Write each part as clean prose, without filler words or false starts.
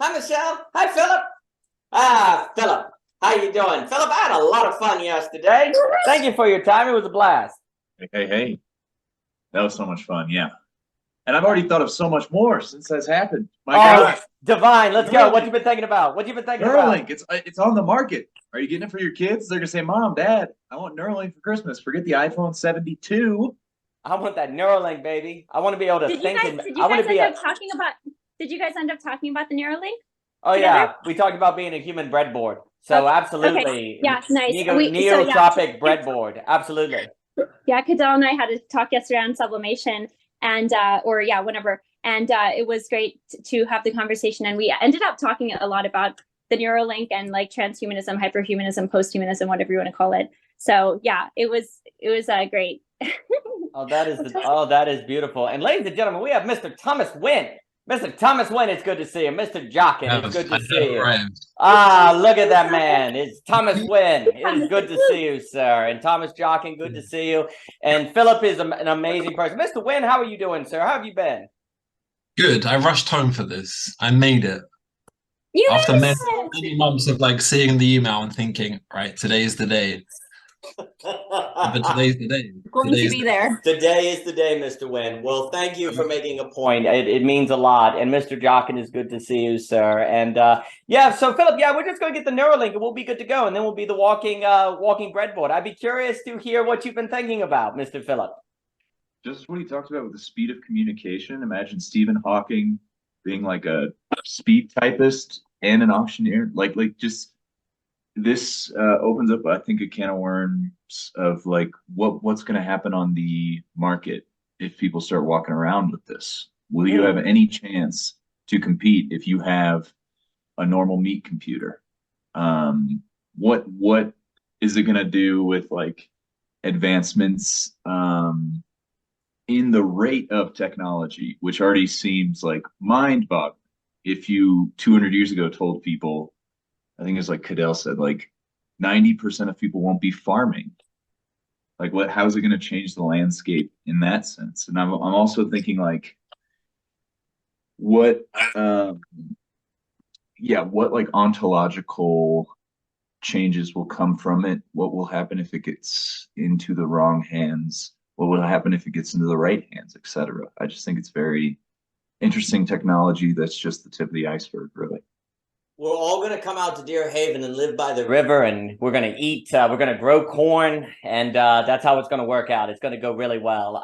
Hi, Michelle. Hi, Philip. Philip, how you doing? Philip, I had a lot of fun yesterday. Thank you for your time. It was a blast. Hey. That was so much fun. Yeah. And I've already thought of so much more since that's happened. My God. Divine. Let's go. What Neuralink. you been thinking about? What you been thinking about? Neuralink. It's on the market. Are you getting it for your kids? They're gonna say, Mom, Dad, I want Neuralink for Christmas. Forget the iPhone 72. I want that Neuralink, baby. I want to be able to think. Did you guys end up talking about? Did you guys end up talking about the Neuralink? Oh together? yeah, we talked about being a human breadboard. So absolutely. Okay. Yeah, nice. Neotropic breadboard. Absolutely. Yeah, Dall and I had a talk yesterday on sublimation, and whenever, and it was great to have the conversation. And we ended up talking a lot about the Neuralink and like transhumanism, hyperhumanism, posthumanism, whatever you want to call it. So yeah, it was great. that is beautiful. And ladies and gentlemen, we have Mr. Thomas Winn. Mr. Thomas Winn, it's good to see you. Mr. Jockin, it's good to see you. Look at that man. It's Thomas Winn. It is good to see you, sir. And Thomas Jockin, good to see you. And Philip is an amazing person. Mr. Winn, how are you doing, sir? How have you been? Good. I rushed home for this. I made it. After many months of like seeing the email and thinking, right, today is the day. But today's the day. Going to be there. Today is the day, Mr. Winn. Well, thank you for making a point. It means a lot. And Mr. Jockin, is good to see you, sir. And so Philip, we're just going to get the Neuralink and we'll be good to go. And then we'll be the walking breadboard. I'd be curious to hear what you've been thinking about, Mr. Philip. Just what he talked about with the speed of communication. Imagine Stephen Hawking being like a speed typist and an auctioneer. Like just this opens up, I think, a can of worms of like what's going to happen on the market if people start walking around with this. Will you have any chance to compete if you have a normal meat computer? What is it going to do with like advancements in the rate of technology, which already seems like mind-boggling? If you 200 years ago told people, I think it's like Cadell said, like 90% of people won't be farming. Like how is it going to change the landscape in that sense? And I'm also thinking like what like ontological changes will come from it? What will happen if it gets into the wrong hands? What will happen if it gets into the right hands, etc.? I just think it's very interesting technology that's just the tip of the iceberg, really. We're all going to come out to Deer Haven and live by the river, and we're going to eat, we're going to grow corn, and that's how it's going to work out. It's going to go really well.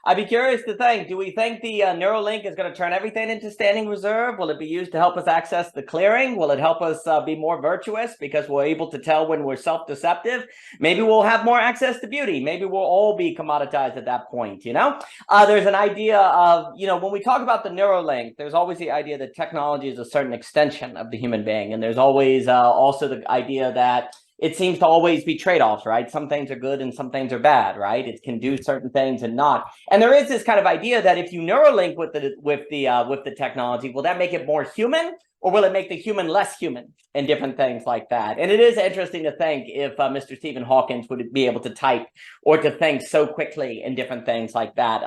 I'd be curious to think, do we think the Neuralink is going to turn everything into standing reserve? Will it be used to help us access the clearing? Will it help us be more virtuous because we're able to tell when we're self-deceptive? Maybe we'll have more access to beauty. Maybe we'll all be commoditized at that point, There's an idea of, when we talk about the Neuralink, there's always the idea that technology is a certain extension of the human being, and there's always also the idea that it seems to always be trade-offs, right? Some things are good and some things are bad, right? It can do certain things and not. And there is this kind of idea that if you Neuralink with the technology, will that make it more human, or will it make the human less human, and different things like that? And it is interesting to think if Mr. Stephen Hawking would be able to type or to think so quickly and different things like that.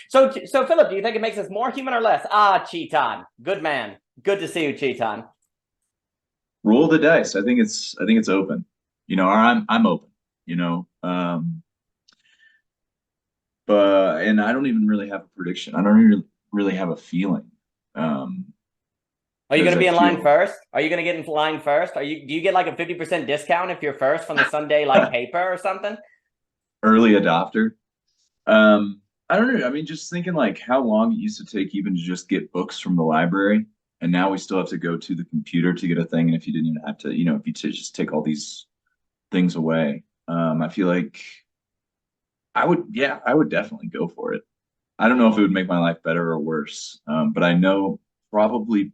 So Philip, do you think it makes us more human or less? Chetan, good man, good to see you, Chetan. Roll the dice. I think it's open. Or I'm open. But and I don't even really have a prediction. I don't even really have a feeling. Are you going to be in line first? Are you going to get in line first? Do you get like a 50% discount if you're first from the Sunday paper or something? Early adopter. I don't know. I mean, just thinking like how long it used to take even to just get books from the library. And now we still have to go to the computer to get a thing. And if you didn't even have to, if you just take all these things away, I feel like I would definitely go for it. I don't know if it would make my life better or worse. But I know probably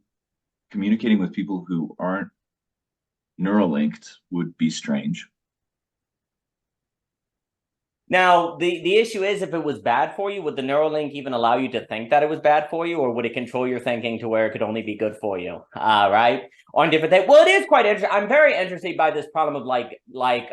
communicating with people who aren't Neuralinked would be strange. Now, the issue is, if it was bad for you, would the Neuralink even allow you to think that it was bad for you, or would it control your thinking to where it could only be good for you? Right? On different things. Well, it is quite interesting. I'm very interested by this problem of it's like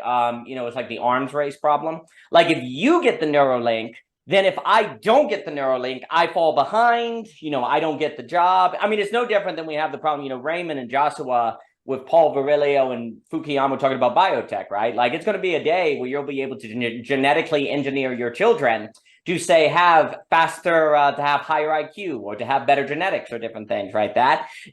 the arms race problem. Like if you get the Neuralink, then if I don't get the Neuralink, I fall behind, I don't get the job. I mean, it's no different than we have the problem, Raymond and Joshua with Paul Virilio and Fukuyama talking about biotech, right? Like, it's going to be a day where you'll be able to genetically engineer your children to say have faster, to have higher IQ or to have better genetics or different things, right?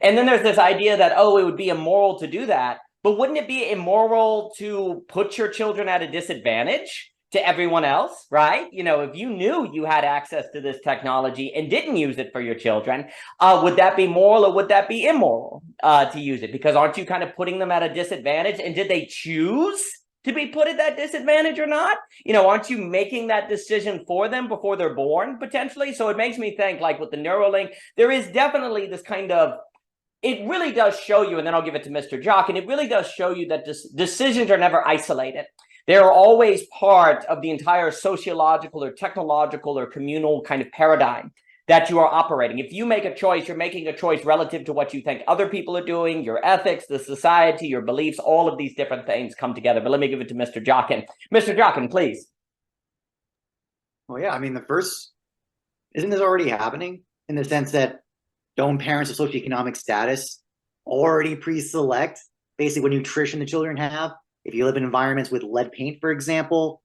And then there's this idea that, it would be immoral to do that. But wouldn't it be immoral to put your children at a disadvantage to everyone else, right? If you knew you had access to this technology and didn't use it for your children, would that be moral or would that be immoral to use it? Because aren't you kind of putting them at a disadvantage? And did they choose to be put at that disadvantage or not? Aren't you making that decision for them before they're born, potentially? So it makes me think, like with the Neuralink, there is definitely this kind of, it really does show you, and then I'll give it to Mr. Jock, and it really does show you that decisions are never isolated. They're always part of the entire sociological or technological or communal kind of paradigm that you are operating. If you make a choice, you're making a choice relative to what you think other people are doing, your ethics, the society, your beliefs, all of these different things come together. But let me give it to Mr. Jockin. Mr. Jockin, please. Well, yeah, I mean, isn't this already happening in the sense that don't parents of socioeconomic status already pre-select basically what nutrition the children have? If you live in environments with lead paint, for example,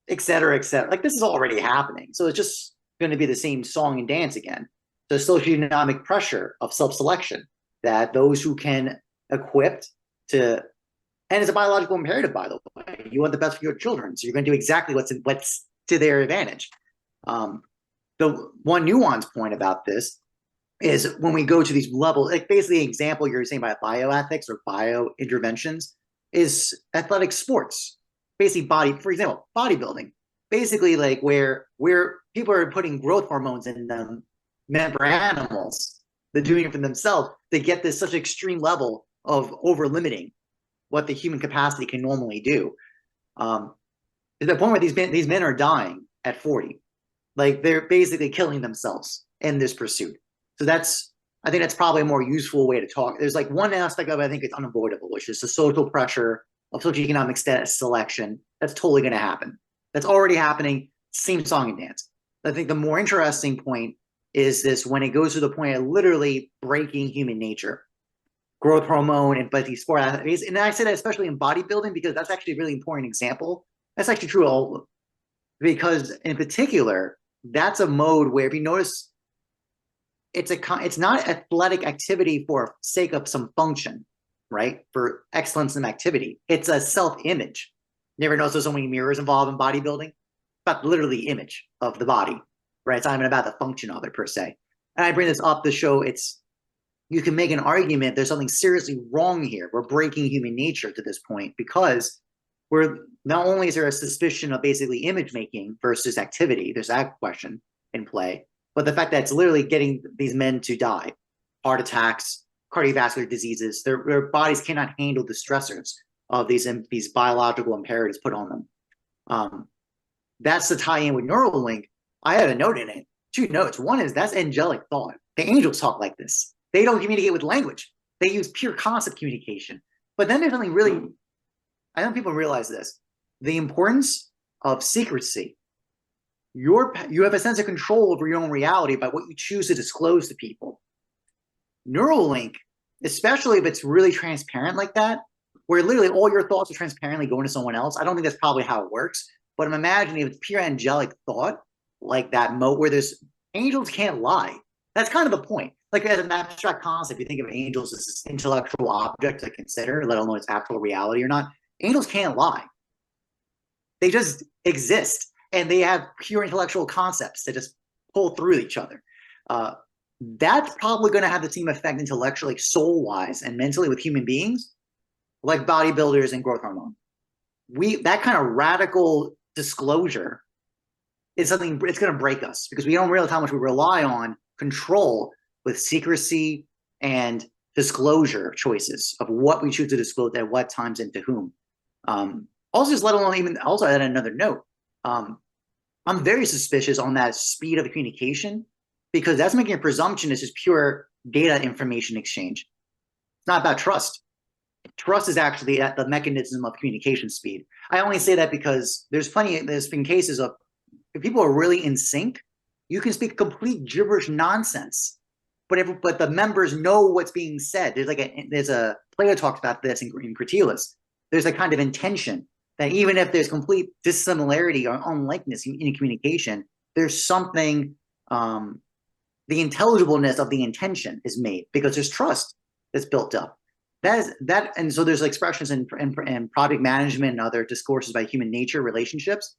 et cetera, et cetera. Like, this is already happening. So it's just going to be the same song and dance again. The socioeconomic pressure of self-selection that those who can equipped to, and it's a biological imperative, by the way. You want the best for your children, so you're going to do exactly what's to their advantage. The one nuance point about this is when we go to these levels, like basically the example you're saying about bioethics or bio interventions is athletic sports, basically for example, bodybuilding, basically like where people are putting growth hormones in them meant for animals, they're doing it for themselves. They get this such extreme level of over limiting what the human capacity can normally do. To the point where these men are dying at 40, like they're basically killing themselves in this pursuit. So I think that's probably a more useful way to talk. There's like one aspect of it I think it's unavoidable, which is the social pressure of socioeconomic status selection. That's totally going to happen. That's already happening. Same song and dance. I think the more interesting point is this when it goes to the point of literally breaking human nature, growth hormone, but these sport athletes. And I say that especially in bodybuilding because that's actually a really important example. That's actually true because in particular, that's a mode where if you notice, it's not athletic activity for sake of some function, right? For excellence in activity. It's a self-image. Never noticed there's so many mirrors involved in bodybuilding? It's about literally the image of the body, right? It's not even about the function of it per se. And I bring this up to show you can make an argument there's something seriously wrong here. We're breaking human nature to this point because not only is there a suspicion of basically image making versus activity, there's that question in play, but the fact that it's literally getting these men to die, heart attacks, cardiovascular diseases, their bodies cannot handle the stressors of these biological imperatives put on them. That's the tie-in with Neuralink. I had a note in it, 2 notes. One is that's angelic thought. The angels talk like this. They don't communicate with language. They use pure concept communication. But then there's something really, I don't think people realize this, the importance of secrecy. You have a sense of control over your own reality by what you choose to disclose to people. Neuralink, especially if it's really transparent like that, where literally all your thoughts are transparently going to someone else. I don't think that's probably how it works, but I'm imagining if it's pure angelic thought, like that mode where angels can't lie. That's kind of the point. Like as an abstract concept, you think of angels as this intellectual object to consider, let alone its actual reality or not. Angels can't lie. They just exist, and they have pure intellectual concepts that just pull through each other. That's probably going to have the same effect intellectually, soul-wise, and mentally with human beings, like bodybuilders and growth hormone. That kind of radical disclosure is something, it's going to break us because we don't realize how much we rely on control with secrecy and disclosure choices of what we choose to disclose at what times and to whom. Also, just let alone even also add another note. I'm very suspicious on that speed of communication because that's making a presumption it's just pure data information exchange. It's not about trust. Trust is actually at the mechanism of communication speed. I only say that because there's been cases of if people are really in sync, you can speak complete gibberish nonsense, but the members know what's being said. There's a Plato talks about this in Cratylus. There's a kind of intention that even if there's complete dissimilarity or unlikeness in communication, there's something, the intelligibleness of the intention is made because there's trust that's built up. And so there's expressions in project management and other discourses about human nature, relationships.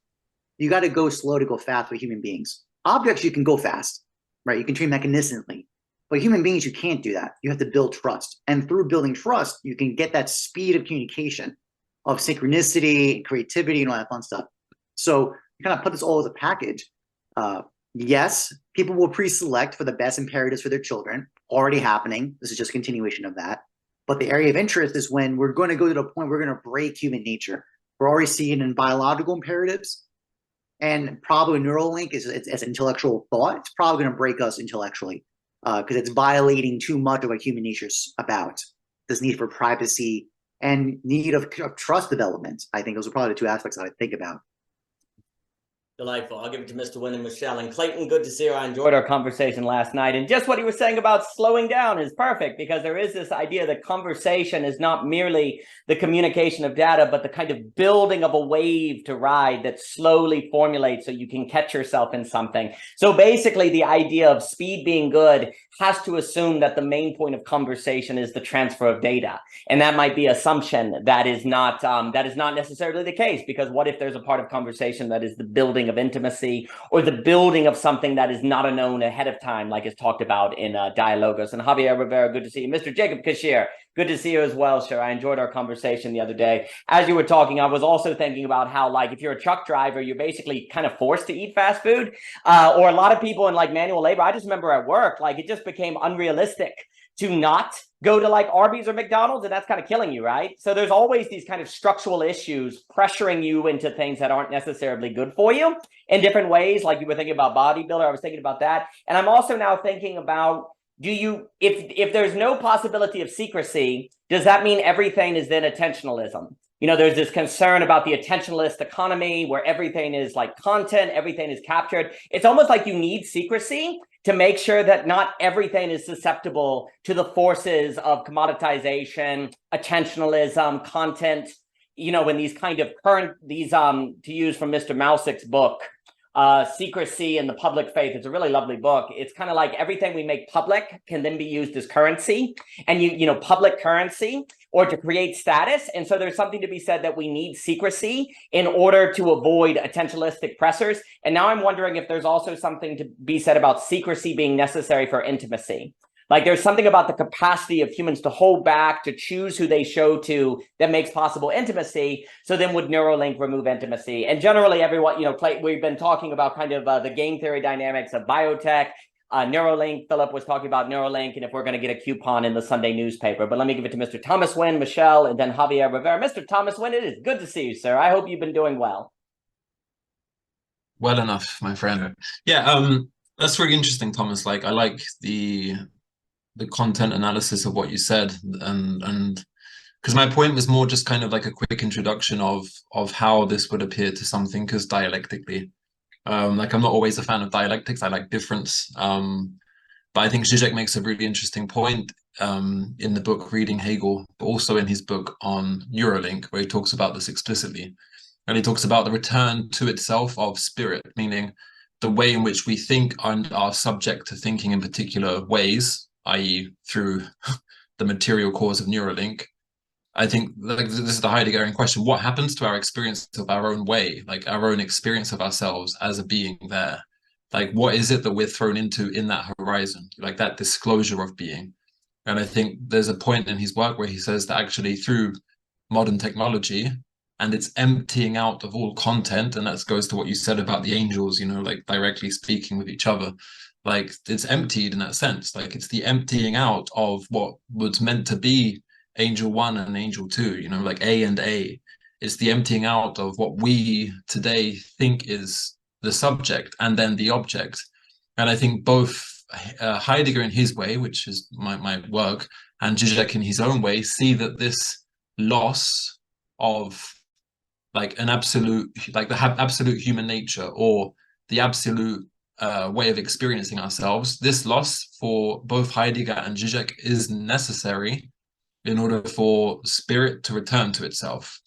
You got to go slow to go fast with human beings. Objects, you can go fast, right? You can treat mechanistically. But human beings, you can't do that. You have to build trust. And through building trust, you can get that speed of communication, of synchronicity, creativity, and all that fun stuff. So you kind of put this all as a package. Yes, people will pre-select for the best imperatives for their children, already happening. This is just a continuation of that. But the area of interest is when we're going to go to the point we're going to break human nature. We're already seeing in biological imperatives, and probably Neuralink is as intellectual thought. It's probably going to break us intellectually because it's violating too much of what human nature's about. This need for privacy and need of trust development. I think those are probably the two aspects that I think about. Delightful. I'll give it to Mr. Winn and Michelle. And Clayton, good to see you. I enjoyed our conversation last night. And just what he was saying about slowing down is perfect, because there is this idea that conversation is not merely the communication of data, but the kind of building of a wave to ride that slowly formulates so you can catch yourself in something. So basically, the idea of speed being good has to assume that the main point of conversation is the transfer of data. And that might be assumption that is not necessarily the case, because what if there's a part of conversation that is the building of intimacy or the building of something that is not known ahead of time, like is talked about in Dialogos. And Javier Rivera, good to see you. Mr. Jacob Kashir, good to see you as well, sir. I enjoyed our conversation the other day. As you were talking, I was also thinking about how, like, if you're a truck driver, you're basically kind of forced to eat fast food, or a lot of people in like manual labor. I just remember at work, like, it just became unrealistic to not go to like Arby's or McDonald's, and that's kind of killing you, right? So there's always these kind of structural issues pressuring you into things that aren't necessarily good for you in different ways. Like you were thinking about bodybuilder, I was thinking about that. And I'm also now thinking about, if there's no possibility of secrecy, does that mean everything is then attentionalism? You know, there's this concern about the attentionalist economy where everything is like content, everything is captured. It's almost like you need secrecy to make sure that not everything is susceptible to the forces of commoditization, attentionalism, content, you know, when these kind of current, to use from Mr. Mousick's book, Secrecy and the Public Faith. It's a really lovely book. It's kind of like everything we make public can then be used as currency, and you know, public currency, or to create status. And so there's something to be said that we need secrecy in order to avoid attentionalistic pressures. And now I'm wondering if there's also something to be said about secrecy being necessary for intimacy. Like there's something about the capacity of humans to hold back, to choose who they show to, that makes possible intimacy. So then would Neuralink remove intimacy? And generally everyone, you know, we've been talking about kind of the game theory dynamics of biotech, Neuralink. Philip was talking about Neuralink and if we're going to get a coupon in the Sunday newspaper. But let me give it to Mr. Thomas Winn, Michelle, and then Javier Rivera. Mr. Thomas Winn, it is good to see you, sir. I hope you've been doing well. Well enough, my friend. Yeah, that's really interesting, Thomas. Like, I like the content analysis of what you said, and because my point was more just kind of like a quick introduction of how this would appear to some thinkers dialectically. Like, I'm not always a fan of dialectics. I like difference. But I think Zizek makes a really interesting point in the book Reading Hegel, but also in his book on Neuralink, where he talks about this explicitly. And he talks about the return to itself of spirit, meaning the way in which we think and are subject to thinking in particular ways, i.e. through the material cause of Neuralink. I think like, this is the Heideggerian question. What happens to our experience of our own way, like our own experience of ourselves as a being there? Like, what is it that we're thrown into in that horizon, like that disclosure of being? And I think there's a point in his work where he says that actually through modern technology and its emptying out of all content, and that goes to what you said about the angels, you know, like directly speaking with each other, like it's emptied in that sense. Like it's the emptying out of what was meant to be angel one and angel two, you know, like A and A. It's the emptying out of what we today think is the subject and then the object. And I think both Heidegger in his way, which is my work, and Zizek in his own way, see that this loss of like an absolute, like the absolute human nature, or the absolute way of experiencing ourselves, this loss for both Heidegger and Zizek is necessary in order for spirit to return to itself,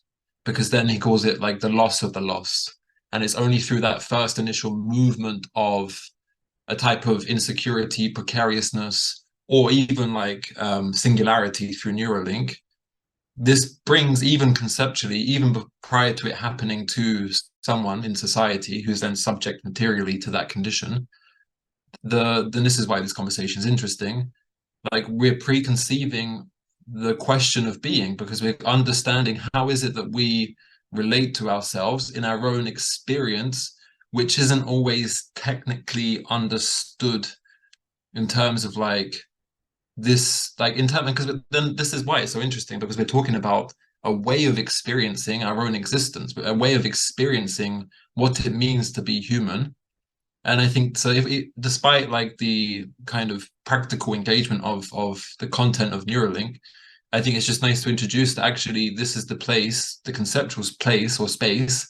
because then he calls it like the loss of the loss. And it's only through that first initial movement of a type of insecurity, precariousness, or even like singularity through Neuralink. This brings, even conceptually, even prior to it happening to someone in society who's then subject materially to that condition, then this is why this conversation is interesting. Like, we're preconceiving the question of being, because we're understanding how is it that we relate to ourselves in our own experience, which isn't always technically understood in terms of like this, like in terms, because then this is why it's so interesting, because we're talking about a way of experiencing our own existence, a way of experiencing what it means to be human. And I think so, despite like the kind of practical engagement of the content of Neuralink, I think it's just nice to introduce that actually this is the place, the conceptual place or space,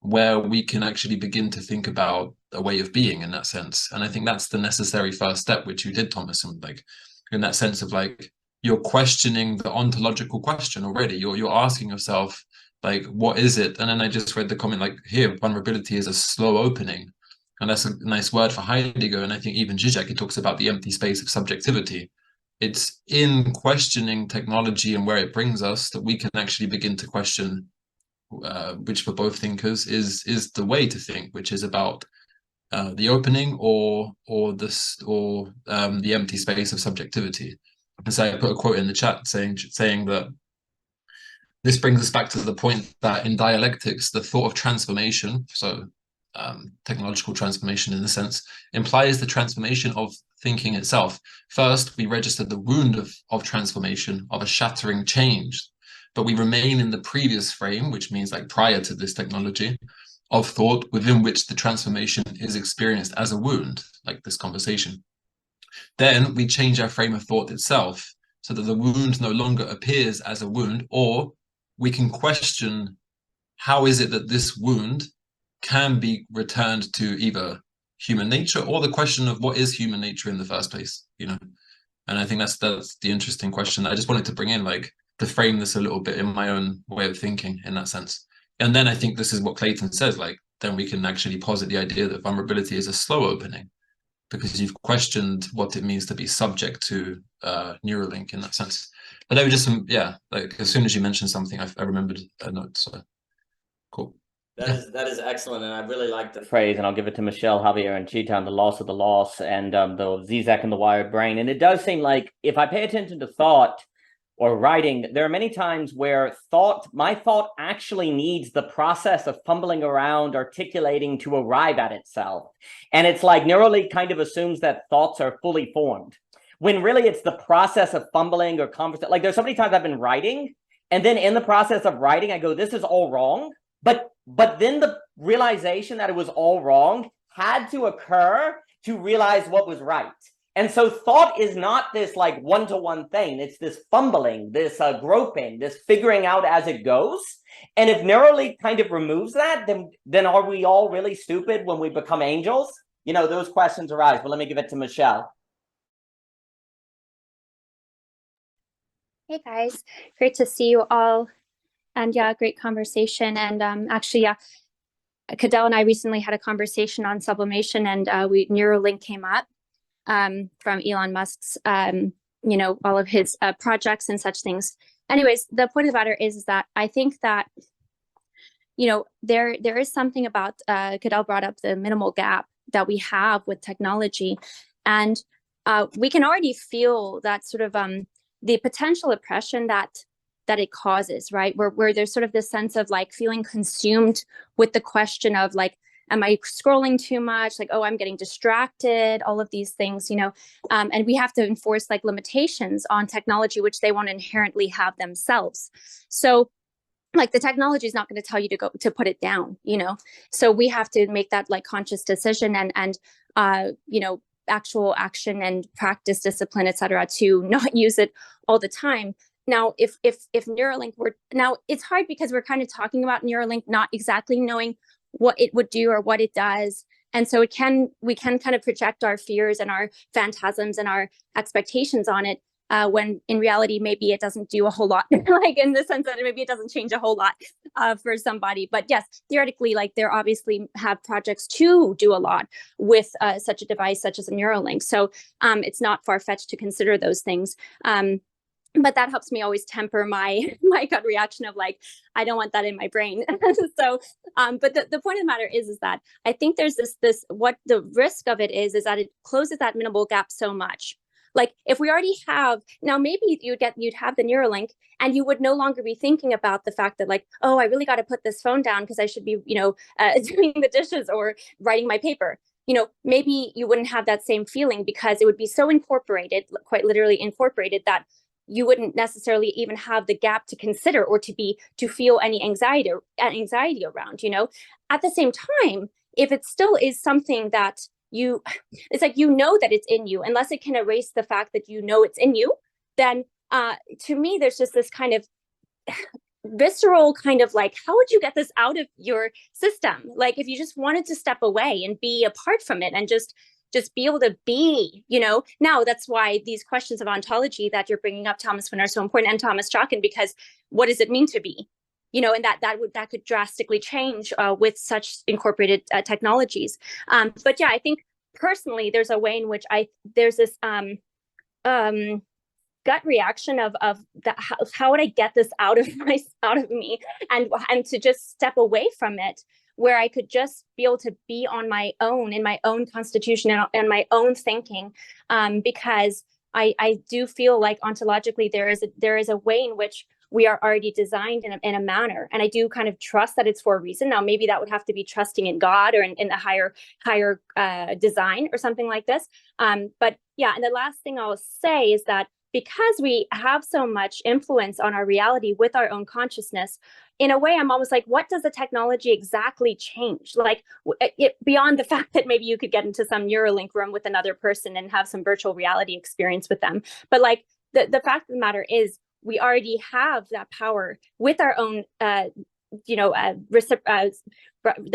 where we can actually begin to think about a way of being in that sense. And I think that's the necessary first step, which you did, Thomas, and like in that sense of like, you're questioning the ontological question already. You're asking yourself, like, what is it? And then I just read the comment like, here, vulnerability is a slow opening. And that's a nice word for Heidegger. And I think even Zizek, he talks about the empty space of subjectivity. It's in questioning technology and where it brings us that we can actually begin to question, which for both thinkers is the way to think, which is about the opening or the empty space of subjectivity. And so I put a quote in the chat saying that this brings us back to the point that in dialectics, the thought of transformation, so technological transformation in the sense, implies the transformation of thinking itself. First, we register the wound of transformation, of a shattering change, but we remain in the previous frame, which means like prior to this technology, of thought within which the transformation is experienced as a wound, like this conversation. Then we change our frame of thought itself so that the wound no longer appears as a wound, or we can question how is it that this wound can be returned to either human nature or the question of what is human nature in the first place, you know? And I think that's the interesting question. I just wanted to bring in, like, to frame this a little bit in my own way of thinking in that sense. And then I think this is what Clayton says, like, then we can actually posit the idea that vulnerability is a slow opening, because you've questioned what it means to be subject to Neuralink in that sense. But there were just some, yeah, like as soon as you mentioned something, I remembered a note, so cool. That is excellent, and I really like the phrase, and I'll give it to Michelle, Javier, and Chetan, the loss of the loss, and the Zizek and the wired brain. And it does seem like if I pay attention to thought or writing, there are many times where my thought actually needs the process of fumbling around, articulating to arrive at itself. And it's like Neuralink kind of assumes that thoughts are fully formed, when really it's the process of fumbling or conversation. Like, there's so many times I've been writing, and then in the process of writing, I go, this is all wrong. But then the realization that it was all wrong had to occur to realize what was right. And so thought is not this like one-to-one thing. It's this fumbling, this groping, this figuring out as it goes. And if Neuralink kind of removes that, then are we all really stupid when we become angels? You know, those questions arise. But let me give it to Michelle. Hey guys, great to see you all. And yeah, great conversation. And actually, yeah, Cadell and I recently had a conversation on sublimation, and Neuralink came up from Elon Musk's, you know, all of his projects and such things. Anyways, the point of the matter is that I think that, you know, there is something about, Cadell brought up the minimal gap that we have with technology. And we can already feel that sort of the potential oppression that it causes, right? Where there's sort of this sense of like feeling consumed with the question of like, am I scrolling too much? Like, oh, I'm getting distracted, all of these things, you know, and we have to enforce like limitations on technology, which they won't inherently have themselves. So like the technology is not going to tell you to put it down, you know? So we have to make that like conscious decision and you know, actual action and practice, discipline, et cetera, to not use it all the time. Now, if Neuralink now it's hard because we're kind of talking about Neuralink, not exactly knowing what it would do or what it does. And so we can kind of project our fears and our phantasms and our expectations on it, when in reality, maybe it doesn't do a whole lot, like in the sense that maybe it doesn't change a whole lot for somebody. But yes, theoretically, like there obviously have projects to do a lot with such a device, such as a Neuralink. So it's not far-fetched to consider those things. But that helps me always temper my gut reaction of like, I don't want that in my brain. So, but the point of the matter is that I think there's this what the risk of it is that it closes that minimal gap so much. Like if we already have, now maybe you'd have the Neuralink and you would no longer be thinking about the fact that like, oh, I really got to put this phone down because I should be, doing the dishes or writing my paper. Maybe you wouldn't have that same feeling because it would be so incorporated, quite literally incorporated, that you wouldn't necessarily even have the gap to consider or to feel any anxiety around, At the same time, if it still is something that it's like, that it's in you, unless it can erase the fact that it's in you, then to me, there's just this kind of visceral kind of like, how would you get this out of your system? Like if you just wanted to step away and be apart from it and just be able to be, Now that's why these questions of ontology that you're bringing up, Thomas Winn, are so important, and Thomas Chalkin, because what does it mean to be? And that could drastically change with such incorporated technologies. But yeah, I think personally, there's a way in which there's this gut reaction of how would I get this out of me, and to just step away from it, where I could just be able to be on my own, in my own constitution and my own thinking, because I do feel like ontologically there is a way in which we are already designed in a manner. And I do kind of trust that it's for a reason. Now, maybe that would have to be trusting in God or in the higher design or something like this. But yeah, and the last thing I'll say is that because we have so much influence on our reality with our own consciousness, in a way, I'm almost like, what does the technology exactly change? Like beyond the fact that maybe you could get into some Neuralink room with another person and have some virtual reality experience with them. But like the fact of the matter is, we already have that power with our own, the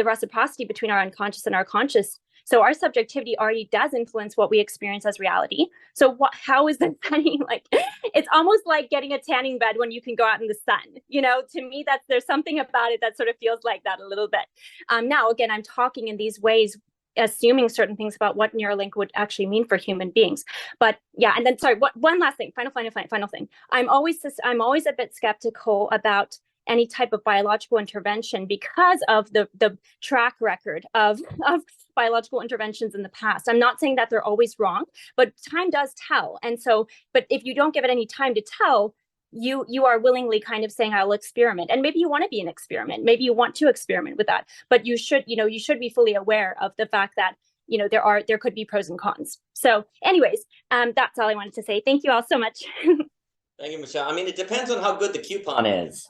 reciprocity between our unconscious and our conscious. So our subjectivity already does influence what we experience as reality. So how is the tanning like? It's almost like getting a tanning bed when you can go out in the sun. To me, there's something about it that sort of feels like that a little bit. Now, again, I'm talking in these ways, assuming certain things about what Neuralink would actually mean for human beings. But yeah, and then sorry, one last thing, final thing. I'm always a bit skeptical about any type of biological intervention because of the track record of biological interventions in the past. I'm not saying that they're always wrong, but time does tell. And so, but if you don't give it any time to tell, you are willingly kind of saying, I'll experiment. And maybe you want to be an experiment. Maybe you want to experiment with that, but you should be fully aware of the fact that, there could be pros and cons. So anyways, that's all I wanted to say. Thank you all so much. Thank you, Michelle. I mean, it depends on how good the coupon is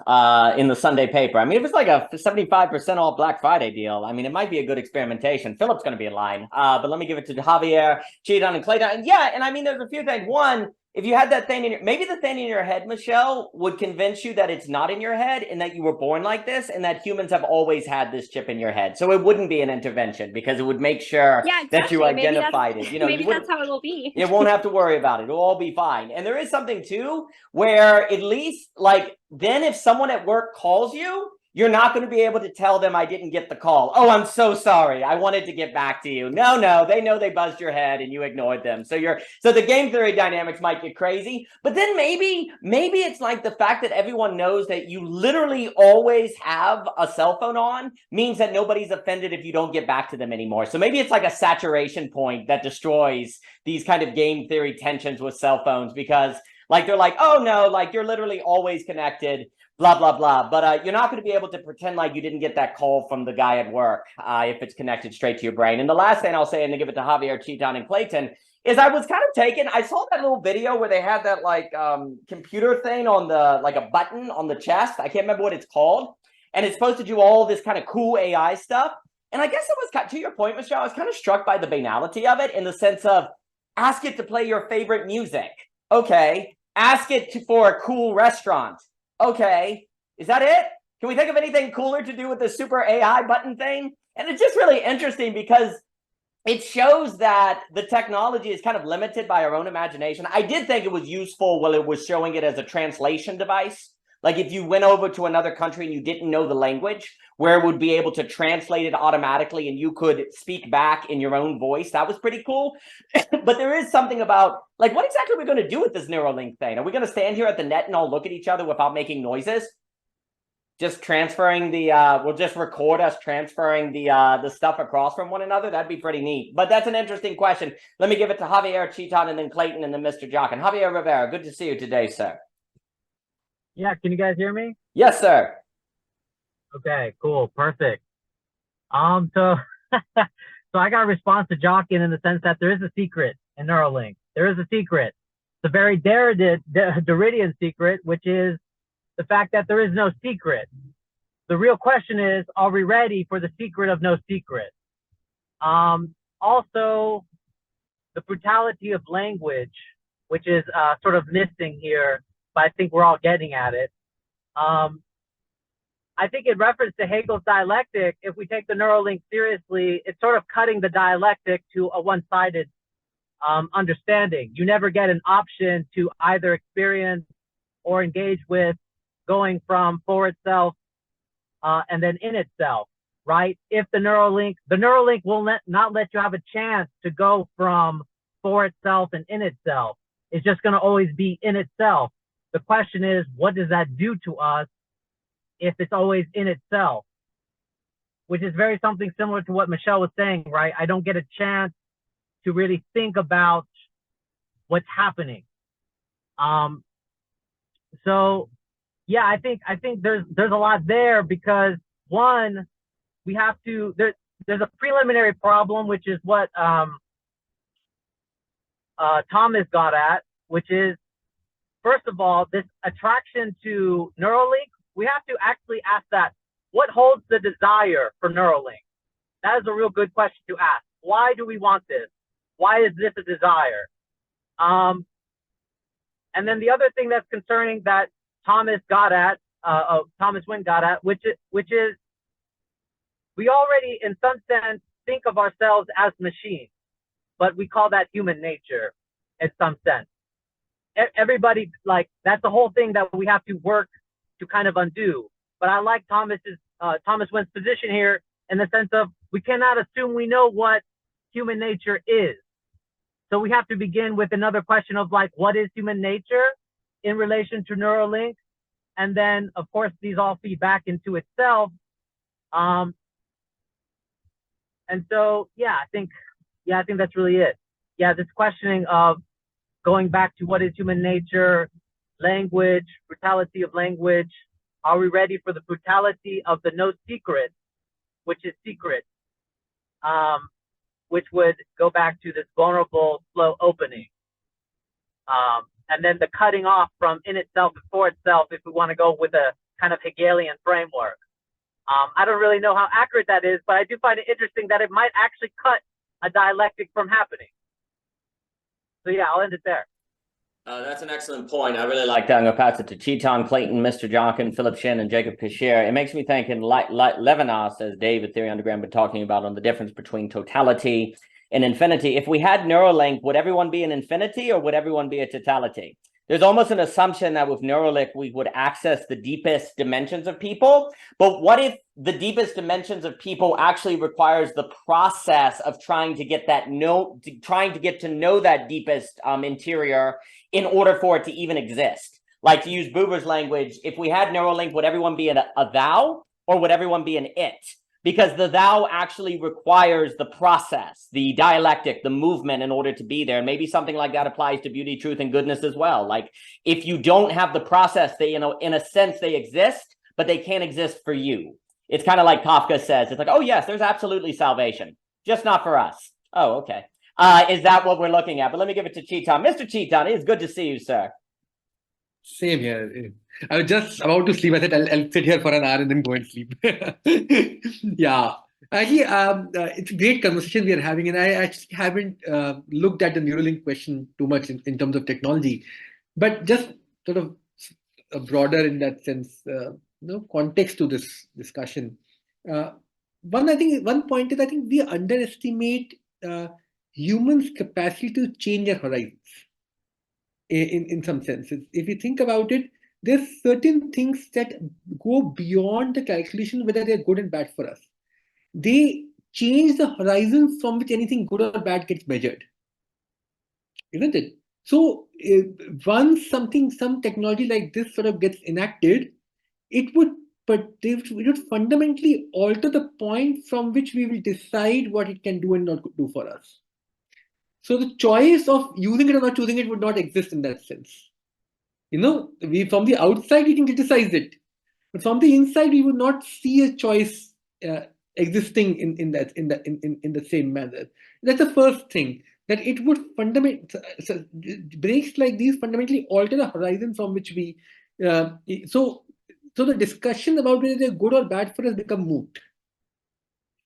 in the Sunday paper. I mean, if it's like a 75% off Black Friday deal, I mean, it might be a good experimentation. Philip's going to be in line, but let me give it to Javier, Chetan, and Clayton. And yeah, and I mean, there's a few things. One, if you had that thing maybe the thing in your head, Michelle, would convince you that it's not in your head and that you were born like this and that humans have always had this chip in your head. So it wouldn't be an intervention because it would make sure that you identified it. Maybe that's how it will be. You won't have to worry about it. It'll all be fine. And there is something too, where at least like then if someone at work calls you, you're not going to be able to tell them I didn't get the call. Oh, I'm so sorry. I wanted to get back to you. No, they know they buzzed your head and you ignored them. So the game theory dynamics might get crazy, but then maybe it's like the fact that everyone knows that you literally always have a cell phone on means that nobody's offended if you don't get back to them anymore. So maybe it's like a saturation point that destroys these kind of game theory tensions with cell phones because like they're like, oh no, like you're literally always connected. Blah, blah, blah. But you're not going to be able to pretend like you didn't get that call from the guy at work if it's connected straight to your brain. And the last thing I'll say, and to give it to Javier, Chetan, and Clayton, is I was kind of taken. I saw that little video where they had that like computer thing on like a button on the chest. I can't remember what it's called. And it's supposed to do all this kind of cool AI stuff. And I guess it was, to your point, Michelle, I was kind of struck by the banality of it in the sense of ask it to play your favorite music. Okay. Ask it for a cool restaurant. Okay, is that it? Can we think of anything cooler to do with the super AI button thing? And it's just really interesting because it shows that the technology is kind of limited by our own imagination. I did think it was useful while it was showing it as a translation device. Like if you went over to another country and you didn't know the language, where it would be able to translate it automatically and you could speak back in your own voice. That was pretty cool. But there is something about, like, what exactly are we going to do with this Neuralink thing? Are we going to stand here at the net and all look at each other without making noises? Just transferring the, we'll just record us transferring the stuff across from one another. That'd be pretty neat. But that's an interesting question. Let me give it to Javier, Chetan, and then Clayton, and then Mr. Jock. And Javier Rivera, good to see you today, sir. Yeah, can you guys hear me? Yes, sir. Okay, cool, perfect. So so I got a response to Jockin in the sense that there is a secret in Neuralink. There is a secret. It's a very Derridian secret, which is the fact that there is no secret. The real question is, are we ready for the secret of no secret? Also, the brutality of language, which is sort of missing here, but I think we're all getting at it. I think in reference to Hegel's dialectic, if we take the Neuralink seriously, it's sort of cutting the dialectic to a one-sided understanding. You never get an option to either experience or engage with going from for itself and then in itself, right? If the Neuralink will not let you have a chance to go from for itself and in itself. It's just going to always be in itself. The question is, what does that do to us if it's always in itself? Which is very something similar to what Michelle was saying, right? I don't get a chance to really think about what's happening. So yeah, I think there's a lot there because one, we have to, there's a preliminary problem, which is what Thomas got at, which is, first of all, this attraction to Neuralink, we have to actually ask that, what holds the desire for Neuralink? That is a real good question to ask. Why do we want this? Why is this a desire? And then the other thing that's concerning that Thomas Winn got at, which is we already, in some sense, think of ourselves as machines, but we call that human nature in some sense. Everybody, like, that's the whole thing that we have to work to kind of undo. But I like Thomas Winn's position here in the sense of we cannot assume we know what human nature is. So we have to begin with another question of, like, what is human nature in relation to Neuralink? And then, of course, these all feed back into itself. And so, yeah, I think that's really it. Yeah, this questioning of going back to what is human nature, language, brutality of language. Are we ready for the brutality of the no secret, which is secret, which would go back to this vulnerable, slow opening. And then the cutting off from in itself and for itself, if we want to go with a kind of Hegelian framework. I don't really know how accurate that is, but I do find it interesting that it might actually cut a dialectic from happening. So yeah, I'll end it there. That's an excellent point. I really like that. I'm going to pass it to Chetan, Clayton, Mr. Jockin, Philip Shin, and Jacob Kashir. It makes me think in Levinas, as Dave at Theory Underground been talking about, on the difference between totality and infinity. If we had Neuralink, would everyone be an infinity or would everyone be a totality? There's almost an assumption that with Neuralink, we would access the deepest dimensions of people. But what if the deepest dimensions of people actually requires the process of trying to get that trying to get to know that deepest interior in order for it to even exist? Like, to use Buber's language, if we had Neuralink, would everyone be a thou or would everyone be an it? Because the thou actually requires the process, the dialectic, the movement in order to be there. And maybe something like that applies to beauty, truth, and goodness as well. Like, if you don't have the process, they, in a sense, they exist, but they can't exist for you. It's kind of like Kafka says. It's like, oh, yes, there's absolutely salvation, just not for us. Oh, okay. Is that what we're looking at? But let me give it to Chetan. Mr. Chetan, it's good to see you, sir. Same here. I was just about to sleep. I said I'll sit here for an hour and then go and sleep. Yeah. Actually, it's a great conversation we are having, and I actually haven't looked at the Neuralink question too much in terms of technology, but just sort of broader in that sense, context to this discussion. One point is I think we underestimate humans' capacity to change our horizons in some senses. If you think about it, there's certain things that go beyond the calculation whether they're good and bad for us. They change the horizon from which anything good or bad gets measured, isn't it? So once some technology like this sort of gets enacted, it would fundamentally alter the point from which we will decide what it can do and not do for us. So the choice of using it or not choosing it would not exist in that sense. We from the outside we can criticize it, but from the inside we would not see a choice existing in the same manner. That's the first thing, that it would breaks like these fundamentally alter the horizon from which we. So the discussion about whether they're good or bad for us become moot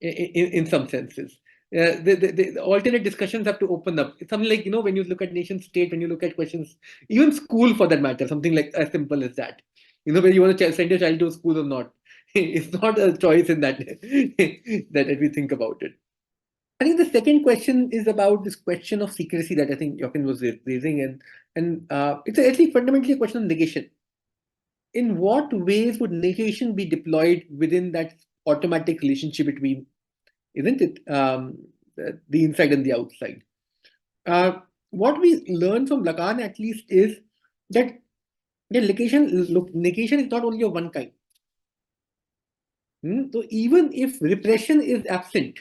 in some senses. The alternate discussions have to open up. It's something like, when you look at nation state, when you look at questions, even school for that matter, something like as simple as that. Whether you want to send your child to school or not, it's not a choice in that that if we think about it. I think the second question is about this question of secrecy that I think Jochen was raising, and it's actually fundamentally a question of negation. In what ways would negation be deployed within that automatic relationship between, isn't it, the inside and the outside? What we learn from Lacan, at least, is that negation is not only of one kind. So even if repression is absent,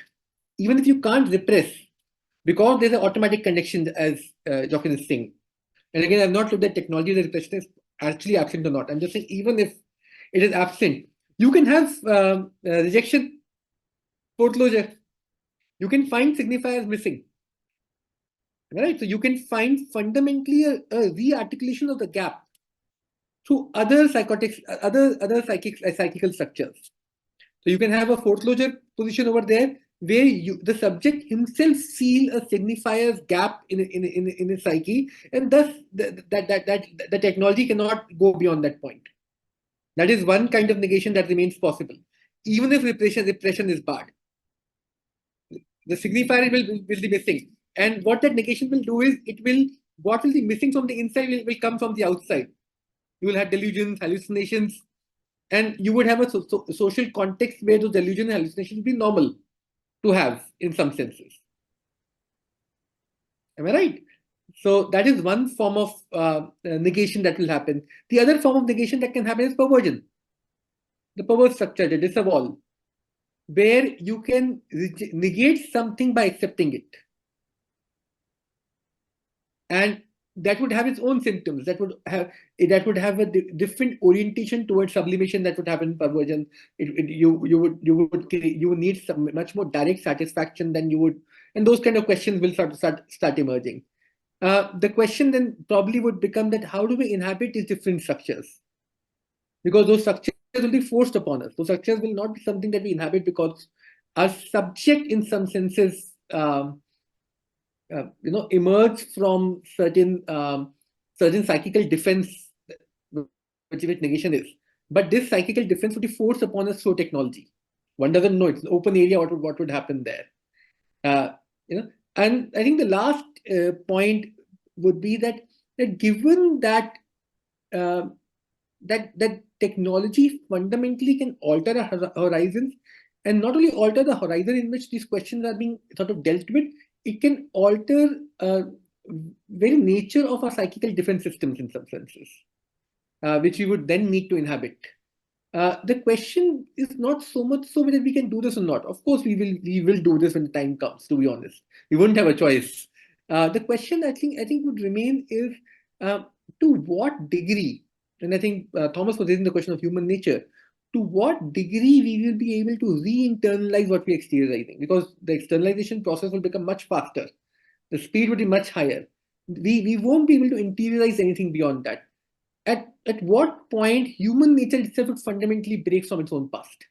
even if you can't repress, because there's an automatic connection, as Jochen is saying. And again, I've not looked at technology that repression is actually absent or not. I'm just saying, even if it is absent, you can have rejection, foreclosure. You can find signifiers missing. Right? So you can find fundamentally a re-articulation of the gap through other psychotics, other psychical structures. So you can have a foreclosure position over there where the subject himself feel a signifier's gap in a psyche, and thus the technology cannot go beyond that point. That is one kind of negation that remains possible, even if repression is barred. The signifier will be missing, and what that negation will do is what will be missing from the inside will come from the outside. You will have delusions, hallucinations, and you would have a social context where those delusions and hallucinations will be normal to have in some senses. Am I right? So that is one form of negation that will happen. The other form of negation that can happen is perversion. The perverse structure, the disavowal, where you can negate something by accepting it. And that would have its own symptoms. That would have a different orientation towards sublimation that would happen in perversion. You would need some much more direct satisfaction than you would, and those kind of questions will start emerging. The question then probably would become that how do we inhabit these different structures? Because those structures will be forced upon us. Those structures will not be something that we inhabit because our subject, in some senses, emerge from certain psychical defense, which negation is. But this psychical defense would be forced upon us through technology. One doesn't know. It's an open area. What would happen there? And I think the last point would be that given that that technology fundamentally can alter our horizons, and not only alter the horizon in which these questions are being sort of dealt with, it can alter very nature of our psychical defense systems in some senses, which we would then need to inhabit. The question is not so much so whether we can do this or not. Of course, we will do this when the time comes. To be honest, we wouldn't have a choice. The question I think would remain is to what degree, and I think Thomas was raising the question of human nature. To what degree we will be able to re-internalize what we're exteriorizing, because the externalization process will become much faster. The speed would be much higher. We won't be able to interiorize anything beyond that. At what point human nature itself would fundamentally break from its own past?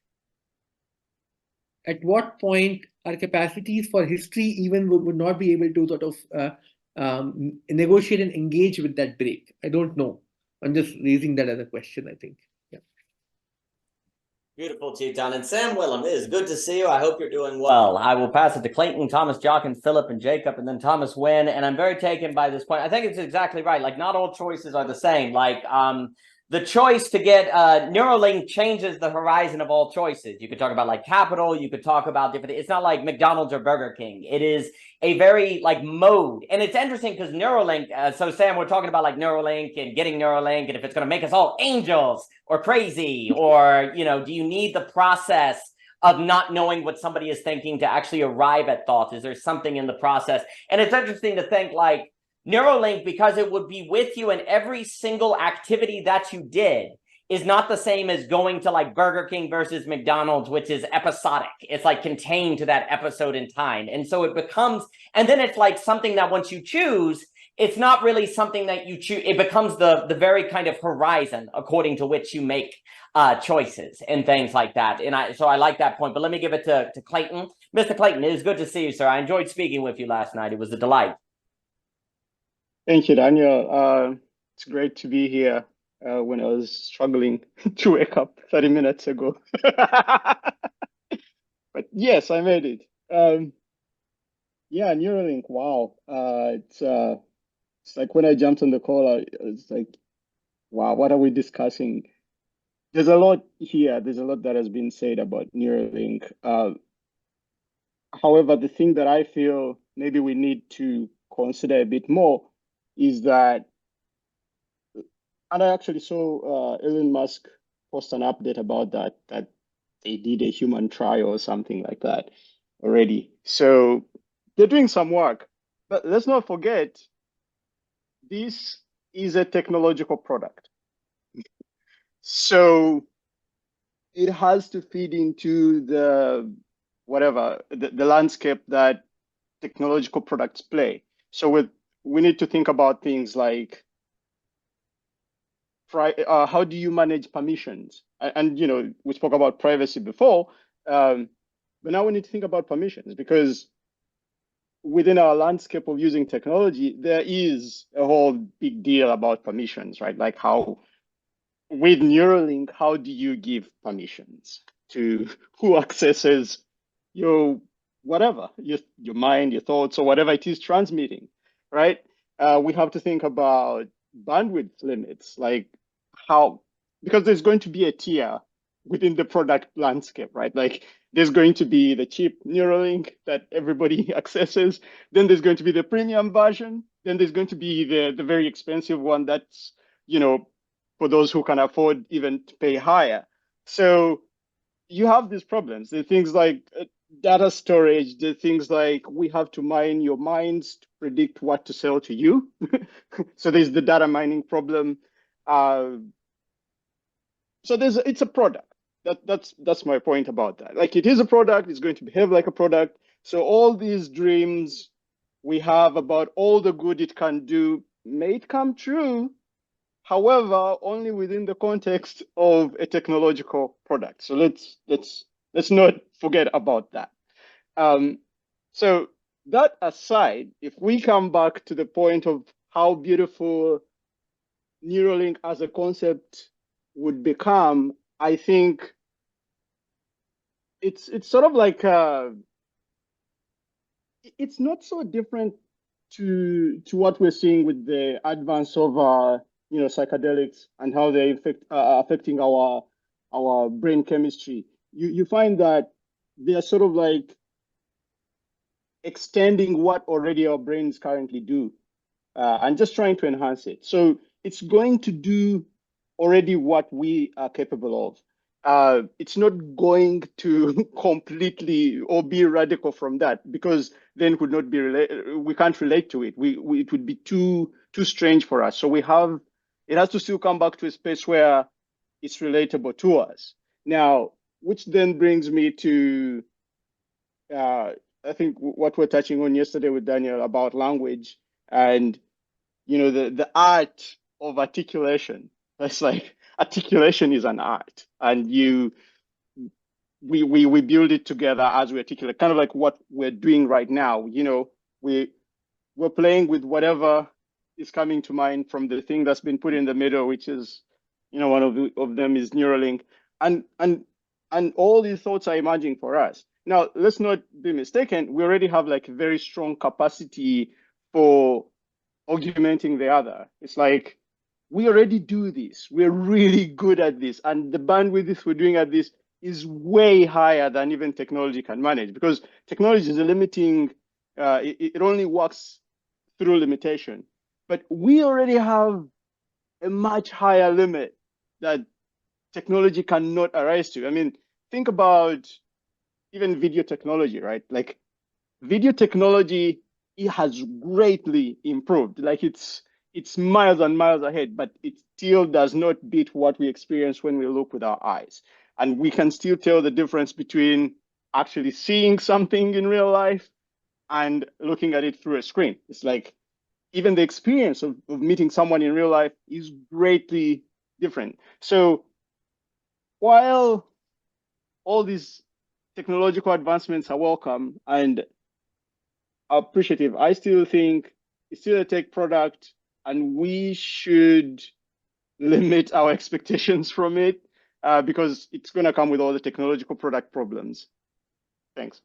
At what point our capacities for history even would not be able to sort of negotiate and engage with that break? I don't know. I'm just raising that as a question, I think. Beautiful, Chetan. And Sam Willem, it is good to see you. I hope you're doing well. I will pass it to Clayton, Thomas, Jock, and Philip, and Jacob, and then Thomas Winn. And I'm very taken by this point. I think it's exactly right. Like, not all choices are the same. Like, the choice to get Neuralink changes the horizon of all choices. You could talk about like capital. You could talk about different. It's not like McDonald's or Burger King. It is a very like mode, and it's interesting because Neuralink. So Sam, we're talking about like Neuralink and getting Neuralink, and if it's going to make us all angels or crazy, or do you need the process of not knowing what somebody is thinking to actually arrive at thoughts? Is there something in the process? And it's interesting to think like Neuralink, because it would be with you in every single activity that you did, is not the same as going to like Burger King versus McDonald's, which is episodic. It's like contained to that episode in time. And so it becomes, and then it's like something that once you choose, it's not really something that you choose. It becomes the very kind of horizon according to which you make choices and things like that. And so I like that point, but let me give it to Clayton. Mr. Clayton, it is good to see you, sir. I enjoyed speaking with you last night. It was a delight. Thank you, Daniel. It's great to be here when I was struggling to wake up 30 minutes ago. But yes, I made it. Yeah, Neuralink, wow. It's like when I jumped on the call, it's like, wow, what are we discussing? There's a lot here. There's a lot that has been said about Neuralink. However, the thing that I feel maybe we need to consider a bit more is that, and I actually saw Elon Musk post an update about that they did a human trial or something like that already. So they're doing some work, but let's not forget, this is a technological product. So it has to feed into the landscape that technological products play. So we need to think about things like how do you manage permissions? And we spoke about privacy before, but now we need to think about permissions, because within our landscape of using technology, there is a whole big deal about permissions, right? Like how with Neuralink, how do you give permissions to who accesses your whatever, your mind, your thoughts, or whatever it is transmitting, right? We have to think about bandwidth limits, like because there's going to be a tier within the product landscape, right? Like there's going to be the cheap Neuralink that everybody accesses. Then there's going to be the premium version. Then there's going to be the very expensive one that's, for those who can afford even to pay higher. So you have these problems. There are things like data storage. There are things like we have to mine your minds to predict what to sell to you. So there's the data mining problem. So it's a product. That's my point about that. Like it is a product. It's going to behave like a product. So all these dreams we have about all the good it can do may come true. However, only within the context of a technological product. So let's not forget about that. So that aside, if we come back to the point of how beautiful Neuralink as a concept would become, I think it's sort of like it's not so different to what we're seeing with the advance of psychedelics and how they affecting our brain chemistry. You find that they are sort of like extending what already our brains currently do and just trying to enhance it. So it's going to do already what we are capable of. It's not going to completely or be radical from that, because then it would not be we can't relate to it. It would be too strange for us. So it has to still come back to a space where it's relatable to us. Now, which then brings me to I think what we're touching on yesterday with Daniel about language and the art of articulation. It's like articulation is an art, and we build it together as we articulate, kind of like what we're doing right now. We're playing with whatever is coming to mind from the thing that's been put in the middle, which is one of them is Neuralink, and And all these thoughts are emerging for us. Now, let's not be mistaken. We already have like a very strong capacity for augmenting the other. It's like, we already do this. We're really good at this. And the bandwidth we're doing at this is way higher than even technology can manage, because technology is a limiting, it only works through limitation. But we already have a much higher limit that technology cannot arise to. I mean, think about even video technology, right? Like video technology, it has greatly improved. Like it's miles and miles ahead, but it still does not beat what we experience when we look with our eyes. And we can still tell the difference between actually seeing something in real life and looking at it through a screen. It's like even the experience of meeting someone in real life is greatly different. So while all these technological advancements are welcome and appreciative, I still think it's still a tech product and we should limit our expectations from it because it's going to come with all the technological product problems. Thanks.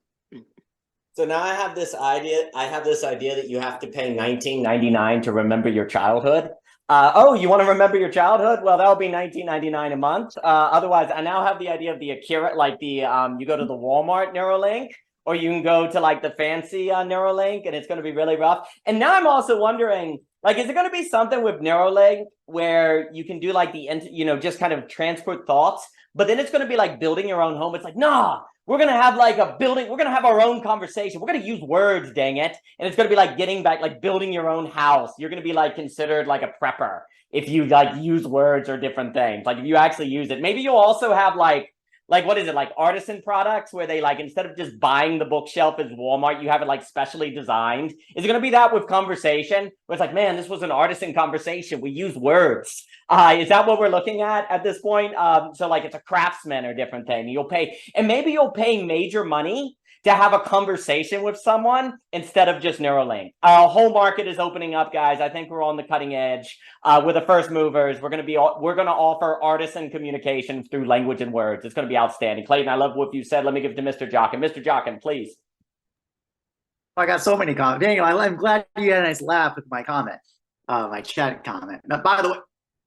So now I have this idea that you have to pay $19.99 to remember your childhood. Oh, you want to remember your childhood? Well, that'll be $19.99 a month. Otherwise, I now have the idea of the Akira, like the you go to the Walmart Neuralink, or you can go to like the fancy Neuralink, and it's going to be really rough. And now I'm also wondering, like, is it going to be something with Neuralink where you can do like just kind of transport thoughts, but then it's going to be like building your own home? It's like, nah, we're going to have like a building. We're going to have our own conversation. We're going to use words, dang it. And it's going to be like getting back, like building your own house. You're going to be like considered like a prepper if you like use words or different things. Like if you actually use it, maybe you'll also have like what is it, like artisan products where they like, instead of just buying the bookshelf at Walmart, you have it like specially designed. Is it going to be that with conversation where it's like, man, this was an artisan conversation. We use words. Is that what we're looking at this point? So like it's a craftsman or different thing. You'll pay, and maybe you'll pay major money to have a conversation with someone instead of just Neuralink. Our whole market is opening up, guys. I think we're on the cutting edge. We're the first movers. We're going to offer artisan communication through language and words. It's going to be outstanding. Clayton, I love what you said. Let me give it to Mr. Jockin. Mr. Jockin, please. I got so many comments. Daniel, I'm glad you had a nice laugh with my comment, my chat comment. Now, by the way,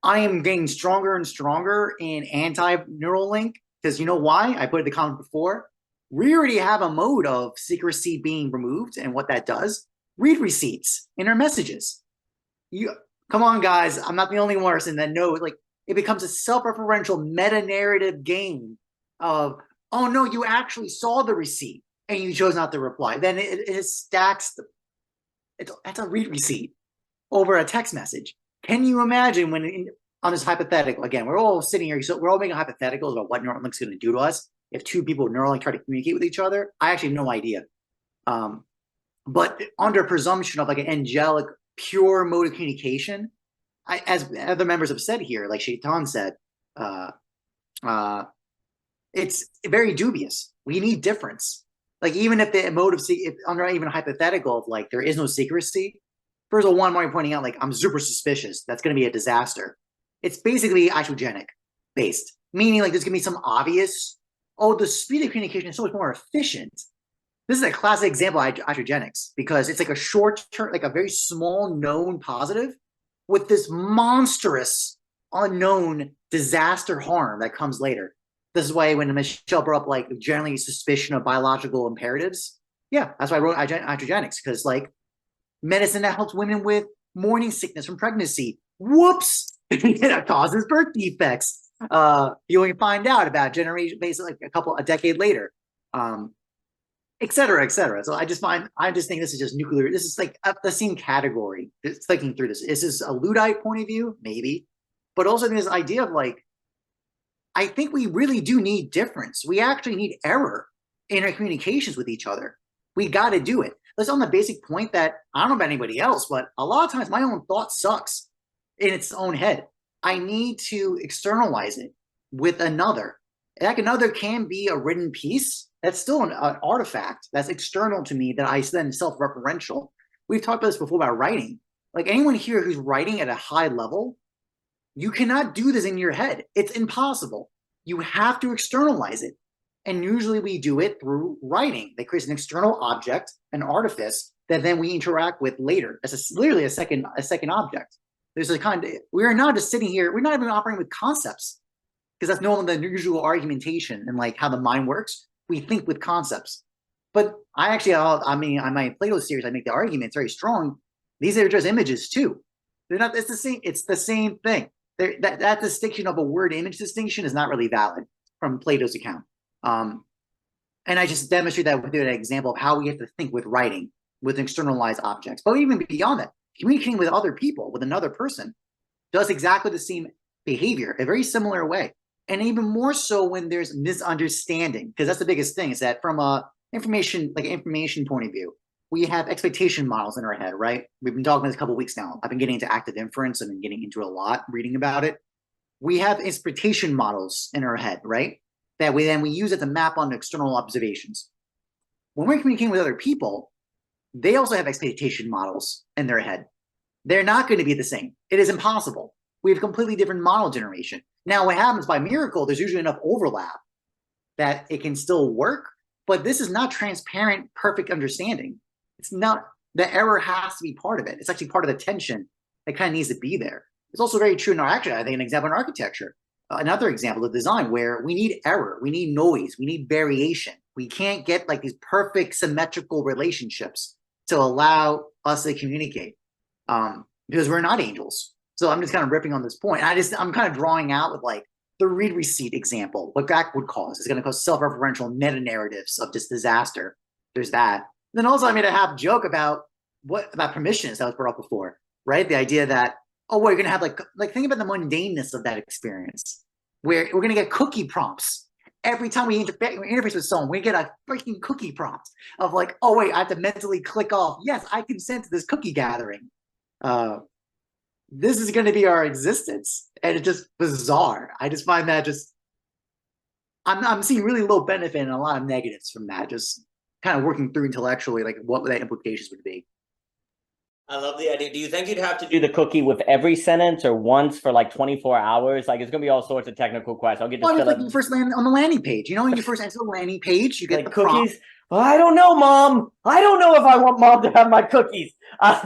I am getting stronger and stronger in anti-Neuralink because you know why? I put in the comment before. We already have a mode of secrecy being removed, and what that does, read receipts in our messages. Come on, guys. I'm not the only person that knows. Like, it becomes a self-referential meta-narrative game of, oh no, you actually saw the receipt and you chose not to reply. Then it stacks. That's a read receipt over a text message. Can you imagine when on this hypothetical, again, we're all sitting here, so we're all making hypotheticals about what Neuralink's going to do to us. If two people with Neuralink try to communicate with each other, I actually have no idea. But under presumption of like an angelic, pure mode of communication, as other members have said here, like Chetan said, it's very dubious. We need difference. Like even if the mode of if under even a hypothetical of like there is no secrecy, first of all, one more pointing out like I'm super suspicious. That's going to be a disaster. It's basically iatrogenic based, meaning like there's going to be some obvious. Oh, the speed of communication is so much more efficient. This is a classic example of iatrogenics because it's like a short term, like a very small known positive with this monstrous unknown disaster harm that comes later. This is why when Michelle brought up like generally suspicion of biological imperatives, yeah, that's why I wrote iatrogenics, because like medicine that helps women with morning sickness from pregnancy, whoops, it causes birth defects. You only find out about generation basically like a decade later, et cetera, et cetera. So I just think this is just nuclear. This is like the same category. It's thinking through this. Is this a Luddite point of view? Maybe. But also this idea of like, I think we really do need difference. We actually need error in our communications with each other. We got to do it. That's on the basic point that I don't know about anybody else, but a lot of times my own thought sucks in its own head. I need to externalize it with another. Like another can be a written piece. That's still an artifact that's external to me that I then self-referential. We've talked about this before about writing. Like anyone here who's writing at a high level, you cannot do this in your head. It's impossible. You have to externalize it. And usually we do it through writing. That creates an external object, an artifice that then we interact with later. That's literally a second object. There's a kind of, we're not just sitting here, we're not even operating with concepts, because that's normally the usual argumentation and like how the mind works. We think with concepts. But I actually, on my Plato series, I make the argument, it's very strong. These are just images too. They're not, it's the same thing. That distinction of a word image distinction is not really valid from Plato's account. And I just demonstrate that with an example of how we have to think with writing, with externalized objects. But even beyond that, communicating with other people, with another person, does exactly the same behavior, a very similar way. And even more so when there's misunderstanding, because that's the biggest thing, is that from a information point of view, we have expectation models in our head, right? We've been talking this a couple of weeks now. I've been getting into active inference. I've been getting into it a lot, reading about it. We have expectation models in our head, right? That we use it to map onto external observations. When we're communicating with other people, they also have expectation models in their head. They're not going to be the same. It is impossible. We have completely different model generation. Now, what happens by miracle, there's usually enough overlap that it can still work, but this is not transparent, perfect understanding. It's not, the error has to be part of it. It's actually part of the tension that kind of needs to be there. It's also very true in our, actually, I think an example in architecture, another example of design where we need error, we need noise, we need variation. We can't get like these perfect symmetrical relationships to allow us to communicate because we're not angels. So I'm just kind of ripping on this point. I'm kind of drawing out with like the read receipt example, what that would cause. It's going to cause self-referential meta narratives of this disaster. There's that. Then also I made a half joke about permissions that was brought up before, right? The idea that, oh, well, you're going to have like think about the mundaneness of that experience where we're going to get cookie prompts. Every time we interface with someone, we get a freaking cookie prompt of like, oh, wait, I have to mentally click off. Yes, I consent to this cookie gathering. This is going to be our existence. And it's just bizarre. I just find that I'm seeing really low benefit and a lot of negatives from that. Just kind of working through intellectually, like what that implications would be. I love the idea. Do you think you'd have to do the cookie with every sentence or once for like 24 hours? Like, it's going to be all sorts of technical questions. I'll get to well, like you first land on the landing page. You know, when you first enter the landing page, you get like the cookies. prompt. Well, I don't know, Mom. I don't know if I want Mom to have my cookies.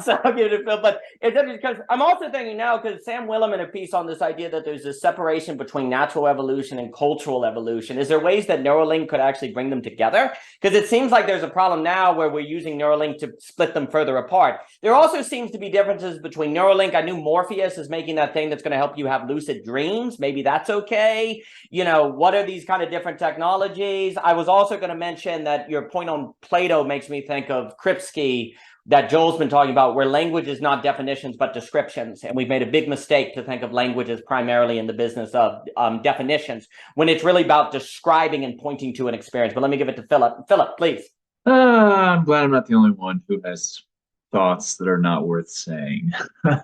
So I'll give it a feel. But it's because I'm also thinking now, because Sam Willem in a piece on this idea that there's a separation between natural evolution and cultural evolution. Is there ways that Neuralink could actually bring them together? Because it seems like there's a problem now where we're using Neuralink to split them further apart. There also seems to be differences between Neuralink. I knew Morpheus is making that thing that's going to help you have lucid dreams. Maybe that's okay. You know, what are these kind of different technologies? I was also going to mention that your point on Plato makes me think of Kripke, that Joel's been talking about, where language is not definitions, but descriptions. And we've made a big mistake to think of language as primarily in the business of definitions, when it's really about describing and pointing to an experience. But let me give it to Philip. Philip, please. I'm glad I'm not the only one who has thoughts that are not worth saying. I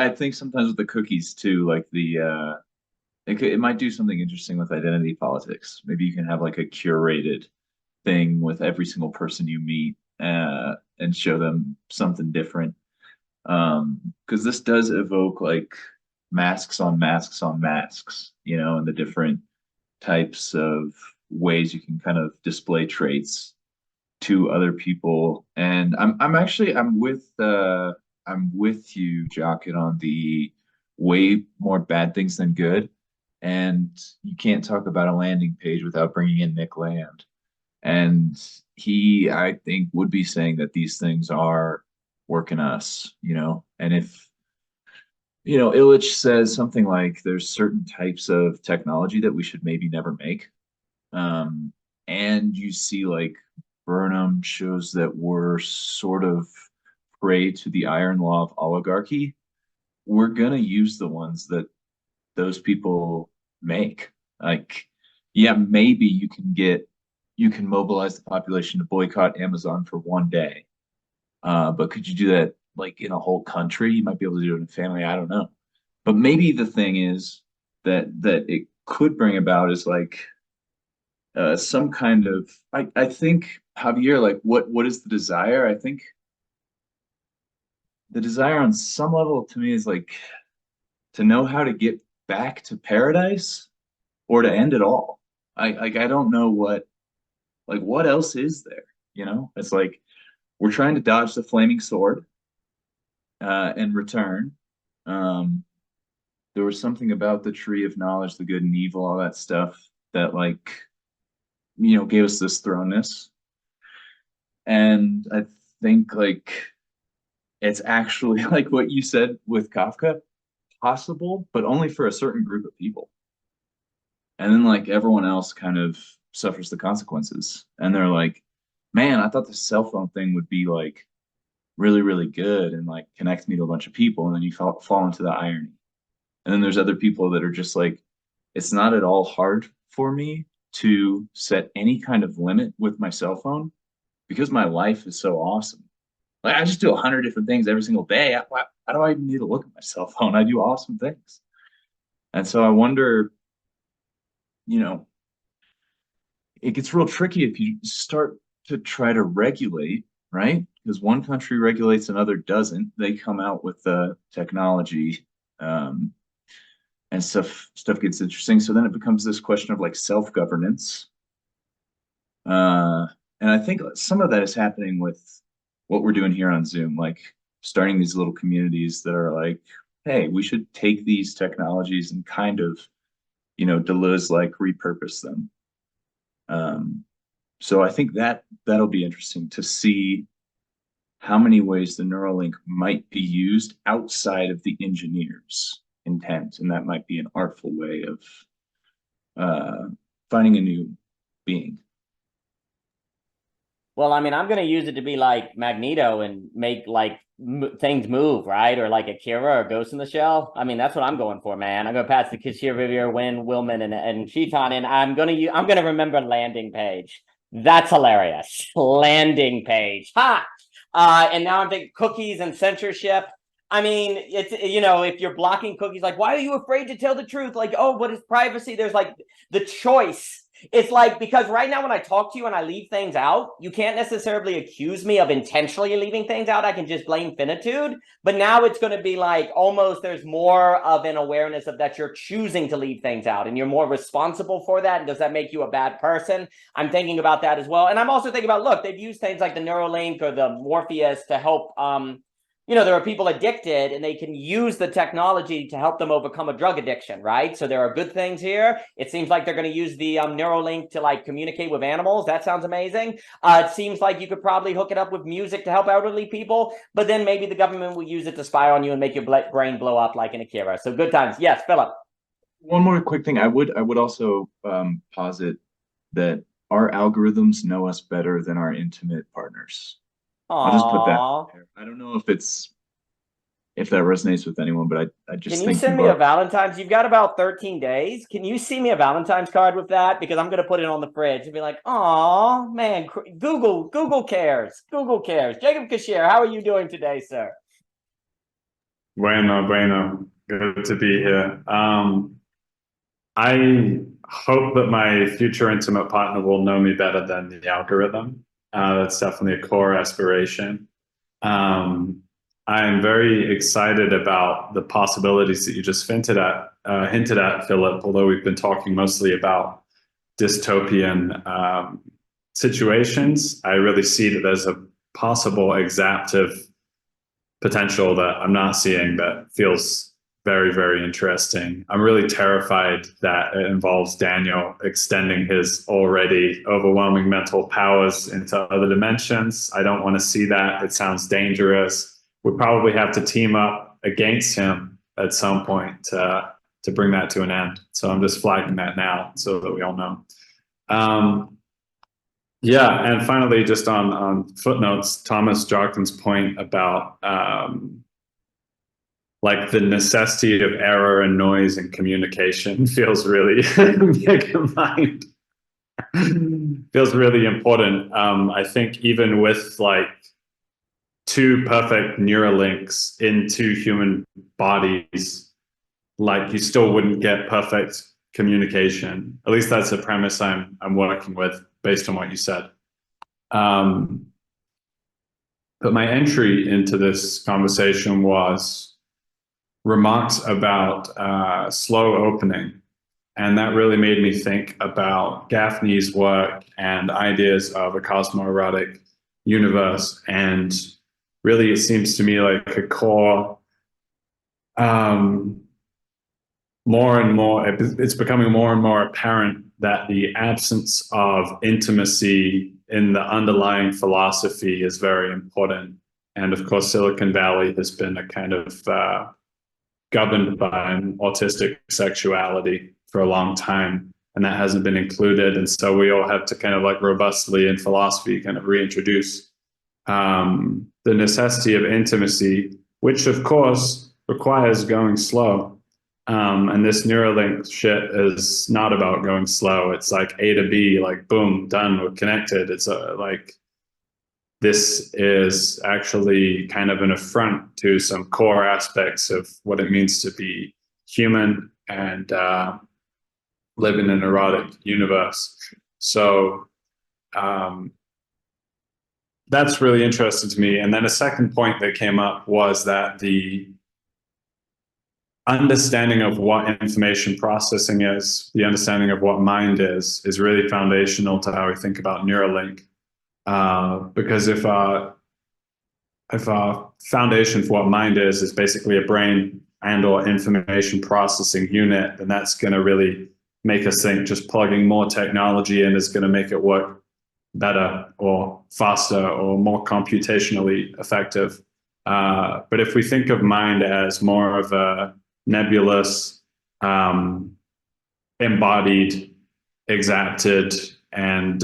think sometimes with the cookies too, like it might do something interesting with identity politics. Maybe you can have like a curated thing with every single person you meet and show them something different. Because this does evoke like masks on masks on masks, you know, and the different types of ways you can kind of display traits to other people. And I'm with you, Jocket, on the way more bad things than good. And you can't talk about a landing page without bringing in Nick Land. And he, I think, would be saying that these things are working us, you know. And if, you know, Illich says something like there's certain types of technology that we should maybe never make. And you see like Burnham shows that we're sort of prey to the iron law of oligarchy. We're going to use the ones that those people make. Like, yeah, maybe you can mobilize the population to boycott Amazon for one day. But could you do that like in a whole country? You might be able to do it in a family. I don't know. But maybe the thing is that it could bring about is like some kind of, I think, Javier, like what is the desire? I think the desire on some level to me is like to know how to get back to paradise or to end it all. I don't know what else is there, you know? It's like we're trying to dodge the flaming sword in return. There was something about the tree of knowledge, the good and evil, all that stuff that like, you know, gave us this thrownness. And I think like it's actually like what you said with Kafka, possible, but only for a certain group of people. And then like everyone else kind of suffers the consequences. And they're like, man, I thought the cell phone thing would be like really, really good and like connect me to a bunch of people. And then you fall into the irony. And then there's other people that are just like, it's not at all hard for me to set any kind of limit with my cell phone because my life is so awesome. Like I just do 100 different things every single day. Why do I even need to look at my cell phone? I do awesome things. And so I wonder, you know, it gets real tricky if you start to try to regulate, right? Because one country regulates, another doesn't. They come out with the technology, and stuff gets interesting. So then it becomes this question of like self-governance. And I think some of that is happening with what we're doing here on Zoom, like starting these little communities that are like, hey, we should take these technologies and kind of, you know, Deleuze like repurpose them. So I think that'll be interesting to see how many ways the Neuralink might be used outside of the engineer's intent, and that might be an artful way of finding a new being. Well, I mean, I'm going to use it to be like Magneto and make like things move, right? Or like Akira or Ghost in the Shell. I mean, that's what I'm going for, man. I'm going to pass the Kashir Vivier, Winn, Willman, and Chetan, and I'm going to remember landing page. That's hilarious. Landing page. Ha! And now I'm thinking cookies and censorship. I mean, it's, you know, if you're blocking cookies, like, why are you afraid to tell the truth? Like, oh, what is privacy? There's like the choice. It's like, because right now when I talk to you and I leave things out, you can't necessarily accuse me of intentionally leaving things out. I can just blame finitude. But now it's going to be like almost there's more of an awareness of that you're choosing to leave things out and you're more responsible for that. And does that make you a bad person? I'm thinking about that as well. And I'm also thinking about, look, they've used things like the Neuralink or the Morpheus to help, you know, there are people addicted and they can use the technology to help them overcome a drug addiction, right? So there are good things here. It seems like they're going to use the Neuralink to like communicate with animals. That sounds amazing. It seems like you could probably hook it up with music to help elderly people, but then maybe the government will use it to spy on you and make your brain blow up like in Akira. So good times. Yes, Philip. One more quick thing. I would also posit that our algorithms know us better than our intimate partners. I'll just put that out there. I don't know if that resonates with anyone, but I just Can you think send me a Valentine's? You've got about 13 days. Can you see me a Valentine's card with that? Because I'm going to put it on the fridge and be like, oh man, Google cares. Google cares. Jacob Kashir, how are you doing today, sir? Bueno. Good to be here. I hope that my future intimate partner will know me better than the algorithm. That's definitely a core aspiration. I am very excited about the possibilities that you just hinted at, Philip, although we've been talking mostly about dystopian situations. I really see that there's a possible exaptive potential that I'm not seeing that feels very, very interesting. I'm really terrified that it involves Daniel extending his already overwhelming mental powers into other dimensions. I don't want to see that. It sounds dangerous. We probably have to team up against him at some point to bring that to an end. So I'm just flagging that now so that we all know. Yeah, and finally, just on footnotes, Thomas Jockin's point about like the necessity of error and noise and communication feels really mind. Feels really important. I think even with like 2 perfect Neuralinks in 2 human bodies, like you still wouldn't get perfect communication. At least that's a premise I'm working with based on what you said. But my entry into this conversation was remarks about slow opening And that really made me think about Gaffney's work and ideas of a cosmoerotic universe. And really, it seems to me like a core, more and more, it's becoming more and more apparent that the absence of intimacy in the underlying philosophy is very important. And of course, Silicon Valley has been a kind of governed by an autistic sexuality for a long time, and that hasn't been included. And so we all have to kind of like robustly in philosophy kind of reintroduce the necessity of intimacy, which of course requires going slow. And this Neuralink shit is not about going slow. It's like A to B, like boom, done, we're connected. It's like, this is actually kind of an affront to some core aspects of what it means to be human and live in an erotic universe. So that's really interesting to me. And then a second point that came up was that the understanding of what information processing is, the understanding of what mind is really foundational to how we think about Neuralink. Because if our foundation for what mind is basically a brain and or information processing unit, then that's going to really make us think just plugging more technology in is going to make it work better or faster or more computationally effective. But if we think of mind as more of a nebulous, embodied, exacted, and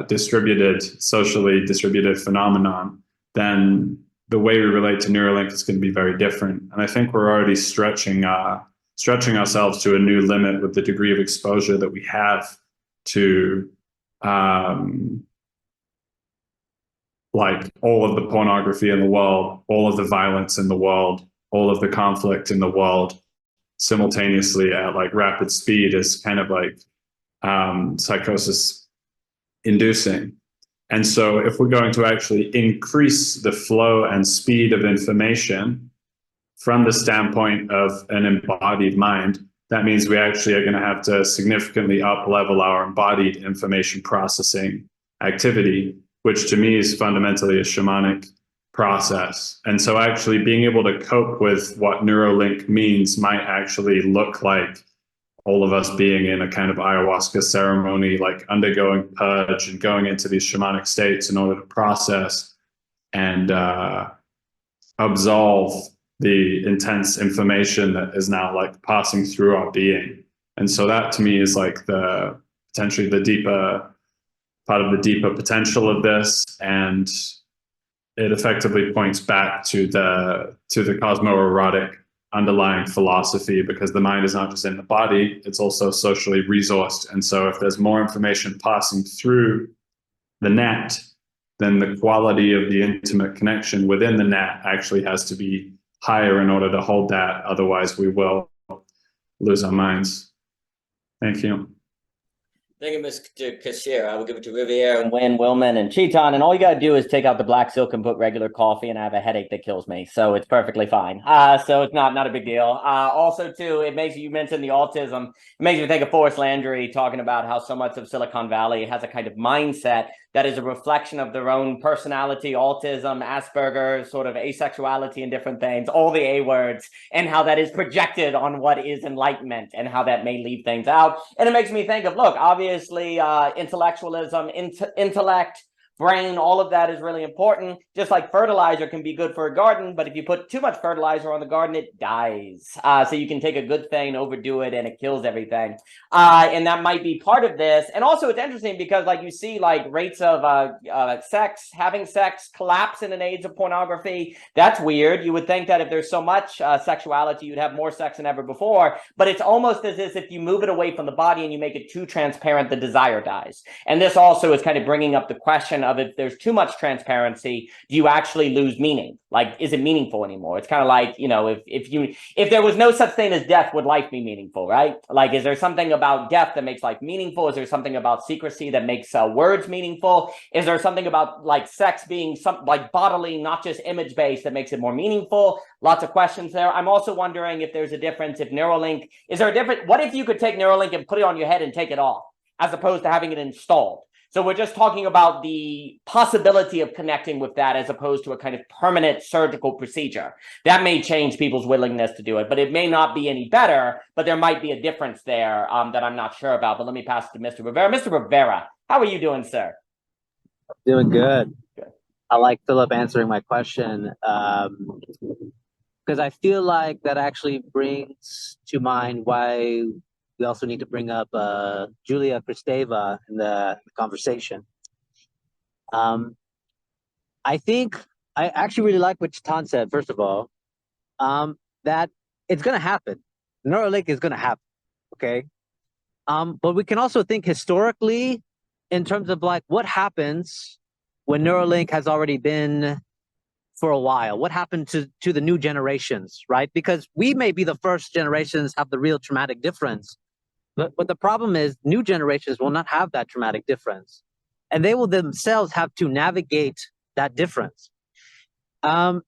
distributed, socially distributed phenomenon, then the way we relate to Neuralink is going to be very different. And I think we're already stretching ourselves to a new limit with the degree of exposure that we have to like all of the pornography in the world, all of the violence in the world, all of the conflict in the world simultaneously at like rapid speed is kind of like psychosis inducing. And so if we're going to actually increase the flow and speed of information from the standpoint of an embodied mind, that means we actually are going to have to significantly up-level our embodied information processing activity, which to me is fundamentally a shamanic process. And so actually being able to cope with what Neuralink means might actually look like all of us being in a kind of ayahuasca ceremony, like undergoing purge and going into these shamanic states in order to process and absolve the intense information that is now like passing through our being. And so that to me is like the potentially the deeper part of the deeper potential of this. And it effectively points back to the cosmoerotic underlying philosophy, because the mind is not just in the body, it's also socially resourced. And so if there's more information passing through the net, then the quality of the intimate connection within the net actually has to be higher in order to hold that. Otherwise, we will lose our minds. Thank you. Thank you, Mr. Kashir. I will give it to Riviere and Winn, Willman, and Chetan. And all you got to do is take out the black silk and put regular coffee, and I have a headache that kills me. So it's perfectly fine. So it's not a big deal. Also, too, it makes you mentioned the autism. It makes me think of Forrest Landry talking about how so much of Silicon Valley has a kind of mindset that is a reflection of their own personality, autism, Asperger's, sort of asexuality and different things, all the A words, and how that is projected on what is enlightenment and how that may leave things out. And it makes me think of, look, obviously intellectualism, intellect, brain, all of that is really important. Just like fertilizer can be good for a garden, but if you put too much fertilizer on the garden, it dies. So you can take a good thing, overdo it, and it kills everything. And that might be part of this. And also it's interesting because like you see like rates of having sex collapse in an age of pornography. That's weird. You would think that if there's so much sexuality, you'd have more sex than ever before. But it's almost as if you move it away from the body and you make it too transparent, the desire dies. And this also is kind of bringing up the question of if there's too much transparency, do you actually lose meaning? Like, is it meaningful anymore? It's kind of like, you know, if there was no such thing as death, would life be meaningful, right? Like, is there something about death that makes life meaningful? Is there something about secrecy that makes words meaningful? Is there something about like sex being like bodily, not just image based, that makes it more meaningful? Lots of questions there. I'm also wondering if there's a difference, if Neuralink, is there a difference? What if you could take Neuralink and put it on your head and take it off, as opposed to having it installed? So we're just talking about the possibility of connecting with that as opposed to a kind of permanent surgical procedure. That may change people's willingness to do it, but it may not be any better, but there might be a difference there that I'm not sure about. But let me pass it to Mr. Rivera. Mr. Rivera, how are you doing, sir? Doing good. Good. I like Philip answering my question because I feel like that actually brings to mind why we also need to bring up Julia Kristeva in the conversation. I think I actually really like what Chetan said, first of all, that it's going to happen. Neuralink is going to happen, okay? But we can also think historically in terms of like what happens when Neuralink has already been for a while. What happened to the new generations, right? Because we may be the first generations have the real traumatic difference. But the problem is new generations will not have that traumatic difference. And they will themselves have to navigate that difference. But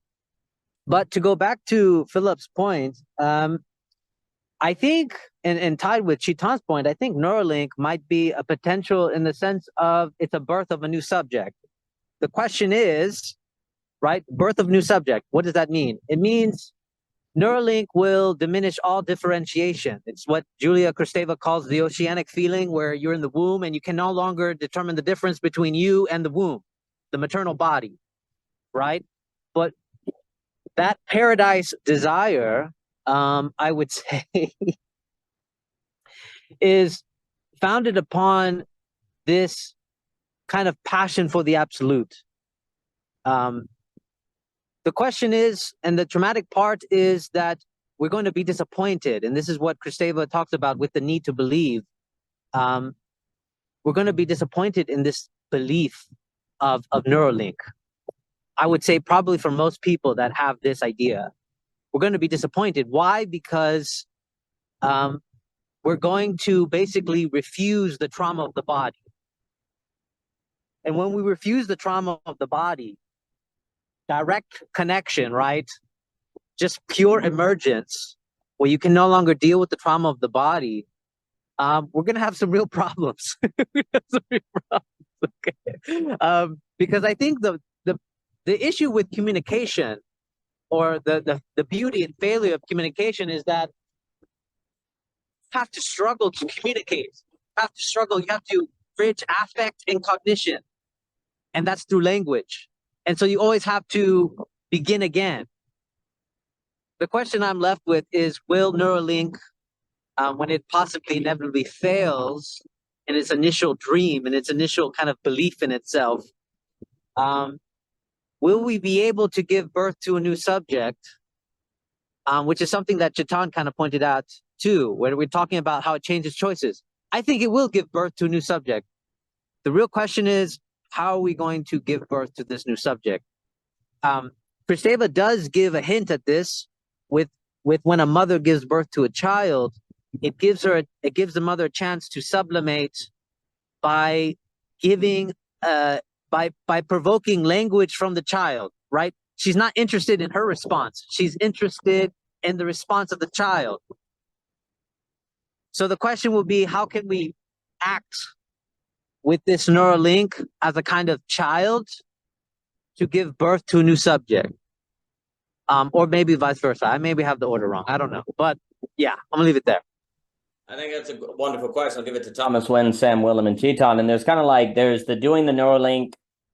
to go back to Philip's point, I think, and tied with Chetan's point, I think Neuralink might be a potential in the sense of it's a birth of a new subject. The question is, right, birth of new subject, what does that mean? It means Neuralink will diminish all differentiation. It's what Julia Kristeva calls the oceanic feeling, where you're in the womb and you can no longer determine the difference between you and the womb, the maternal body, right? But that paradise desire, I would say, is founded upon this kind of passion for the absolute. The question is, and the traumatic part is that we're going to be disappointed. And this is what Kristeva talks about with the need to believe. We're going to be disappointed in this belief of Neuralink. I would say probably for most people that have this idea, we're going to be disappointed. Why? Because we're going to basically refuse the trauma of the body. And when we refuse the trauma of the body, direct connection, right? Just pure emergence, where you can no longer deal with the trauma of the body, we're going to have some real problems. Okay? Because I think the issue with communication, or the beauty and failure of communication, is that you have to struggle to communicate. You have to struggle. You have to bridge affect and cognition. And that's through language. And so you always have to begin again. The question I'm left with is, will Neuralink, when it possibly inevitably fails in its initial dream, in its initial kind of belief in itself, will we be able to give birth to a new subject, which is something that Chetan kind of pointed out too, where we're talking about how it changes choices. I think it will give birth to a new subject. The real question is, how are we going to give birth to this new subject? Kristeva does give a hint at this with when a mother gives birth to a child, it gives the mother a chance to sublimate by giving by provoking language from the child, right? She's not interested in her response. She's interested in the response of the child. So the question will be, how can we act with this Neuralink as a kind of child to give birth to a new subject? Or maybe vice versa. I maybe have the order wrong. I don't know. But yeah, I'm gonna leave it there. I think that's a wonderful question. I'll give it to Thomas, Winn, Sam, Willem, and Chetan. And there's kind of like, there's the doing the Neuralink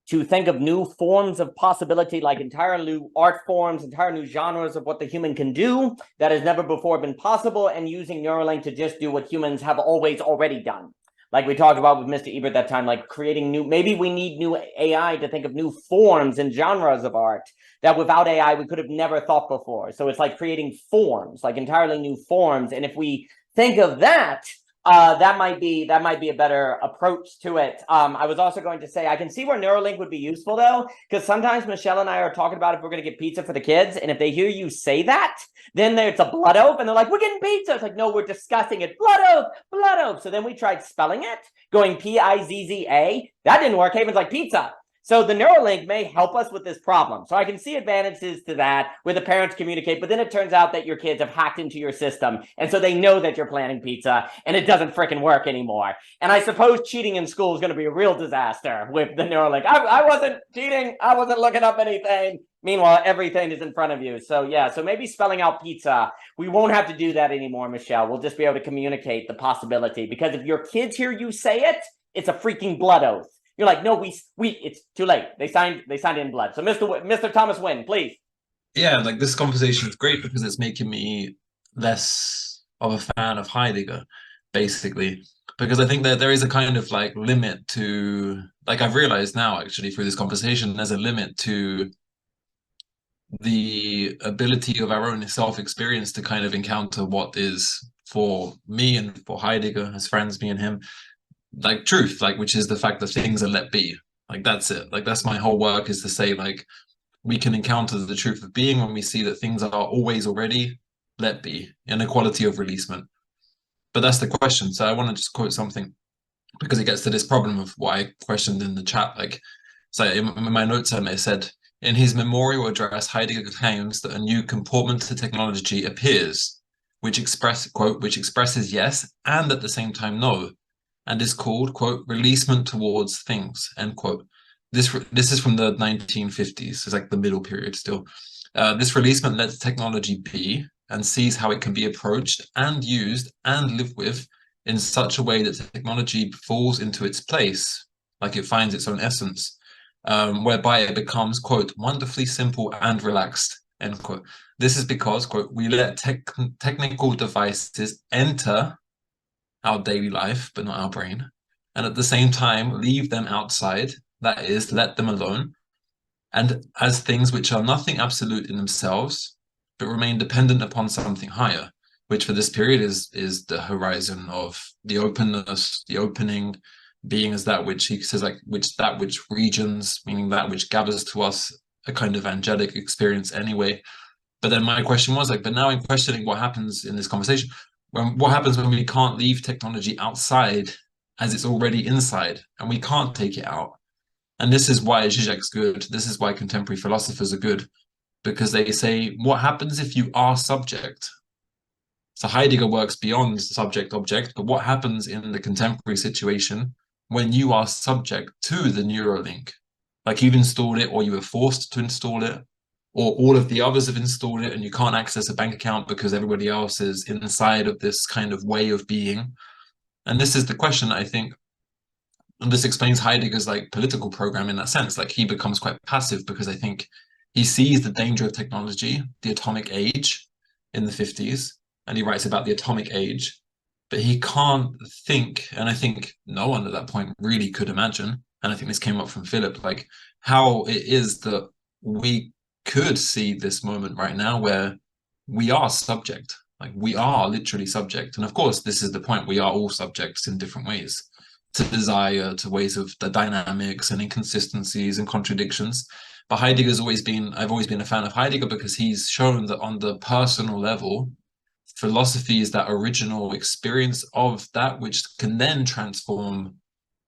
to think of new forms of possibility, like entire new art forms, entire new genres of what the human can do that has never before been possible, and using Neuralink to just do what humans have always already done. Like we talked about with Mr. Ebert that time, like creating new, maybe we need new AI to think of new forms and genres of art that without AI, we could have never thought before. So it's like creating forms, like entirely new forms. And if we think of that, that might be a better approach to it. I was also going to say, I can see where Neuralink would be useful though, because sometimes Michelle and I are talking about if we're going to get pizza for the kids, and if they hear you say that, then it's a blood oath, and they're like, we're getting pizza. It's like, no, we're discussing it. Blood oath, blood oath. So then we tried spelling it, going Pizza. That didn't work. Haven's like, pizza. So the Neuralink may help us with this problem. So I can see advantages to that where the parents communicate, but then it turns out that your kids have hacked into your system. And so they know that you're planning pizza and it doesn't freaking work anymore. And I suppose cheating in school is going to be a real disaster with the Neuralink. I wasn't cheating. I wasn't looking up anything. Meanwhile, everything is in front of you. So yeah, so maybe spelling out pizza. We won't have to do that anymore, Michelle. We'll just be able to communicate the possibility, because if your kids hear you say it, it's a freaking blood oath. You're like, no, it's too late. They signed in blood. So Mr. Thomas Winn, please. Yeah, like this conversation is great because it's making me less of a fan of Heidegger, basically. Because I think that there is a kind of like limit to, like I've realized now actually through this conversation, there's a limit to the ability of our own self-experience to kind of encounter what is, for me and for Heidegger, as friends, me and him, like truth, like, which is the fact that things are let be. Like that's it. Like that's my whole work, is to say like we can encounter the truth of being when we see that things are always already let be, inequality of releasement. But that's the question. So I want to just quote something because it gets to this problem of what I questioned in the chat. Like, so in my notes it said, in his memorial address, Heidegger claims that a new comportment to technology appears, which expresses yes and at the same time no, and is called, quote, releasement towards things, end quote. This is from the 1950s. It's like the middle period still. This releasement lets technology be and sees how it can be approached and used and lived with in such a way that technology falls into its place, like it finds its own essence, whereby it becomes, quote, wonderfully simple and relaxed, end quote. This is because, quote, we let technical devices enter our daily life, but not our brain, and at the same time leave them outside, that is, let them alone, and as things which are nothing absolute in themselves, but remain dependent upon something higher, which for this period is the horizon of the openness, the opening, being as that which he says, like, that which regions, meaning that which gathers to us a kind of angelic experience anyway. But then my question was like, but now in questioning what happens in this conversation, what happens when we can't leave technology outside as it's already inside and we can't take it out? And this is why Zizek's good. This is why contemporary philosophers are good, because they say, what happens if you are subject? So Heidegger works beyond subject-object, but what happens in the contemporary situation when you are subject to the Neuralink? Like you've installed it, or you were forced to install it, or all of the others have installed it and you can't access a bank account because everybody else is inside of this kind of way of being. And this is the question, I think, and this explains Heidegger's like political program in that sense. Like he becomes quite passive because I think he sees the danger of technology, the atomic age in the 50s, and he writes about the atomic age, but he can't think, and I think no one at that point really could imagine, and I think this came up from Philip, like how it is that we could see this moment right now where we are subject, like we are literally subject. And of course, this is the point, we are all subjects in different ways to desire, to ways of the dynamics and inconsistencies and contradictions. But Heidegger's I've always been a fan of Heidegger because he's shown that on the personal level, philosophy is that original experience of that which can then transform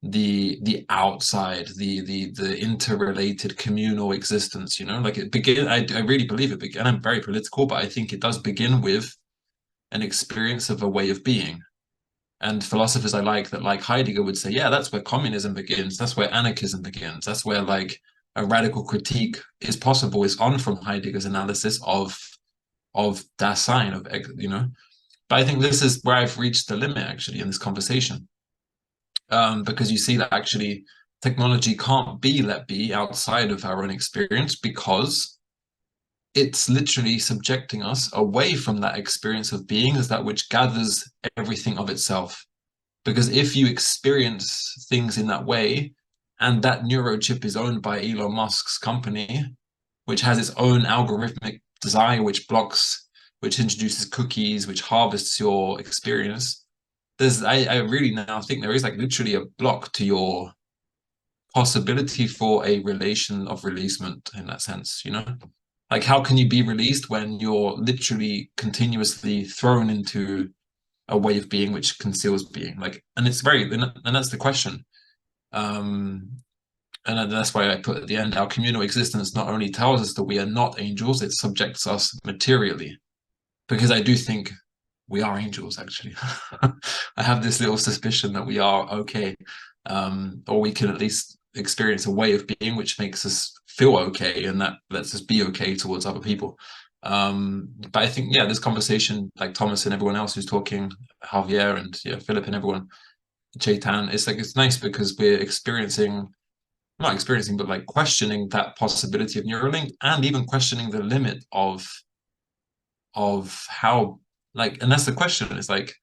the outside, the interrelated communal existence, you know, like it begin. I really believe it began. I'm very political, but I think it does begin with an experience of a way of being. And philosophers I like that, like Heidegger, would say, yeah, that's where communism begins. That's where anarchism begins. That's where like a radical critique is possible, is on from Heidegger's analysis of Dasein, of, you know. But I think this is where I've reached the limit actually in this conversation. Because you see that actually technology can't be let be outside of our own experience because it's literally subjecting us away from that experience of being as that which gathers everything of itself. Because if you experience things in that way, and that neurochip is owned by Elon Musk's company, which has its own algorithmic desire, which blocks, which introduces cookies, which harvests your experience, I really now think there is like literally a block to your possibility for a relation of releasement in that sense, you know? Like, how can you be released when you're literally continuously thrown into a way of being which conceals being? Like, and it's very, and that's the question. And that's why I put at the end, our communal existence not only tells us that we are not angels, it subjects us materially. Because I do think we are angels, actually. I have this little suspicion that we are okay, or we can at least experience a way of being which makes us feel okay, and that lets us be okay towards other people. But I think, yeah, this conversation, like Thomas and everyone else who's talking, Javier and Philip and everyone, Chetan, it's nice because we're not experiencing, but like questioning that possibility of Neuralink, and even questioning the limit of how, like, and that's the question. It's like,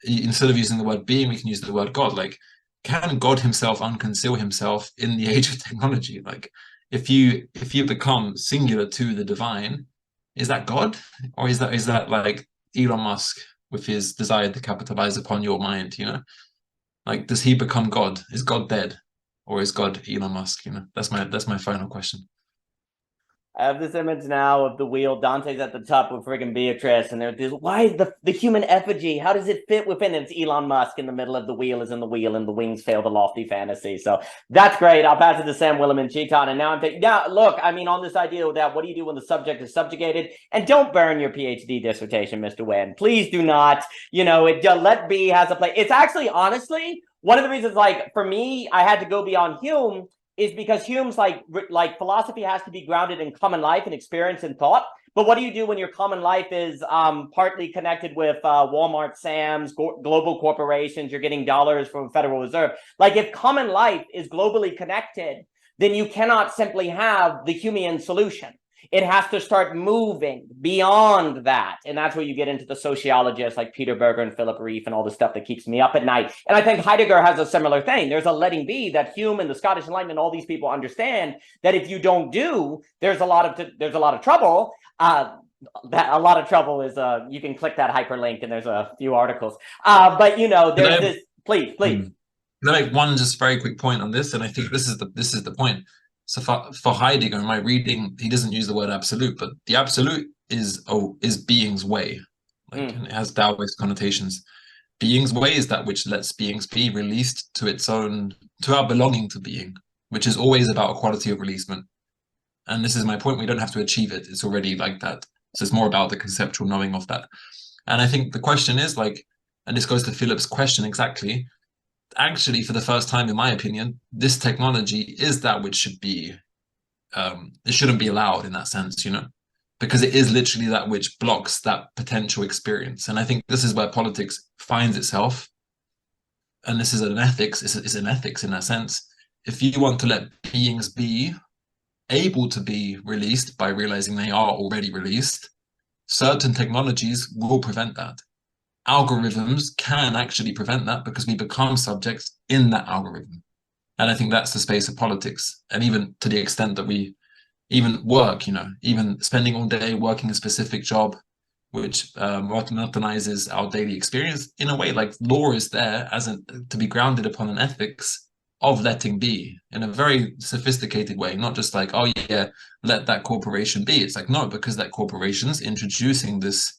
instead of using the word being, we can use the word God. Like, can God himself unconceal himself in the age of technology? Like, if you become singular to the divine, is that God? Or is that like Elon Musk with his desire to capitalize upon your mind, you know? Like, does he become God? Is God dead? Or is God Elon Musk? You know, that's my final question. I have this image now of the wheel. Dante's at the top with friggin' Beatrice, and there's why is the human effigy? How does it fit within it? It's Elon Musk in the middle of the wheel, is in the wheel, and the wings fail the lofty fantasy. So that's great. I'll pass it to Sam, Willem, and Chetan. And now I'm thinking, yeah, look, I mean, on this idea of that, what do you do when the subject is subjugated? And don't burn your PhD dissertation, Mr. Winn. Please do not. You know, let be has a place. It's actually, honestly, one of the reasons, like, for me, I had to go beyond Hume is because Hume's like philosophy has to be grounded in common life and experience and thought. But what do you do when your common life is partly connected with Walmart, Sam's, global corporations? You're getting dollars from the Federal Reserve. Like, if common life is globally connected, then you cannot simply have the Humean solution. It has to start moving beyond that. And that's where you get into the sociologists like Peter Berger and Philip Reef and all the stuff that keeps me up at night. And I think Heidegger has a similar thing. There's a letting be that Hume and the Scottish Enlightenment, all these people understand that if you don't do, there's a lot of trouble. That a lot of trouble is you can click that hyperlink and there's a few articles. But you know, there's this. Please. Can I make one just very quick point on this? And I think this is the point. So for Heidegger, in my reading, he doesn't use the word absolute, but the absolute is being's way. Like, it has Taoist connotations. Being's way is that which lets beings be released to our belonging to being, which is always about a quality of releasement. And this is my point. We don't have to achieve it. It's already like that. So it's more about the conceptual knowing of that. And I think the question is, like, and this goes to Philip's question exactly, actually, for the first time, in my opinion, this technology is that which should be, it shouldn't be allowed in that sense, you know, because it is literally that which blocks that potential experience. And I think this is where politics finds itself. And this is an ethics, it's an ethics in that sense. If you want to let beings be able to be released by realizing they are already released, certain technologies will prevent that. Algorithms can actually prevent that because we become subjects in that algorithm. And I think that's the space of politics. And even to the extent that we even work, you know, even spending all day working a specific job, which monotonizes our daily experience, in a way, like, law is there to be grounded upon an ethics of letting be in a very sophisticated way, not just like, oh yeah, let that corporation be. It's like, no, because that corporation's introducing this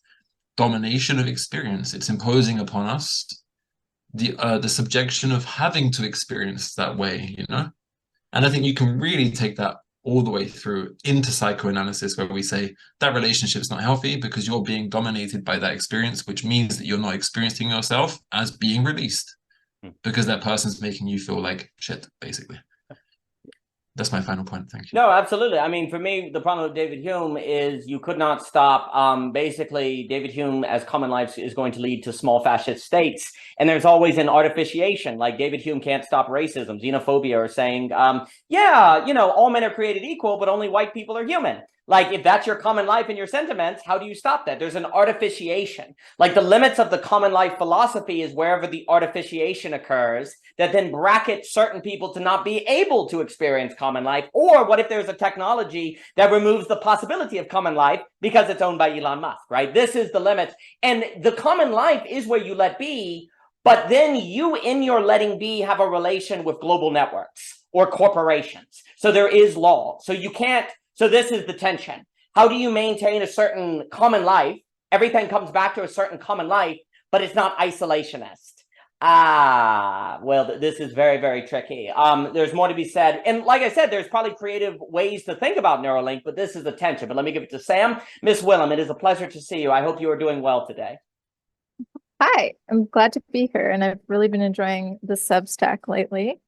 domination of experience. It's imposing upon us the subjection of having to experience that way, you know? And I think you can really take that all the way through into psychoanalysis, where we say that relationship's not healthy because you're being dominated by that experience, which means that you're not experiencing yourself as being released because that person's making you feel like shit, basically. That's my final point. Thank you. No, absolutely. I mean, for me, the problem with David Hume is you could not stop. Basically, David Hume as common life is going to lead to small fascist states. And there's always an artificiation. Like, David Hume can't stop racism, xenophobia, or saying, yeah, you know, all men are created equal, but only white people are human. Like, if that's your common life and your sentiments, how do you stop that? There's an artificiation. Like, the limits of the common life philosophy is wherever the artificiation occurs that then brackets certain people to not be able to experience common life. Or what if there's a technology that removes the possibility of common life because it's owned by Elon Musk, right? This is the limit. And the common life is where you let be. But then you, in your letting be, have a relation with global networks or corporations. So there is law. So you can't, so this is the tension. How do you maintain a certain common life? Everything comes back to a certain common life, but it's not isolationist. Well, this is very, very tricky. There's more to be said. And like I said, there's probably creative ways to think about Neuralink, but this is the tension. But let me give it to Sam. Miss Willem, it is a pleasure to see you. I hope you are doing well today. Hi, I'm glad to be here, and I've really been enjoying the Substack lately.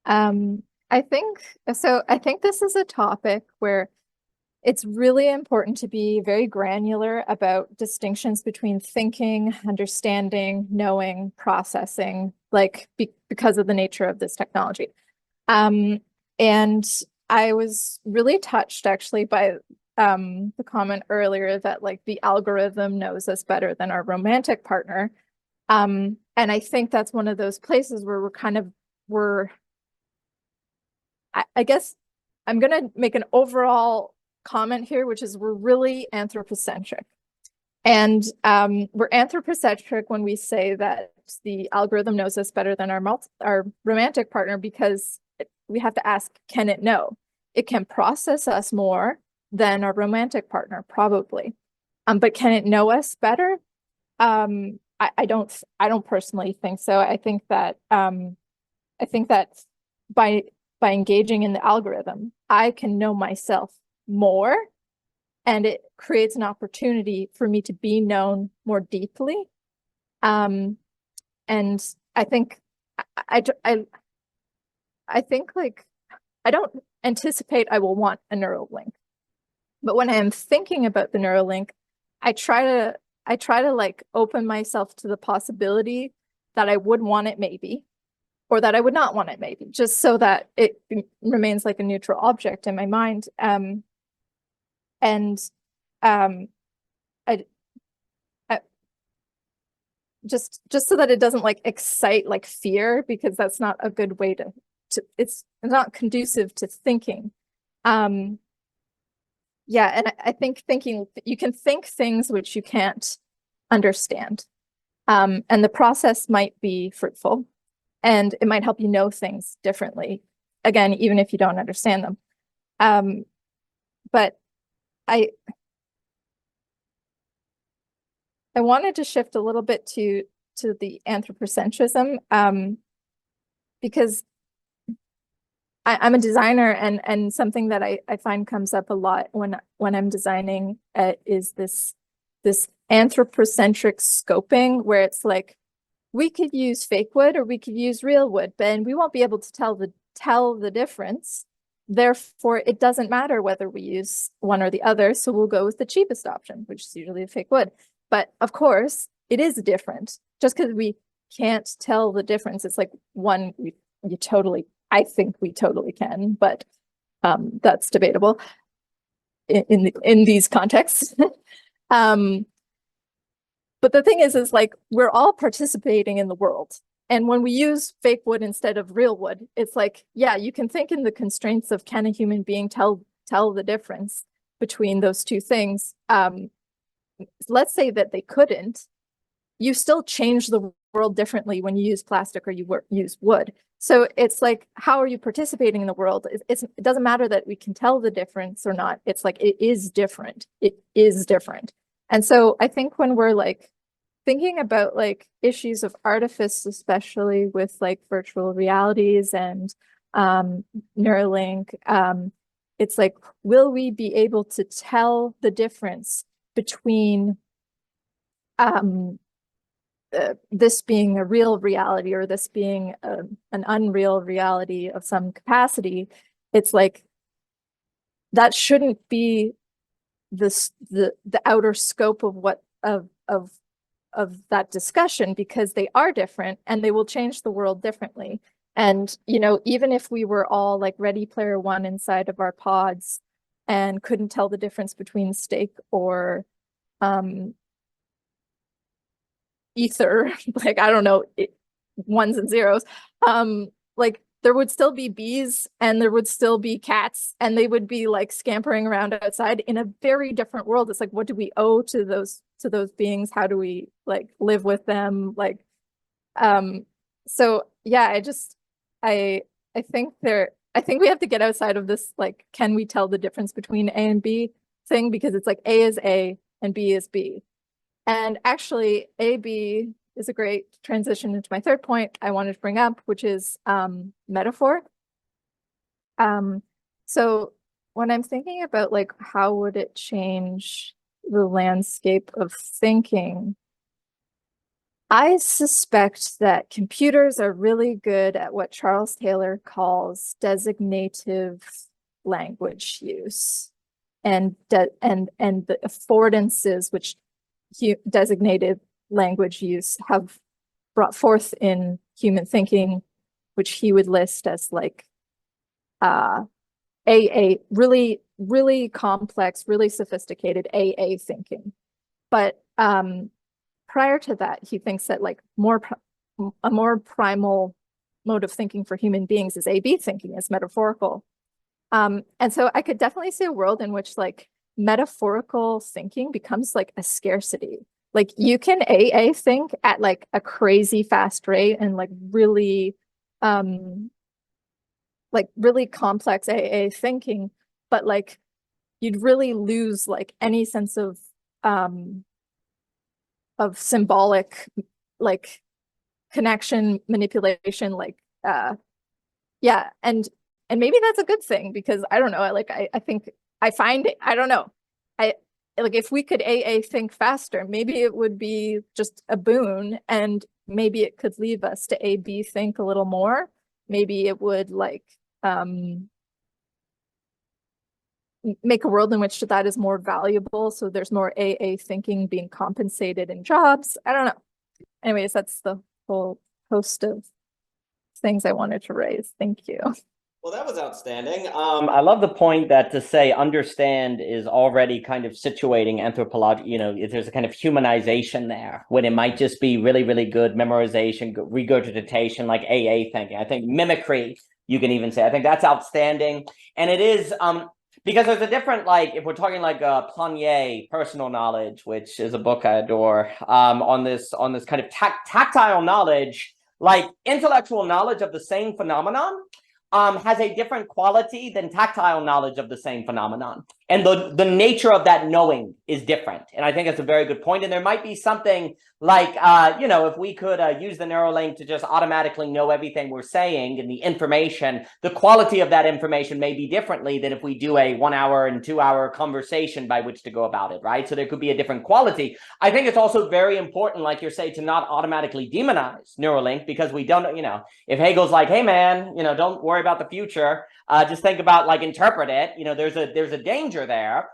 I think this is a topic where it's really important to be very granular about distinctions between thinking, understanding, knowing, processing, like because of the nature of this technology. And I was really touched actually by the comment earlier that like the algorithm knows us better than our romantic partner. And I think that's one of those places where I guess I'm going to make an overall comment here, which is we're really anthropocentric. And we're anthropocentric when we say that the algorithm knows us better than our romantic partner, because we have to ask, can it know? It can process us more than our romantic partner, probably. But can it know us better? I don't personally think so. I think that by engaging in the algorithm, I can know myself more, and it creates an opportunity for me to be known more deeply. And I think I think like I don't anticipate I will want a Neuralink, but when I am thinking about the Neuralink, I try to like open myself to the possibility that I would want it maybe, or that I would not want it maybe, just so that it remains like a neutral object in my mind. Just so that it doesn't like excite like fear, because that's not a good way to it's not conducive to thinking. Yeah, and I think you can think things which you can't understand. And the process might be fruitful, and it might help you know things differently, again, even if you don't understand them. But I wanted to shift a little bit to the anthropocentrism, because I'm a designer, and something that I find comes up a lot when I'm designing is this anthropocentric scoping, where it's like, we could use fake wood or we could use real wood, but we won't be able to tell the difference. Therefore, it doesn't matter whether we use one or the other, so we'll go with the cheapest option, which is usually fake wood. But of course, it is different. Just because we can't tell the difference, it's like one, I think we totally can, but that's debatable in these contexts. But the thing is like, we're all participating in the world. And when we use fake wood instead of real wood, it's like, yeah, you can think in the constraints of, can a human being tell the difference between those two things? Let's say that they couldn't. You still change the world differently when you use plastic or you use wood. So it's like, how are you participating in the world? It doesn't matter that we can tell the difference or not. It's like, it is different. It is different. And so I think when we're like thinking about like issues of artifice, especially with like virtual realities and Neuralink, it's like, will we be able to tell the difference between this being a real reality or this being an unreal reality of some capacity? It's like, that shouldn't be the outer scope of that discussion, because they are different and they will change the world differently. And even if we were all like Ready Player One inside of our pods and couldn't tell the difference between steak or ether, like, I don't know, ones and zeros, like, there would still be bees and there would still be cats, and they would be like scampering around outside in a very different world. It's like, what do we owe to those beings? How do we like live with them? Like, So yeah, I think we have to get outside of this, like, can we tell the difference between A and B thing? Because it's like A is A and B is B. And actually, AB is a great transition into my third point I wanted to bring up, which is metaphor. So when I'm thinking about like how would it change the landscape of thinking, I suspect that computers are really good at what Charles Taylor calls designative language use, and the affordances which designated language use have brought forth in human thinking, which he would list as like AA, really, really complex, really sophisticated AA thinking. But prior to that, he thinks that like a more primal mode of thinking for human beings is AB thinking, is metaphorical. And so I could definitely see a world in which like metaphorical thinking becomes like a scarcity. Like you can AA think at like a crazy fast rate and like really complex AA thinking, but like you'd really lose like any sense of symbolic like connection, manipulation, like yeah, and maybe that's a good thing, because I don't know, I think I find it, I don't know, like if we could AA think faster, maybe it would be just a boon, and maybe it could leave us to AB think a little more. Maybe it would like make a world in which that is more valuable, so there's more AA thinking being compensated in jobs. I don't know. Anyways, that's the whole host of things I wanted to raise. Thank you. Well, that was outstanding. I love the point that to say understand is already kind of situating anthropology, you know, there's a kind of humanization there, when it might just be really, really good memorization, regurgitation, like AA thinking. I think mimicry, you can even say, I think that's outstanding. And it is, because there's a different, like, if we're talking like Planier, Personal Knowledge, which is a book I adore, on this kind of tactile knowledge, like intellectual knowledge of the same phenomenon has a different quality than tactile knowledge of the same phenomenon. And the nature of that knowing is different. And I think that's a very good point. And there might be something like, you know, if we could use the Neuralink to just automatically know everything we're saying and the information, the quality of that information may be differently than if we do a 1 hour and 2 hour conversation by which to go about it, right? So there could be a different quality. I think it's also very important, like you're saying, to not automatically demonize Neuralink, because we don't, you know, if Hegel's like, hey man, you know, don't worry about the future, just think about, like, interpret it, you know, there's a danger there.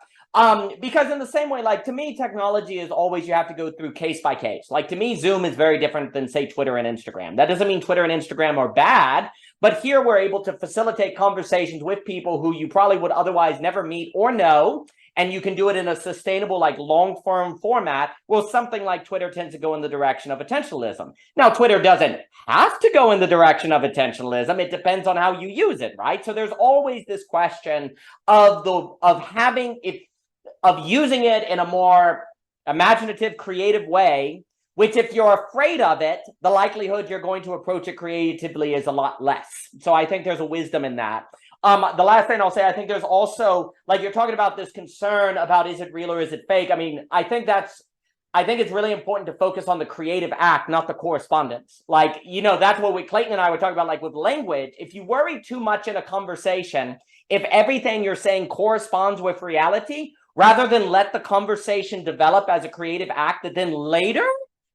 Because in the same way, like, to me, technology is always, you have to go through case by case. Like, to me, Zoom is very different than, say, Twitter and Instagram. That doesn't mean Twitter and Instagram are bad, but here we're able to facilitate conversations with people who you probably would otherwise never meet or know, and you can do it in a sustainable, like, long-form format. Well, something like Twitter tends to go in the direction of attentionalism. Now, Twitter doesn't have to go in the direction of attentionalism. It depends on how you use it, right? So there's always this question of using it in a more imaginative, creative way, which, if you're afraid of it, the likelihood you're going to approach it creatively is a lot less. So I think there's a wisdom in that. The last thing I'll say, I think there's also, like, you're talking about this concern about, is it real or is it fake? I mean, I think it's really important to focus on the creative act, not the correspondence. Like, you know, that's what Clayton and I were talking about, like with language. If you worry too much in a conversation, if everything you're saying corresponds with reality, rather than let the conversation develop as a creative act that then later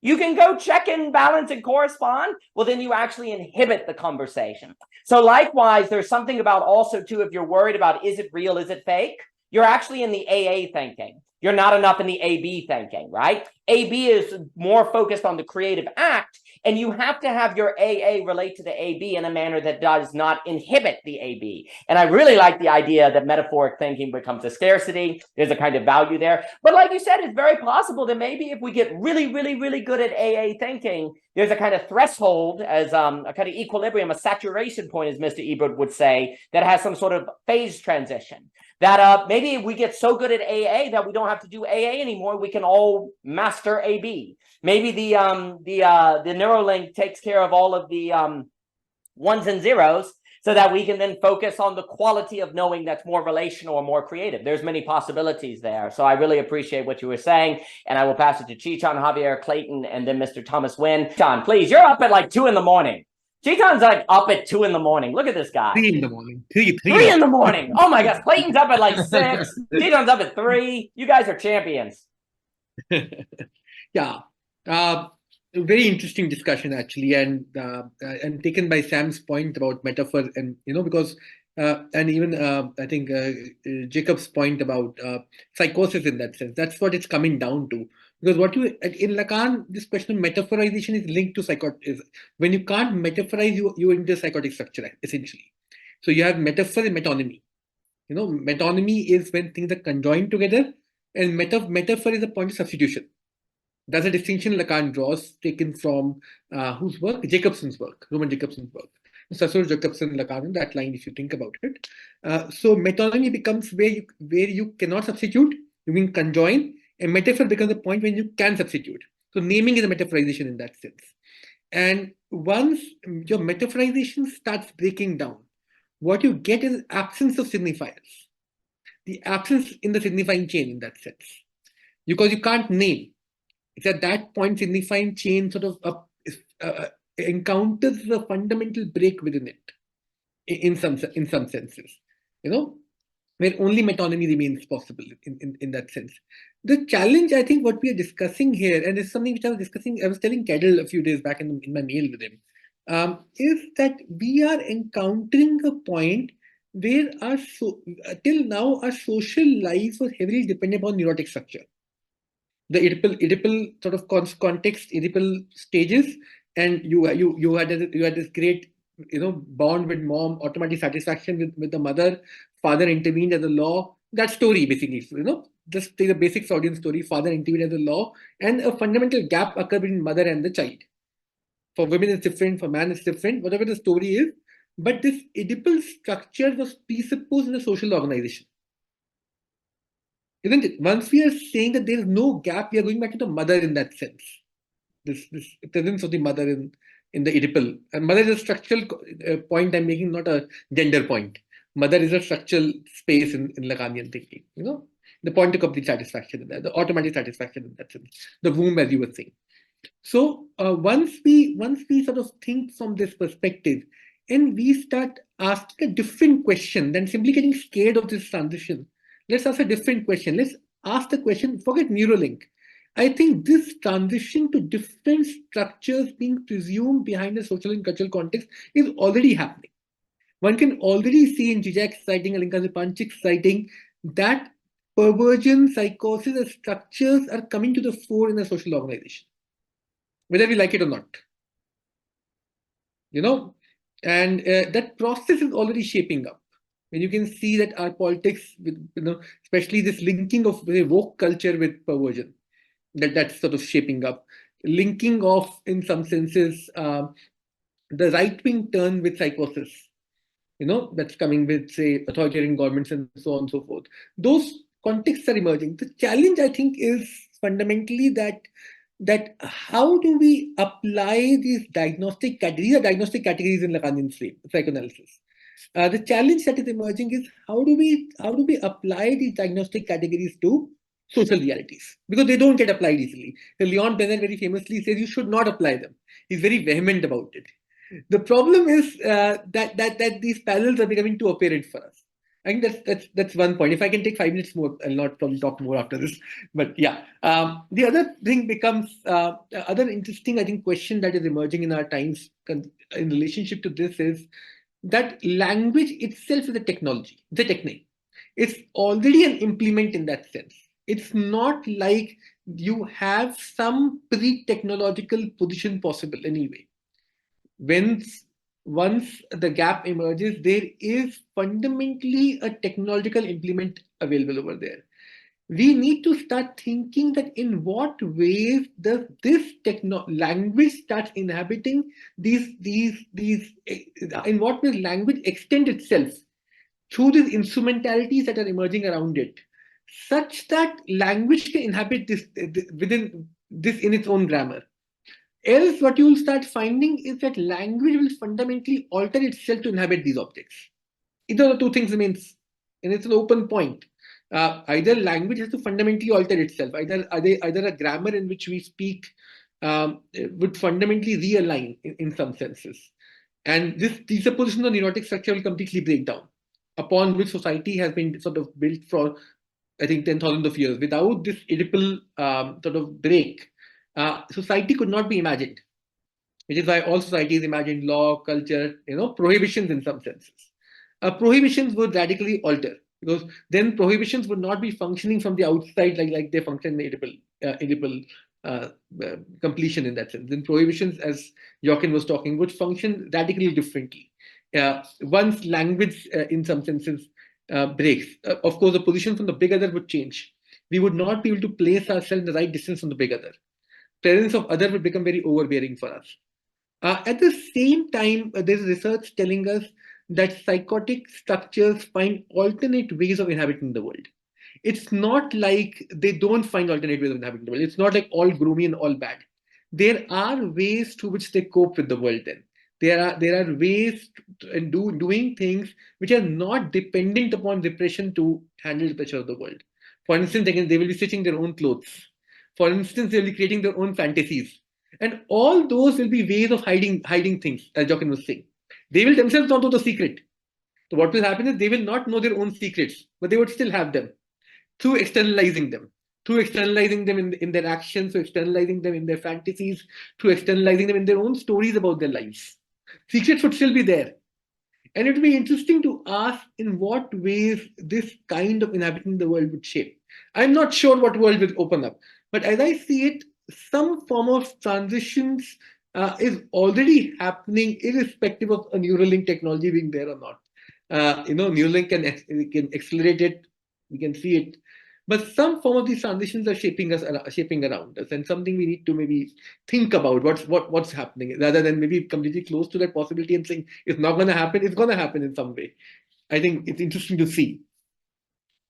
you can go check and balance and correspond, well, then you actually inhibit the conversation. So likewise, there's something about also, too, if you're worried about, is it real, is it fake? You're actually in the AA thinking. You're not enough in the AB thinking, right? AB is more focused on the creative act, and you have to have your AA relate to the AB in a manner that does not inhibit the AB. And I really like the idea that metaphoric thinking becomes a scarcity. There's a kind of value there. But like you said, it's very possible that maybe if we get really, really, really good at AA thinking, there's a kind of threshold, as a kind of equilibrium, a saturation point, as Mr. Ebert would say, that has some sort of phase transition. that maybe we get so good at AA that we don't have to do AA anymore. We can all master AB. Maybe the Neuralink takes care of all of the ones and zeros, so that we can then focus on the quality of knowing that's more relational or more creative. There's many possibilities there. So I really appreciate what you were saying. And I will pass it to Chetan, Javier, Clayton, and then Mr. Thomas Winn. Chetan, please, you're up at like 2 a.m. Chetan's like up at 2 a.m. Look at this guy. 3 a.m. 3 a.m. Oh my gosh. Clayton's up at like 6. Chetan's up at 3. You guys are champions. Yeah. A very interesting discussion actually, and taken by Sam's point about metaphor, and because and even I think Jacob's point about psychosis in that sense. That's what it's coming down to. Because what you in Lacan, this question of metaphorization is linked to psychotic. When you can't metaphorize, you into psychotic structure essentially. So you have metaphor and metonymy. Metonymy is when things are conjoined together, and metaphor is a point of substitution. That's a distinction Lacan draws, taken from whose work? Jacobson's work, Roman Jacobson's work. Saussure, Jacobson, Lacan, that line, if you think about it. So metonymy becomes where you cannot substitute, you mean conjoin, and metaphor becomes a point when you can substitute. So naming is a metaphorization in that sense. And once your metaphorization starts breaking down, what you get is absence of signifiers. The absence in the signifying chain in that sense. Because you can't name. It's at that point signifying chain sort of encounters a fundamental break within it, in some senses, where only metonymy remains possible in that sense. The challenge, I think, what we are discussing here, and it's something which I was telling Cadell a few days back in my mail with him, is that we are encountering a point where till now our social lives was heavily dependent upon neurotic structure. The Oedipal sort of context, Oedipal stages, and you had this great bond with mom, automatic satisfaction with the mother, father intervened as a law. That story basically, just take the basic Freudian story, father intervened as a law, and a fundamental gap occurred between mother and the child. For women it's different, for man it's different, whatever the story is. But this Oedipal structure was presupposed in a social organization. Isn't it? Once we are saying that there is no gap, we are going back to the mother in that sense. This presence of the mother in the Oedipal. And mother is a structural point I'm making, not a gender point. Mother is a structural space in Lacanian thinking. The point of complete satisfaction in that, the automatic satisfaction in that sense. The womb, as you were saying. So once we sort of think from this perspective, and we start asking a different question than simply getting scared of this transition. Let's ask a different question. Let's ask the question, forget Neuralink. I think this transition to different structures being presumed behind a social and cultural context is already happening. One can already see in Zizek's citing, Alenka Zipanchik's citing, that perversion, psychosis, and structures are coming to the fore in a social organization, whether we like it or not. And that process is already shaping up. When you can see that our politics, especially this linking of woke culture with perversion, that's sort of shaping up. Linking of, in some senses, the right-wing turn with psychosis, that's coming with, say, authoritarian governments and so on and so forth. Those contexts are emerging. The challenge, I think, is fundamentally that how do we apply these diagnostic categories? These are diagnostic categories in Lacanian psychoanalysis. The challenge that is emerging is how do we apply these diagnostic categories to social realities, because they don't get applied easily. So Leon Bennett very famously says you should not apply them. He's very vehement about it. The problem is that these parallels are becoming too apparent for us. I think that's one point. If I can take 5 minutes more, I'll not probably talk more after this. But yeah, the other thing becomes other interesting, I think, question that is emerging in our times in relationship to this is that language itself is a technology, it's a technique. It's already an implement in that sense. It's not like you have some pre-technological position possible anyway. Once the gap emerges, there is fundamentally a technological implement available over there. We need to start thinking that in what ways does this language start inhabiting in what ways language extend itself through these instrumentalities that are emerging around it, such that language can inhabit this within this in its own grammar. Else, what you will start finding is that language will fundamentally alter itself to inhabit these objects. Either the two things remains, and it's an open point. Either language has to fundamentally alter itself, either a grammar in which we speak would fundamentally realign in some senses. And this presupposition of neurotic structure will completely break down, upon which society has been sort of built for, I think, 10,000 of years. Without this Oedipal sort of break, society could not be imagined, which is why all societies imagined law, culture, prohibitions in some senses. Prohibitions would radically alter, because then prohibitions would not be functioning from the outside like they function in Oedipal completion in that sense. Then prohibitions, as Jochen was talking, would function radically differently. Once language, in some senses, breaks, of course, the position from the big other would change. We would not be able to place ourselves in the right distance from the big other. Presence of other would become very overbearing for us. At the same time, there's research telling us that psychotic structures find alternate ways of inhabiting the world. It's not like they don't find alternate ways of inhabiting the world. It's not like all gloomy and all bad. There are ways through which they cope with the world then. There are ways in doing things which are not dependent upon repression to handle the pressure of the world. For instance, they will be stitching their own clothes. For instance, they will be creating their own fantasies. And all those will be ways of hiding things, as Jochen was saying. They will themselves not know the secret. So what will happen is they will not know their own secrets, but they would still have them through externalizing them in their actions, through externalizing them in their fantasies, through externalizing them in their own stories about their lives. Secrets would still be there. And it would be interesting to ask in what ways this kind of inhabiting the world would shape. I'm not sure what world will open up, but as I see it, some form of transitions is already happening, irrespective of a Neuralink technology being there or not. Neuralink can accelerate it. We can see it, but some form of these transitions are shaping around us, and something we need to maybe think about what's happening, rather than maybe completely close to that possibility and saying it's not going to happen. It's going to happen in some way. I think it's interesting to see.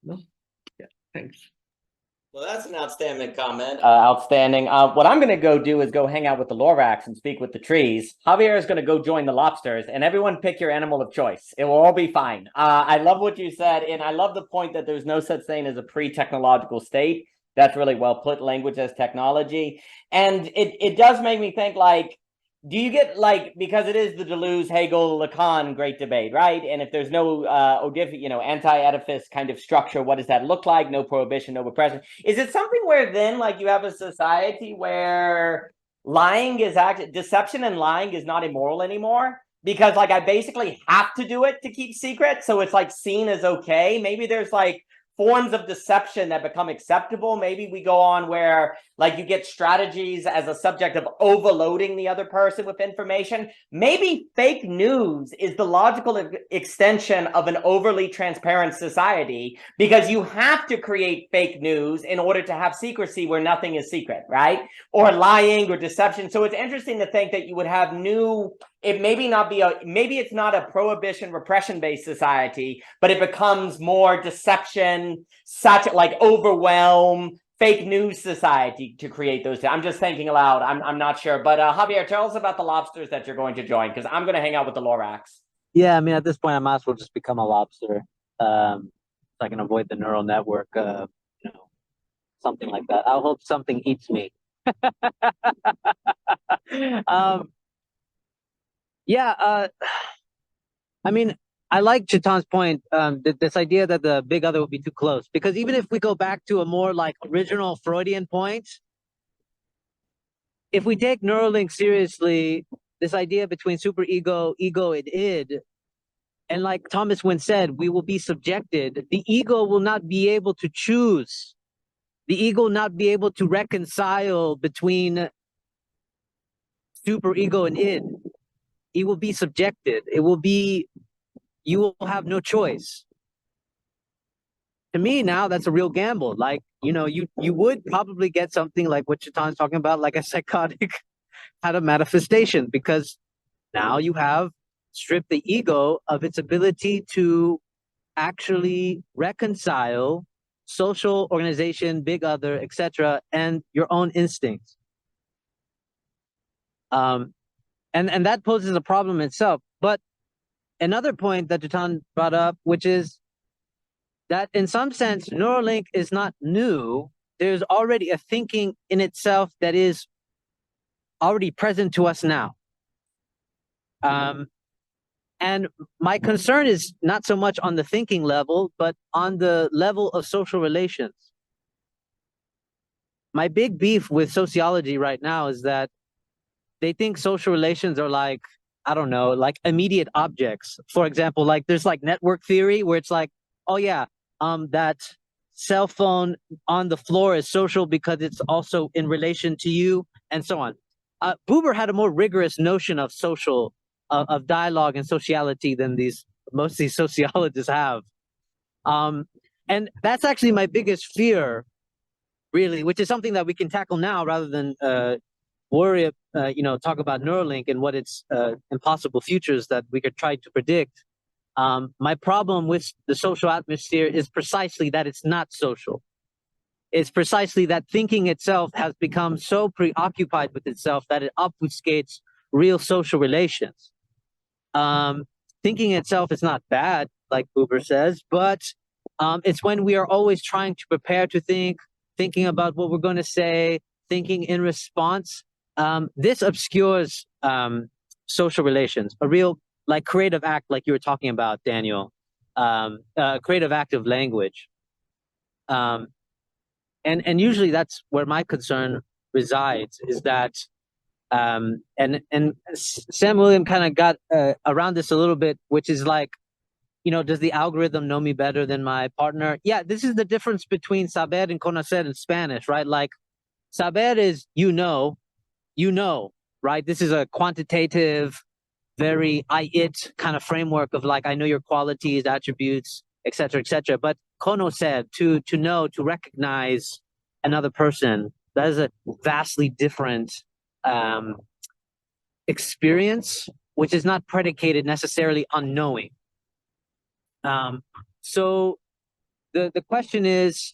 No, yeah, thanks. Well, that's an outstanding comment. Outstanding. What I'm going to go do is go hang out with the lorax and speak with the trees. Javier is going to go join the lobsters, and everyone pick your animal of choice. It will all be fine. I love what you said, and I love the point that there's no such thing as a pre-technological state. That's really well put, language as technology. And it does make me think, like, do you get, like, because it is the Deleuze, Hegel, Lacan great debate, right? And if there's no anti-Oedipus kind of structure, what does that look like? No prohibition, no repression. Is it something where then, like, you have a society where deception and lying is not immoral anymore? Because, like, I basically have to do it to keep secret, so it's, like, seen as okay. Maybe there's, like, forms of deception that become acceptable. Maybe we go on where, like, you get strategies as a subject of overloading the other person with information. Maybe fake news is the logical extension of an overly transparent society, because you have to create fake news in order to have secrecy where nothing is secret, right? Or lying or deception. So it's interesting to think that you would have maybe it's not a prohibition repression based society, but it becomes more deception, such like overwhelm, fake news society to create those. I'm just thinking aloud. I'm not sure, but Javier, tell us about the lobsters that you're going to join, because I'm going to hang out with the lorax. Yeah, I mean, at this point, I might as well just become a lobster, so I can avoid the neural network, something like that. I'll hope something eats me. I mean, I like Chetan's point, this idea that the big other would be too close, because even if we go back to a more like original Freudian point, if we take Neuralink seriously, this idea between superego, ego, and id, and like Thomas Winn said, we will be subjected. The ego will not be able to choose. The ego will not be able to reconcile between superego and id. It will be subjected. You will have no choice. To me now, that's a real gamble. Like, you would probably get something like what Chetan's talking about, like a psychotic kind of manifestation, because now you have stripped the ego of its ability to actually reconcile social, organization, big other, etc., and your own instincts. And that poses a problem itself. But another point that Chetan brought up, which is that in some sense, Neuralink is not new. There's already a thinking in itself that is already present to us now. And my concern is not so much on the thinking level, but on the level of social relations. My big beef with sociology right now is that they think social relations are like, I don't know, like immediate objects. For example, like there's like network theory where it's like, oh yeah, that cell phone on the floor is social because it's also in relation to you, and so on. Buber had a more rigorous notion of social, of dialogue and sociality than most of these sociologists have. And that's actually my biggest fear, really, which is something that we can tackle now rather than worry, talk about Neuralink and what its impossible futures that we could try to predict. My problem with the social atmosphere is precisely that it's not social. It's precisely that thinking itself has become so preoccupied with itself that it obfuscates real social relations. Thinking itself is not bad, like Buber says, but it's when we are always trying to prepare to think, thinking about what we're going to say, thinking in response. This obscures social relations, a real like creative act, like you were talking about, Daniel, creative act of language. And usually that's where my concern resides, is that, and Sam William kind of got around this a little bit, which is like, does the algorithm know me better than my partner? Yeah, this is the difference between saber and conocer in Spanish, right? Like saber is you know, right? This is a quantitative, very I-it kind of framework of like, I know your qualities, attributes, et cetera, et cetera. But conocer, to know, to recognize another person, that is a vastly different experience, which is not predicated necessarily on knowing. So the question is,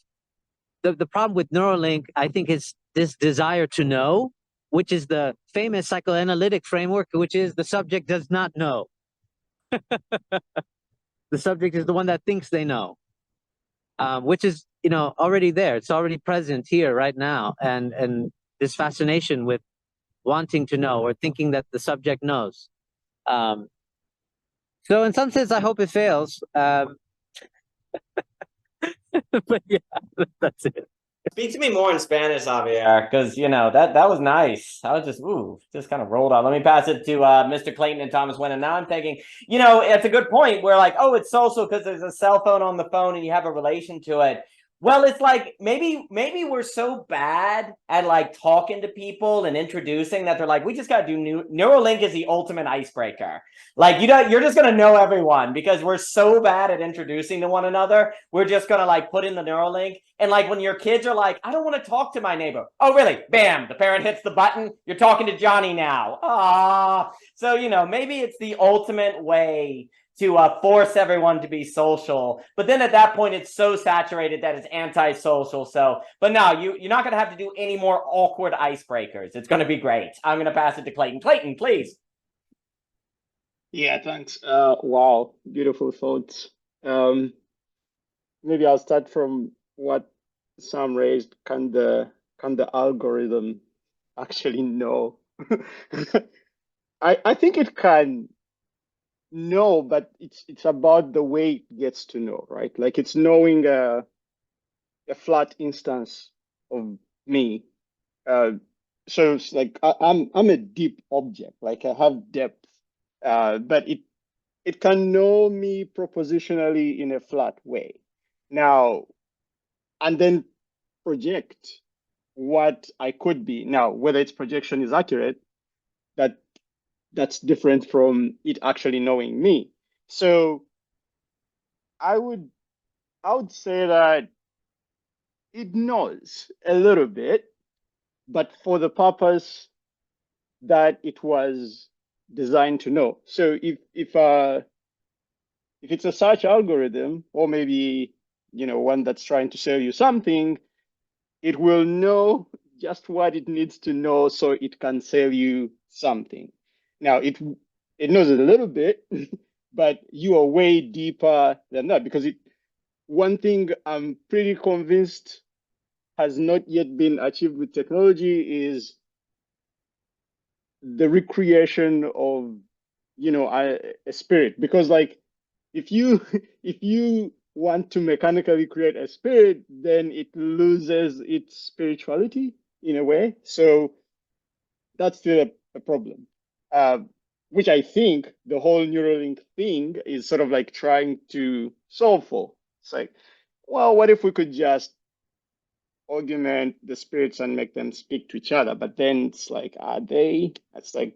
the problem with Neuralink, I think, is this desire to know, which is the famous psychoanalytic framework, which is the subject does not know. The subject is the one that thinks they know, which is, already there. It's already present here right now. And this fascination with wanting to know or thinking that the subject knows. So in some sense, I hope it fails. But yeah, that's it. Speak to me more in Spanish, Javier, because that was nice. I was just kind of rolled on. Let me pass it to Mr. Clayton and Thomas Winn. And now I'm thinking, it's a good point. We're like, oh, it's social because there's a cell phone on the phone and you have a relation to it. Well, it's like maybe we're so bad at like talking to people and introducing that they're like, we just got to do Neuralink is the ultimate icebreaker. Like, you're just going to know everyone because we're so bad at introducing to one another. We're just going to like put in the Neuralink. And like when your kids are like, I don't want to talk to my neighbor. Oh, really? Bam. The parent hits the button. You're talking to Johnny now. So, maybe it's the ultimate way to force everyone to be social. But then at that point, it's so saturated that it's antisocial. So, but no, you're not going to have to do any more awkward icebreakers. It's going to be great. I'm going to pass it to Clayton. Clayton, please. Yeah, thanks. Wow, beautiful thoughts. Maybe I'll start from what Sam raised. Can the algorithm actually know? I think it can know, but it's about the way it gets to know, right? Like it's knowing a flat instance of me. So it's like I'm a deep object, like I have depth, but it can know me propositionally in a flat way. Now, and then project what I could be. Now, whether its projection is accurate, that's different from it actually knowing me. So I would say that it knows a little bit, but for the purpose that it was designed to know. So if if it's a search algorithm, or maybe, you know, one that's trying to sell you something, it will know just what it needs to know so it can sell you something. Now, it knows it a little bit, but you are way deeper than that, because one thing I'm pretty convinced has not yet been achieved with technology is the recreation of, you know, a spirit. Because like, if you want to mechanically create a spirit, then it loses its spirituality in a way. So that's still a problem, which I think the whole Neuralink thing is sort of like trying to solve for. It's like, well, what if we could just augment the spirits and make them speak to each other? But then it's like, are they? It's like,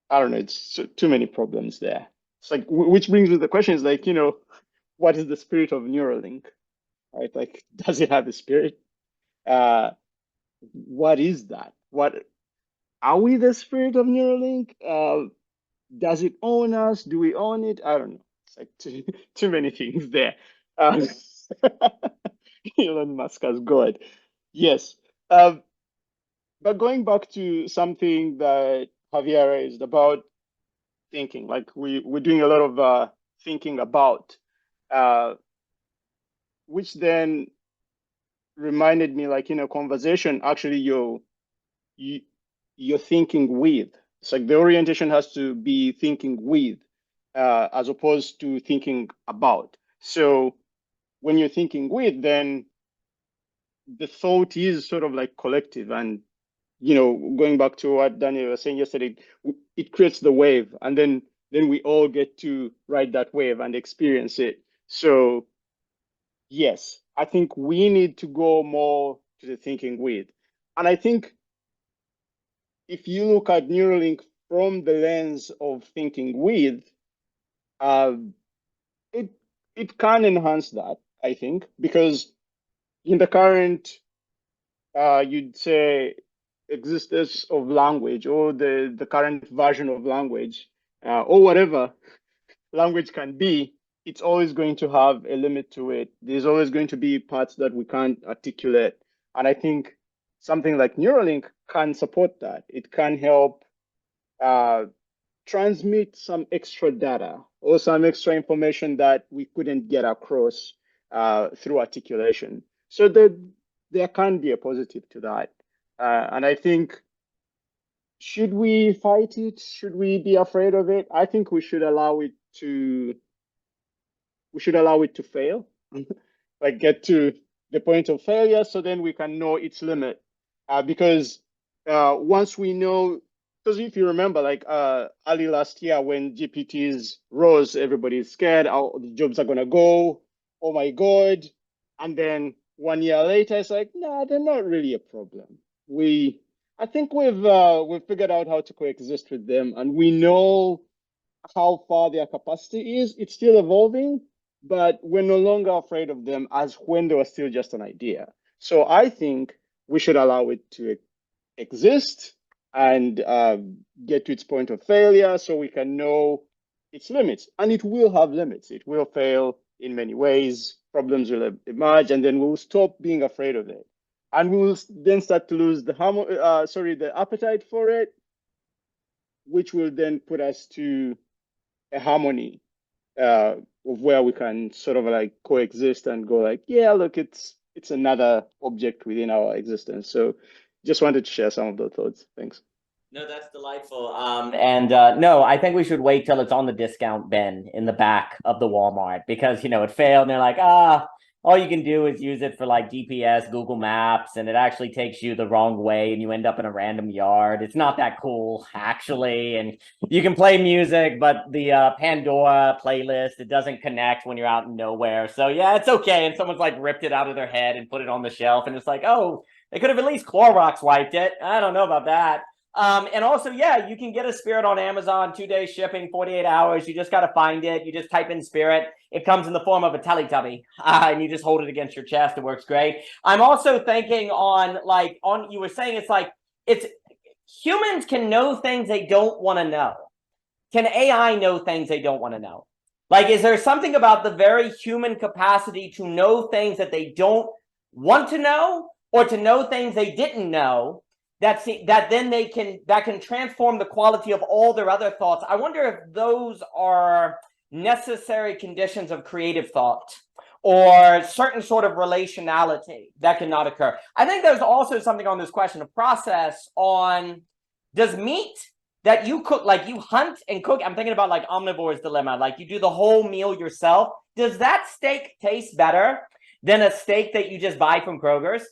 I don't know, it's too many problems there. It's like, which brings me to the question is like, you know, what is the spirit of Neuralink, right? Like, does it have a spirit? What is that? What are we the spirit of Neuralink? Does it own us? Do we own it? I don't know. It's like too many things there. Elon Musk has God. Yes. But going back to something that Javier raised about thinking, like we're doing a lot of thinking about, which then reminded me, like in a conversation, actually you're thinking with. It's like the orientation has to be thinking with, as opposed to thinking about. So when you're thinking with, then the thought is sort of like collective. And, you know, going back to what Daniel was saying yesterday, it creates the wave, and then we all get to ride that wave and experience it. So yes, I think we need to go more to the thinking with. And I think if you look at Neuralink from the lens of thinking with, it can enhance that, I think, because in the current, you'd say, existence of language, or the current version of language, or whatever language can be, it's always going to have a limit to it. There's always going to be parts that we can't articulate. And I think something like Neuralink can support that. It can help transmit some extra data or some extra information that we couldn't get across through articulation. So there can be a positive to that. And I think, should we fight it? Should we be afraid of it? I think we should allow it to fail, like get to the point of failure, so then we can know its limit. Because once we know, because if you remember, like early last year when GPTs rose, everybody's scared, how the jobs are gonna go, oh my God. And then 1 year later, it's like, nah, they're not really a problem. I think we've figured out how to coexist with them, and we know how far their capacity is. It's still evolving, but we're no longer afraid of them as when they were still just an idea. So I think we should allow it to exist and get to its point of failure, so we can know its limits. And it will have limits. It will fail in many ways. Problems will emerge, and then we'll stop being afraid of it. And we will then start to lose the appetite for it, which will then put us to a harmony of where we can sort of like coexist and go like, yeah, look, it's another object within our existence. So just wanted to share some of those thoughts. Thanks. No, that's delightful. No, I think we should wait till it's on the discount bin in the back of the Walmart, because, you know, it failed and they're like, all you can do is use it for like GPS, Google Maps, and it actually takes you the wrong way and you end up in a random yard. It's not that cool, actually. And you can play music, but the Pandora playlist, it doesn't connect when you're out in nowhere. So yeah, it's okay. And someone's like ripped it out of their head and put it on the shelf, and it's like, oh, they could have at least Clorox wiped it. I don't know about that. And also, yeah, you can get a spirit on Amazon, 2-day shipping, 48 hours. You just got to find it. You just type in spirit. It comes in the form of a Teletubby, and you just hold it against your chest. It works great. I'm also thinking you were saying it's humans can know things they don't want to know. Can AI know things they don't want to know? Like, is there something about the very human capacity to know things that they don't want to know, or to know things they didn't know, that can transform the quality of all their other thoughts? I wonder if those are necessary conditions of creative thought, or certain sort of relationality that cannot occur. I think there's also something on this question of process on, does meat that you cook, like you hunt and cook, I'm thinking about like omnivore's dilemma, like you do the whole meal yourself, does that steak taste better than a steak that you just buy from Kroger's?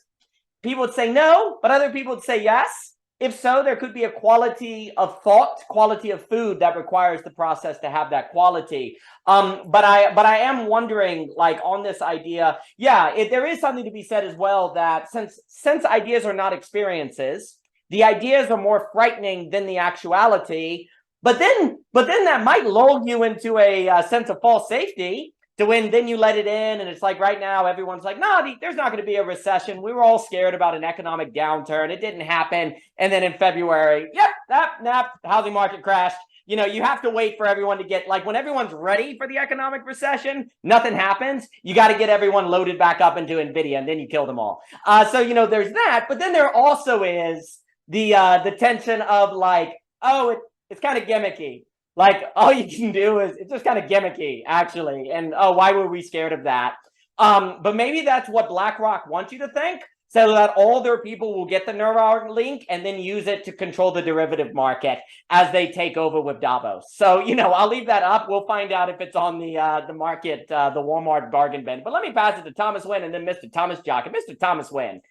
People would say no, but other people would say yes. If so, there could be a quality of thought, quality of food that requires the process to have that quality. But I am wondering, like, on this idea, there is something to be said as well, that since ideas are not experiences, the ideas are more frightening than the actuality. But then that might lull you into a sense of false safety, to when then you let it in, and it's like right now everyone's like, no, there's not going to be a recession. We were all scared about an economic downturn. It didn't happen. And then in February, the housing market crashed. You know, you have to wait for everyone to get, like, when everyone's ready for the economic recession, nothing happens. You got to get everyone loaded back up into NVIDIA, and then you kill them all. So, you know, there's that. But then there also is the tension of like, oh, it's kind of gimmicky. Like, all you can do is, it's just kind of gimmicky, actually. And, oh, why were we scared of that? But maybe that's what BlackRock wants you to think, so that all their people will get the Neuralink and then use it to control the derivative market as they take over with Davos. So, you know, I'll leave that up. We'll find out if it's on the market, the Walmart bargain bin. But let me pass it to Thomas Winn and then Mr. Thomas Jock. And Mr. Thomas Winn.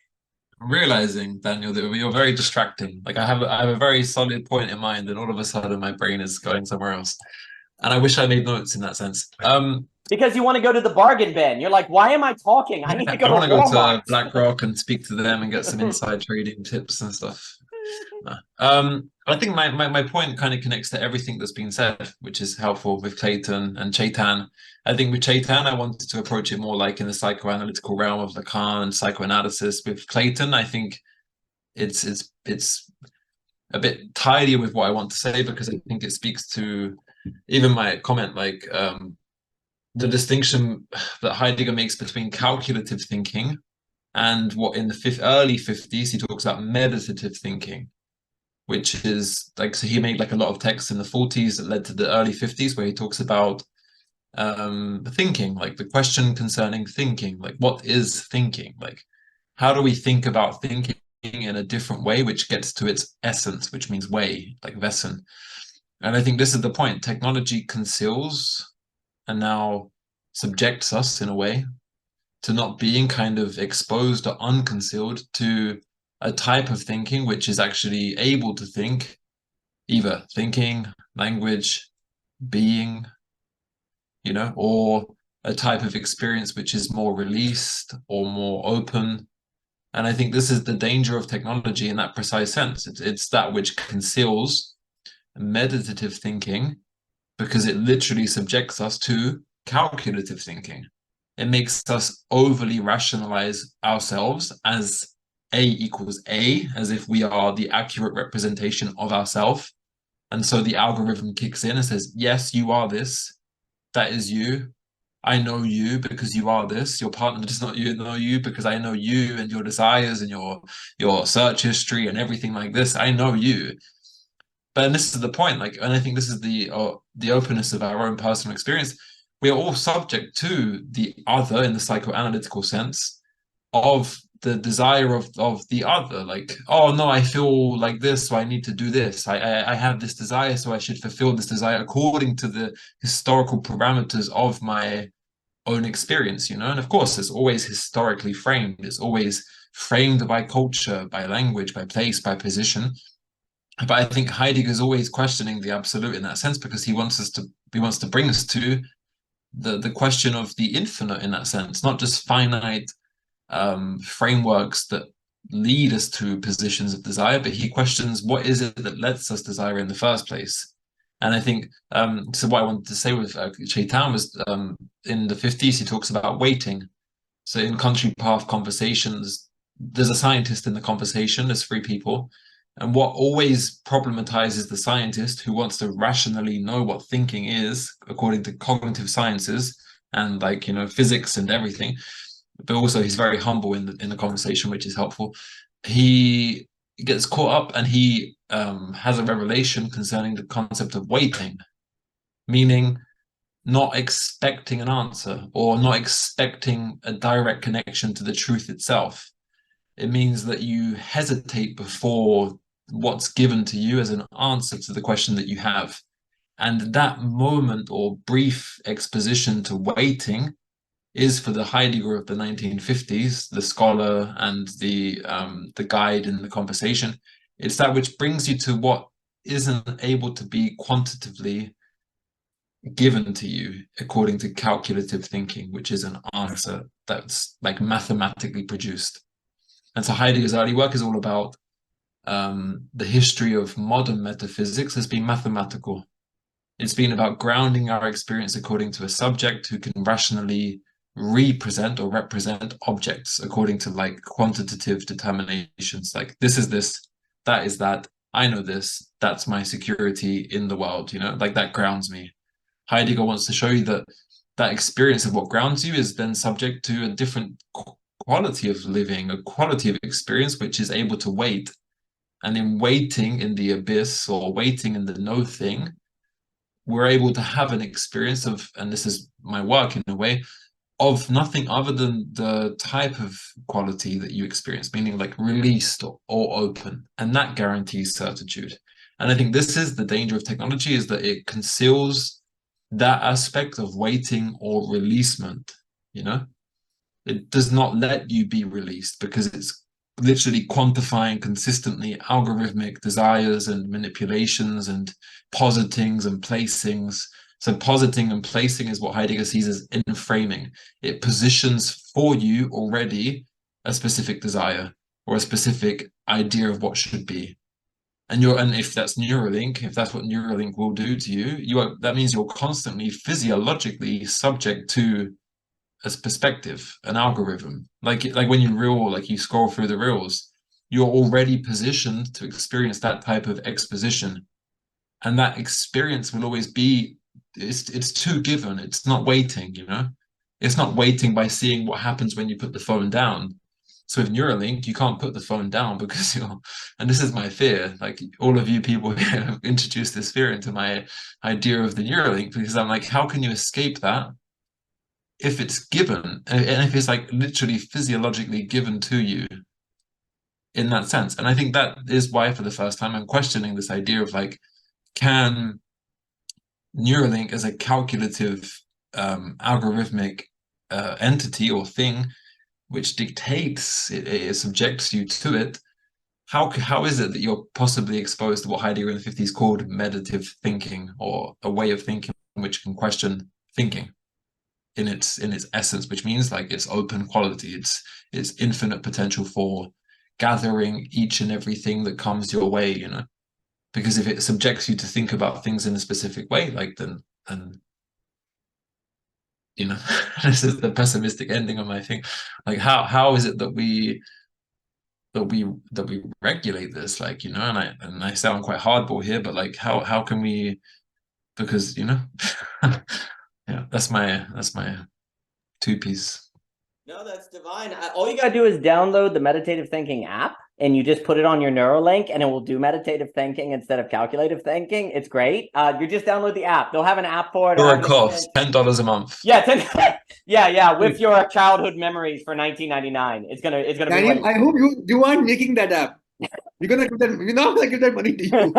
I'm realizing, Daniel, that you're very distracting. Like, I have a very solid point in mind, and all of a sudden my brain is going somewhere else. And I wish I made notes in that sense. Because you want to go to the bargain bin. You're like, why am I talking? I need to go I want to go Walmart. to BlackRock and speak to them and get some inside trading tips and stuff. I think my point kind of connects to everything that's been said, which is helpful with Clayton and Chetan. I think with Chetan, I wanted to approach it more like in the psychoanalytical realm of Lacan and psychoanalysis. With Clayton, I think it's a bit tidier with what I want to say, because I think it speaks to even my comment, like the distinction that Heidegger makes between calculative thinking and what in the early 50s he talks about meditative thinking, which is like, so he made like a lot of texts in the 40s that led to the early 50s where he talks about thinking, like the question concerning thinking, like what is thinking, like how do we think about thinking in a different way, which gets to its essence, which means way, like Wesen. And I think this is the point. Technology conceals and now subjects us in a way to not being kind of exposed or unconcealed to a type of thinking which is actually able to think, either thinking, language, being, you know, or a type of experience which is more released or more open. And I think this is the danger of technology in that precise sense. It's that which conceals meditative thinking, because it literally subjects us to calculative thinking. It makes us overly rationalize ourselves as A equals A, as if we are the accurate representation of ourselves. And so the algorithm kicks in and says, yes, you are this. That is you. I know you because you are this. Your partner does not know you because I know you and your desires and your search history and everything like this. I know you. But this is the point, like, and I think this is the openness of our own personal experience. We are all subject to the other in the psychoanalytical sense of the desire of the other. Like, oh no, I feel like this, so I need to do this. I have this desire, so I should fulfill this desire according to the historical parameters of my own experience, you know. And of course, it's always historically framed. It's always framed by culture, by language, by place, by position. But I think Heidegger is always questioning the absolute in that sense, because he wants to bring us to the question of the infinite in that sense, not just finite frameworks that lead us to positions of desire, but he questions what is it that lets us desire in the first place. And I think so what I wanted to say with Chetan was in the 50s he talks about waiting. So in country path conversations, there's a scientist in the conversation, there's three people, And what always problematizes the scientist who wants to rationally know what thinking is, according to cognitive sciences and like, you know, physics and everything, but also he's very humble in the conversation, which is helpful. He gets caught up and he has a revelation concerning the concept of waiting, meaning not expecting an answer or not expecting a direct connection to the truth itself. It means that you hesitate before what's given to you as an answer to the question that you have. And that moment or brief exposition to waiting is, for the Heidegger of the 1950s, the scholar and the guide in the conversation, it's that which brings you to what isn't able to be quantitatively given to you according to calculative thinking, which is an answer that's like mathematically produced. And so Heidegger's early work is all about the history of modern metaphysics has been mathematical. It's been about grounding our experience according to a subject who can rationally represent or represent objects according to like quantitative determinations. Like, this is this, that is that, I know this, that's my security in the world, you know, like that grounds me. Heidegger wants to show you that that experience of what grounds you is then subject to a different quality of living, a quality of experience which is able to wait. And in waiting in the abyss or waiting in the no thing, we're able to have an experience of, and this is my work in a way, of nothing other than the type of quality that you experience, meaning like released or open. And that guarantees certitude. And I think this is the danger of technology, is that it conceals that aspect of waiting or releasement, you know? It does not let you be released because it's literally quantifying consistently algorithmic desires and manipulations and positings and placings. So positing and placing is what Heidegger sees as inframing. It positions for you already a specific desire or a specific idea of what should be. And if that's Neuralink, if that's what Neuralink will do to you, that means you're constantly physiologically subject to a perspective, an algorithm. Like when you scroll through the reels, you're already positioned to experience that type of exposition. And that experience will always be, it's too given. It's not waiting, you know? It's not waiting by seeing what happens when you put the phone down. So with Neuralink, you can't put the phone down because and this is my fear, like all of you people have introduced this fear into my idea of the Neuralink, because I'm like, how can you escape that if it's given, and if it's like literally physiologically given to you in that sense? And I think that is why for the first time I'm questioning this idea of like, can Neuralink as a calculative algorithmic entity or thing which dictates, it subjects you to it, how is it that you're possibly exposed to what Heidegger in the 50s called meditative thinking, or a way of thinking which can question thinking in its essence, which means like it's open quality, it's infinite potential for gathering each and everything that comes your way, you know? Because if it subjects you to think about things in a specific way, like then you know, this is the pessimistic ending of my thing. Like how is it that we regulate this, like, you know? And I sound quite hardball here, but like how can we, because, you know, yeah, that's my two-piece. No, that's divine. All you gotta do is download the meditative thinking app, and you just put it on your Neuralink, and it will do meditative thinking instead of calculative thinking. It's great. You just download the app. They'll have an app for it. For a cost, $10 a month. Yeah, yeah. With your childhood memories for $19.99, it's gonna Daniel, be. I hope you aren't making that app. You're gonna give that. You're not gonna give that money to you.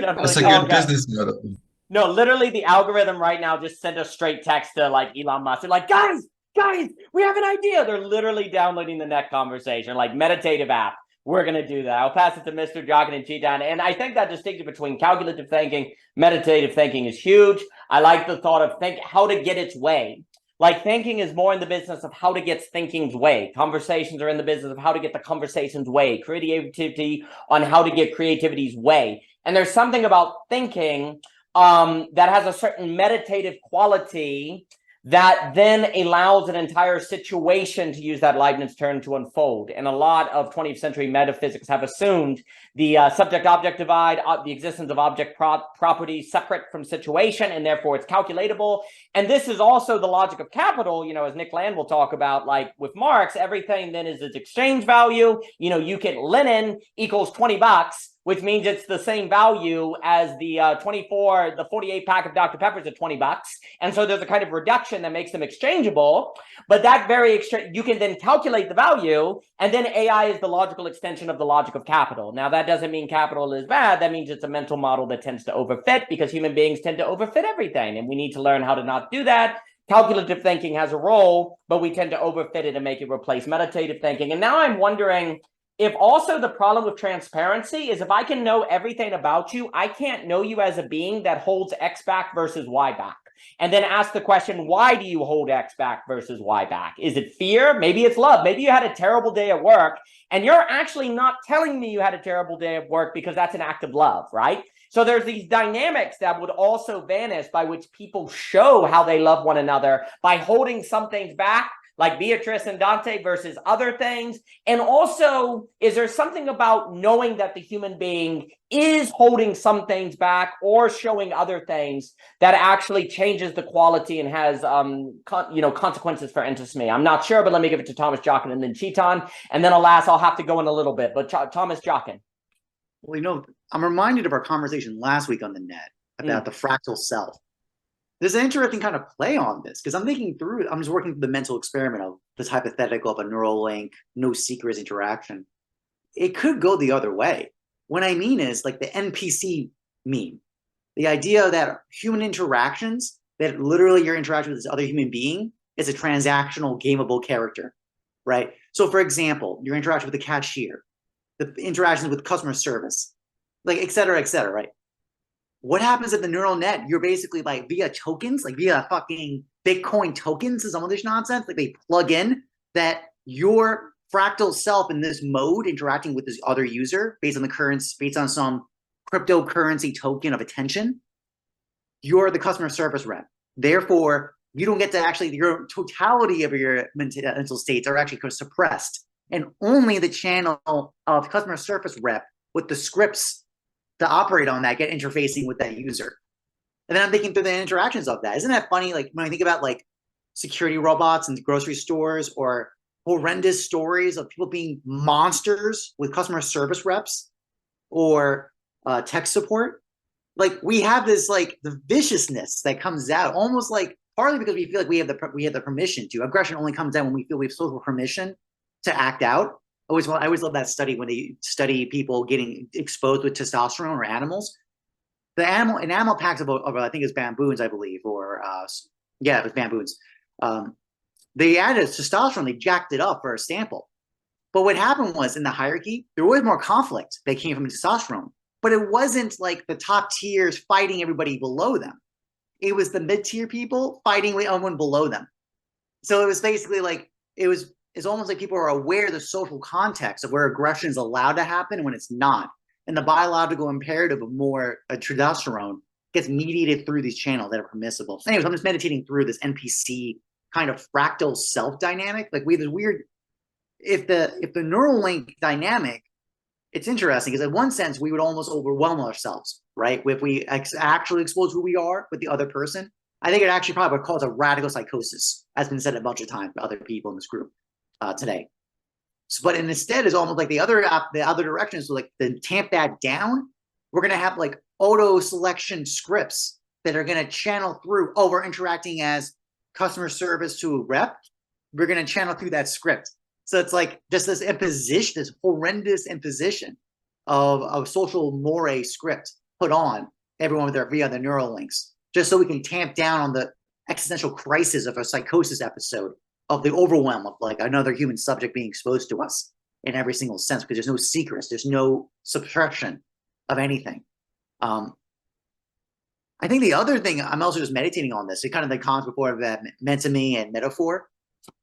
That's a good business model. No, literally, the algorithm right now just sent a straight text to like Elon Musk. They're like, guys, we have an idea. They're literally downloading the next conversation, like meditative app. We're going to do that. I'll pass it to Mr. Joggin and Chetan. And I think that distinction between calculative thinking, meditative thinking is huge. I like the thought of how to get its way. Like, thinking is more in the business of how to get thinking's way. Conversations are in the business of how to get the conversation's way. Creativity on how to get creativity's way. And there's something about thinking that has a certain meditative quality that then allows an entire situation, to use that Leibniz term, to unfold. And a lot of 20th century metaphysics have assumed the subject-object divide, the existence of object properties separate from situation, and therefore it's calculatable. And this is also the logic of capital, you know, as Nick Land will talk about, like with Marx, everything then is its exchange value. You know, you can, linen equals $20, which means it's the same value as the 48 pack of Dr. Pepper's at $20. And so there's a kind of reduction that makes them exchangeable, but that very you can then calculate the value, and then AI is the logical extension of the logic of capital. Now, that doesn't mean capital is bad. That means it's a mental model that tends to overfit, because human beings tend to overfit everything, and we need to learn how to not do that. Calculative thinking has a role, but we tend to overfit it and make it replace meditative thinking. And now I'm wondering if also the problem with transparency is, if I can know everything about you, I can't know you as a being that holds X back versus Y back. And then ask the question, why do you hold X back versus Y back? Is it fear? Maybe it's love. Maybe you had a terrible day at work, and you're actually not telling me you had a terrible day at work because that's an act of love, right? So there's these dynamics that would also vanish, by which people show how they love one another by holding some things back, like Beatrice and Dante versus other things. And also, is there something about knowing that the human being is holding some things back or showing other things that actually changes the quality and has consequences for intimacy? I'm not sure, but let me give it to Thomas Jockin and then Chetan. And then alas, I'll have to go in a little bit, but Thomas Jockin. Well, you know, I'm reminded of our conversation last week on the net about the fractal self. There's an interesting kind of play on this, because I'm thinking through, I'm just working through the mental experiment of this hypothetical of a Neuralink, no secrets interaction. It could go the other way. What I mean is like the NPC meme, the idea that human interactions, that literally your interaction with this other human being is a transactional, gameable character, right? So for example, your interaction with the cashier, the interactions with customer service, like et cetera, right? What happens at the neural net? You're basically like via tokens, like via fucking Bitcoin tokens and some of this nonsense, like they plug in that your fractal self in this mode interacting with this other user based on the currency, based on some cryptocurrency token of attention. You're the customer service rep. Therefore, you don't get to actually, your totality of your mental states are actually suppressed. And only the channel of customer service rep with the scripts to operate on that get interfacing with that user. And then I'm thinking through the interactions of that. Isn't that funny? Like when I think about like security robots in grocery stores, or horrendous stories of people being monsters with customer service reps or tech support, like we have this like the viciousness that comes out almost like partly because we feel like we have the permission to. Aggression only comes out when we feel we have social permission to act out. I always love that study when they study people getting exposed with testosterone or animals. An animal packs of I think it's baboons, I believe, or yeah, it was baboons. They added testosterone, they jacked it up for a sample. But what happened was in the hierarchy, there was more conflict that came from testosterone, but it wasn't like the top tiers fighting everybody below them. It was the mid-tier people fighting everyone below them. So it was basically like it's almost like people are aware of the social context of where aggression is allowed to happen and when it's not. And the biological imperative of more testosterone gets mediated through these channels that are permissible. Anyways, I'm just meditating through this NPC kind of fractal self dynamic. Like we have this weird, if the Neuralink dynamic, it's interesting because in one sense, we would almost overwhelm ourselves, right? If we actually expose who we are with the other person, I think it actually probably would cause a radical psychosis, as been said a bunch of times by other people in this group. Today. So, but instead is almost like the other direction is like to tamp that down. We're going to have like auto selection scripts that are going to channel through. Oh, we're interacting as customer service to a rep. We're going to channel through that script. So it's like just this imposition, this horrendous imposition of social moray script put on everyone with via the neural links, just so we can tamp down on the existential crisis of a psychosis episode, of the overwhelm of like another human subject being exposed to us in every single sense, because there's no secrets, there's no suppression of anything. I think the other thing, I'm also just meditating on this, it kind of the comments before of that metonymy and metaphor.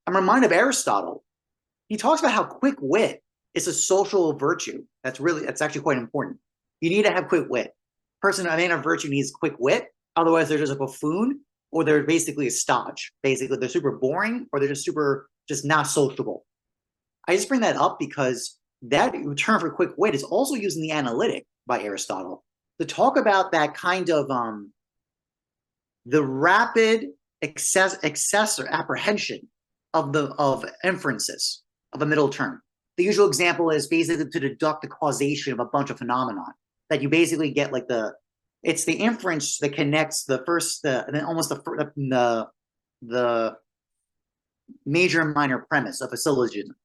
I'm reminded of Aristotle. He talks about how quick wit is a social virtue. That's actually quite important. You need to have quick wit. A man of virtue needs quick wit. Otherwise, they're just a buffoon or they're basically a stodge. Basically, they're super boring, or they're just not sociable. I just bring that up because that term for quick wit is also used in the Analytic by Aristotle to talk about that kind of the rapid access or apprehension of inferences of a middle term. The usual example is basically to deduct the causation of a bunch of phenomenon, that you basically get like it's the inference that connects the major and minor premise of a syllogism,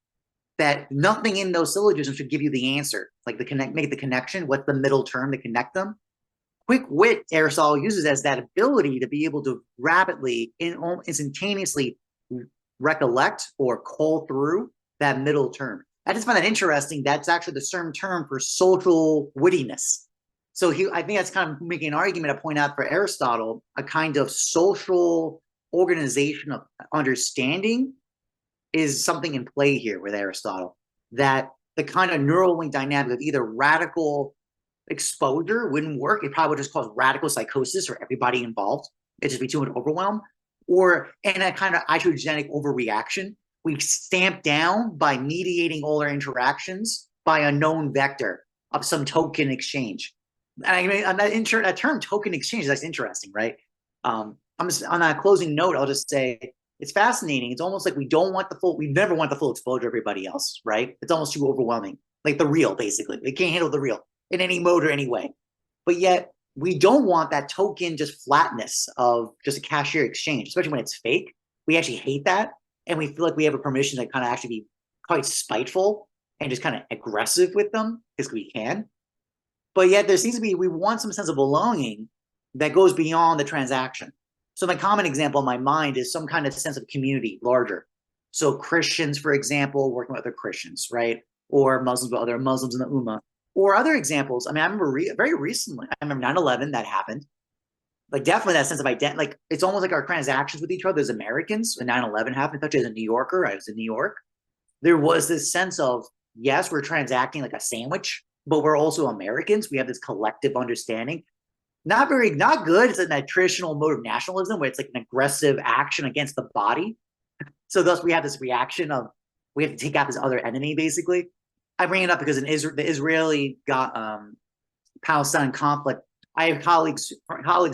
that nothing in those syllogisms should give you the answer, like make the connection, what's the middle term to connect them. Quick wit, Aristotle uses as that ability to be able to rapidly, instantaneously recollect or call through that middle term. I just find that interesting. That's actually the CERN term for social wittiness. So I think that's kind of making an argument to point out for Aristotle, a kind of social organization of understanding is something in play here with Aristotle, that the kind of Neuralink dynamic of either radical exposure wouldn't work. It probably would just cause radical psychosis for everybody involved. It'd just be too much overwhelm. Or in a kind of iatrogenic overreaction, we stamp down by mediating all our interactions by a known vector of some token exchange. And I mean, that term token exchange is actually interesting, right? I'm just, on that closing note, I'll just say it's fascinating. It's almost like we never want the full exposure of everybody else, right? It's almost too overwhelming, like the real, basically. We can't handle the real in any mode or any way. But yet we don't want that token just flatness of just a cashier exchange, especially when it's fake. We actually hate that. And we feel like we have a permission to kind of actually be quite spiteful and just kind of aggressive with them because we can. But yet there seems to be, we want some sense of belonging that goes beyond the transaction. So my common example in my mind is some kind of sense of community, larger. So Christians, for example, working with other Christians, right? Or Muslims with other Muslims in the Ummah. Or other examples. I mean, I remember very recently, I remember 9/11, that happened. Like definitely that sense of identity, like it's almost like our transactions with each other as Americans. When 9/11 happened, especially as a New Yorker, I was in New York. There was this sense of, yes, we're transacting like a sandwich, but we're also Americans. We have this collective understanding. Not good. It's a traditional mode of nationalism where it's like an aggressive action against the body. So thus we have this reaction of, we have to take out this other enemy, basically. I bring it up because in the Israeli Palestine conflict, I have colleagues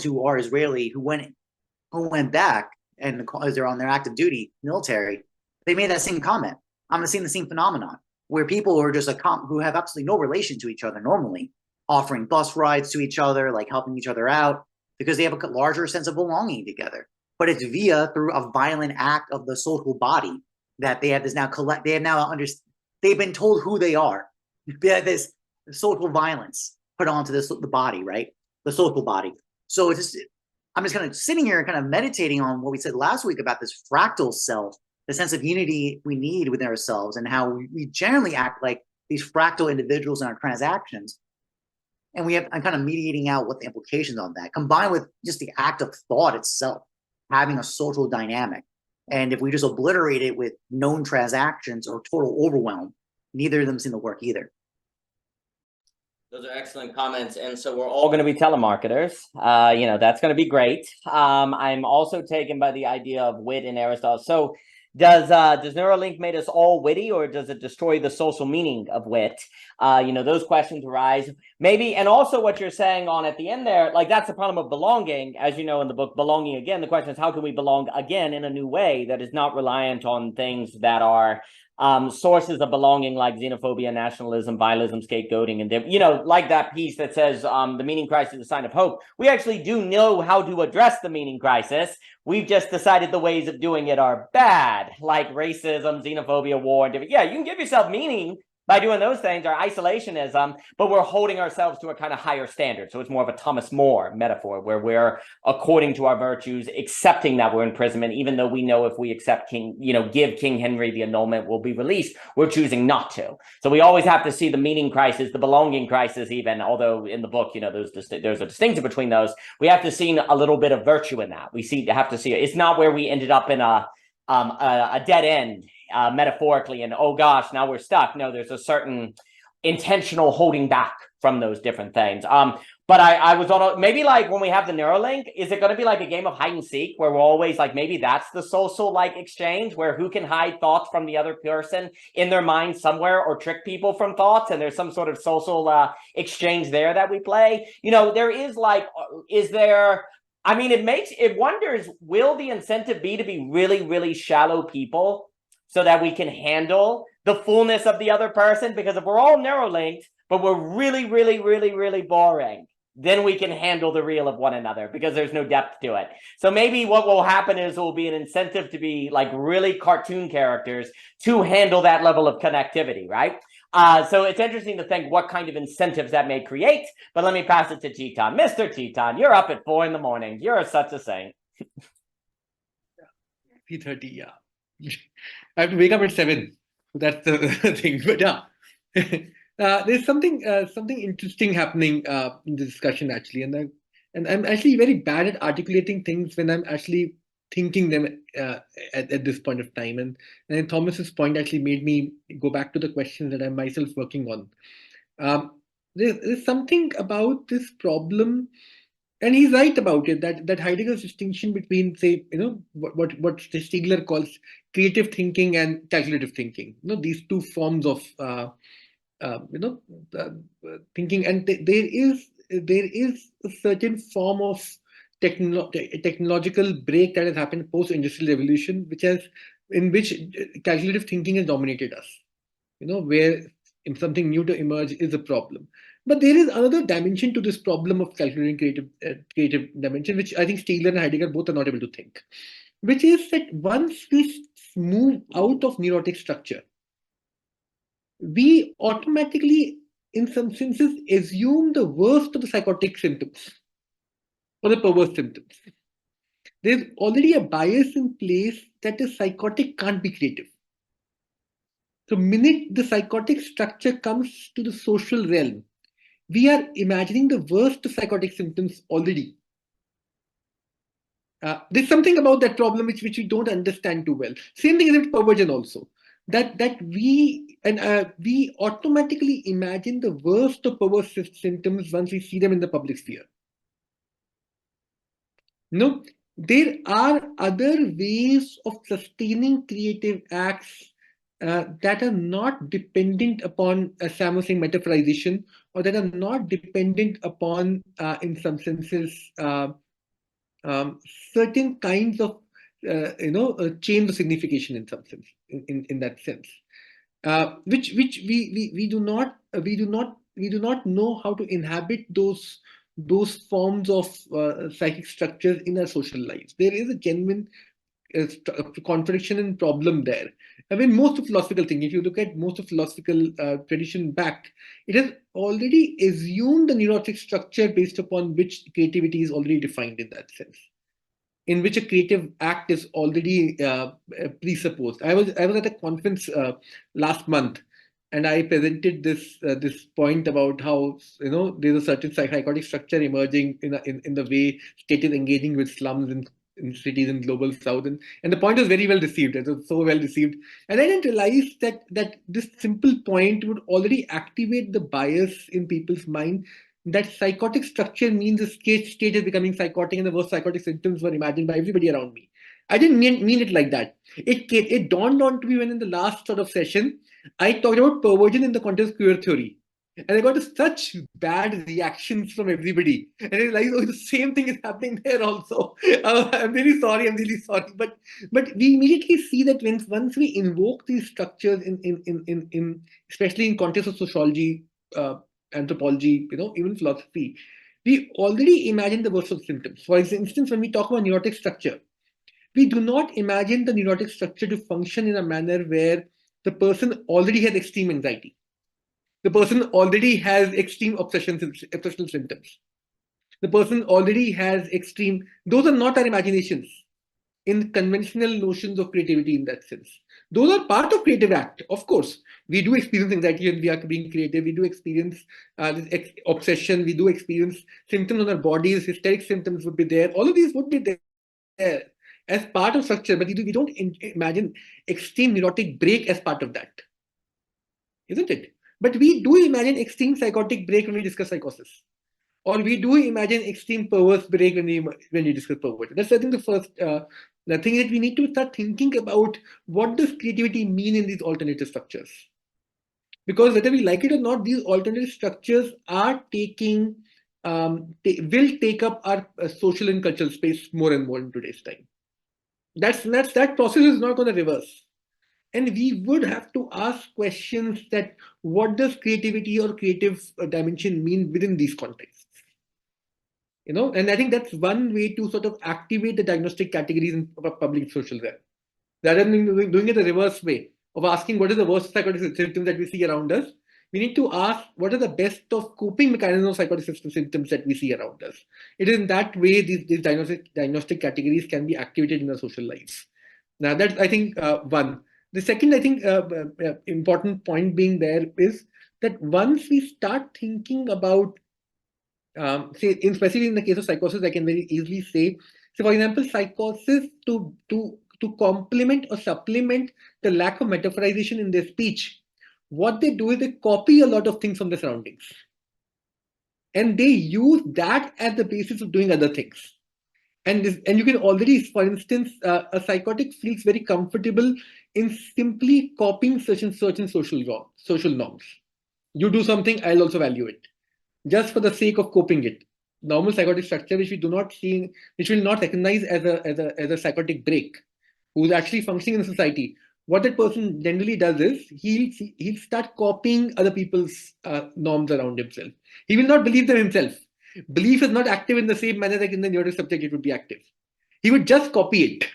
who are Israeli who went back, and as they're on their active duty military, they made that same comment. I'm seeing the same phenomenon where people who are just who have absolutely no relation to each other normally, offering bus rides to each other, like helping each other out because they have a larger sense of belonging together. But it's through a violent act of the social body that they have this now they've been told who they are. They have this social violence put onto the body, right? The social body. So I'm just kind of sitting here kind of meditating on what we said last week about this fractal self, the sense of unity we need within ourselves, and how we generally act like these fractal individuals in our transactions. And I'm kind of mediating out what the implications on that, combined with just the act of thought itself, having a social dynamic. And if we just obliterate it with known transactions or total overwhelm, neither of them seem to work either. Those are excellent comments. And so we're all going to be telemarketers. That's going to be great. I'm also taken by the idea of wit in Aristotle. So does Neuralink make us all witty, or does it destroy the social meaning of wit? Those questions arise. Maybe, and also what you're saying on at the end there, like that's the problem of belonging. As you know, in the book, Belonging Again, the question is, how can we belong again in a new way that is not reliant on things that are sources of belonging like xenophobia, nationalism, vialism, scapegoating, and like that piece that says the meaning crisis is a sign of hope. We actually do know how to address the meaning crisis. We've just decided the ways of doing it are bad, like racism, xenophobia, war, and different. Yeah, you can give yourself meaning by doing those things, or isolationism, but we're holding ourselves to a kind of higher standard. So it's more of a Thomas More metaphor, where we're, according to our virtues, accepting that we're in imprisonment, even though we know if we accept give King Henry the annulment, we'll be released. We're choosing not to. So we always have to see the meaning crisis, the belonging crisis, even, although in the book, there's a distinction between those. We have to see a little bit of virtue in that. Have to see it. It's not where we ended up in a dead end. Metaphorically, and oh gosh, now we're stuck. No, there's a certain intentional holding back from those different things. But I was on maybe like when we have the Neuralink, is it going to be like a game of hide and seek where we're always like, maybe that's the social like exchange where who can hide thoughts from the other person in their mind somewhere or trick people from thoughts, and there's some sort of social exchange there that we play. You know, there is like, is there, I mean, it wonders, will the incentive be to be really, really shallow people so that we can handle the fullness of the other person? Because if we're all Neuralinked, but we're really, really, really, really boring, then we can handle the real of one another because there's no depth to it. So maybe what will happen is it will be an incentive to be like really cartoon characters to handle that level of connectivity, right? So it's interesting to think what kind of incentives that may create. But let me pass it to Chetan. Mr. Chetan, you're up at 4 a.m. You're such a saint. 3:30, yeah. I have to wake up at 7. That's the thing. But yeah. There's something interesting happening in the discussion actually, and I'm actually very bad at articulating things when I'm actually thinking them at this point of time. And then Thomas's point actually made me go back to the questions that I'm myself working on. There's something about this problem, and he's right about it, that Heidegger's distinction between, say, what Stigler calls creative thinking and calculative thinking. These two forms of thinking, and there is a certain form of technological break that has happened post-industrial revolution, in which calculative thinking has dominated us. Where something new to emerge is a problem. But there is another dimension to this problem of calculating creative dimension, which I think Stigler and Heidegger both are not able to think, which is that once we move out of neurotic structure, we automatically, in some senses, assume the worst of the psychotic symptoms or the perverse symptoms. There's already a bias in place that the psychotic can't be creative. So the minute the psychotic structure comes to the social realm, we are imagining the worst of psychotic symptoms already. There's something about that problem which we don't understand too well. Same thing is with perversion also. That we automatically imagine the worst of perverse symptoms once we see them in the public sphere. No, there are other ways of sustaining creative acts that are not dependent upon, as Sam was saying, metaphorization, or that are not dependent upon, in some senses, certain kinds of chain of signification in some sense, in that sense, which we do not know how to inhabit those forms of psychic structures in our social lives. There is a genuine contradiction and problem there. I mean, most of philosophical thinking, if you look at most of philosophical tradition back, it has already assumed the neurotic structure based upon which creativity is already defined in that sense, in which a creative act is already presupposed. I was at a conference last month, and I presented this point about how there's a certain psychotic structure emerging in the way state is engaging with slums in cities in global south, and the point was very well received. It was so well received, and I didn't realize that this simple point would already activate the bias in people's mind that psychotic structure means the state is becoming psychotic and the worst psychotic symptoms were imagined by everybody around me. I didn't mean it like that. It dawned on to me when in the last sort of session, I talked about perversion in the context of queer theory. And I got such bad reactions from everybody. And I realized, oh, the same thing is happening there also. I'm really sorry. But we immediately see that once we invoke these structures in especially in context of sociology, anthropology, even philosophy, we already imagine the worst of symptoms. For instance, when we talk about neurotic structure, we do not imagine the neurotic structure to function in a manner where the person already has extreme anxiety. The person already has extreme obsessional symptoms. The person already has extreme, those are not our imaginations in conventional notions of creativity in that sense. Those are part of creative act. Of course, we do experience anxiety when we are being creative. We do experience obsession. We do experience symptoms on our bodies. Hysteric symptoms would be there. All of these would be there as part of structure, but we don't imagine extreme neurotic break as part of that, isn't it? But we do imagine extreme psychotic break when we discuss psychosis. or we do imagine extreme perverse break when we discuss perversion. That's, I think, the first the thing that we need to start thinking about, what does creativity mean in these alternative structures? Because whether we like it or not, these alternative structures are taking will take up our social and cultural space more and more in today's time. That process is not going to reverse. And we would have to ask questions that what does creativity or creative dimension mean within these contexts? And I think that's one way to sort of activate the diagnostic categories in public social realm. Rather than doing it the reverse way of asking what is the worst psychotic symptoms that we see around us, we need to ask what are the best of coping mechanisms of psychotic symptoms that we see around us. It is in that way these diagnostic categories can be activated in our social life. Now that's, I think, one. The second, I think, important point being there is that once we start thinking about, say, especially in the case of psychosis, I can very easily say, so for example, psychosis to complement or supplement the lack of metaphorization in their speech, what they do is they copy a lot of things from the surroundings. And they use that as the basis of doing other things. And you can already, for instance, a psychotic feels very comfortable in simply copying certain social norms. You do something, I'll also value it, just for the sake of coping it. Normal psychotic structure, which we do not see, which will not recognize as a psychotic break, who's actually functioning in society. What that person generally does is he'll start copying other people's norms around himself. He will not believe them himself. Belief is not active in the same manner that in the neurotic subject it would be active. He would just copy it.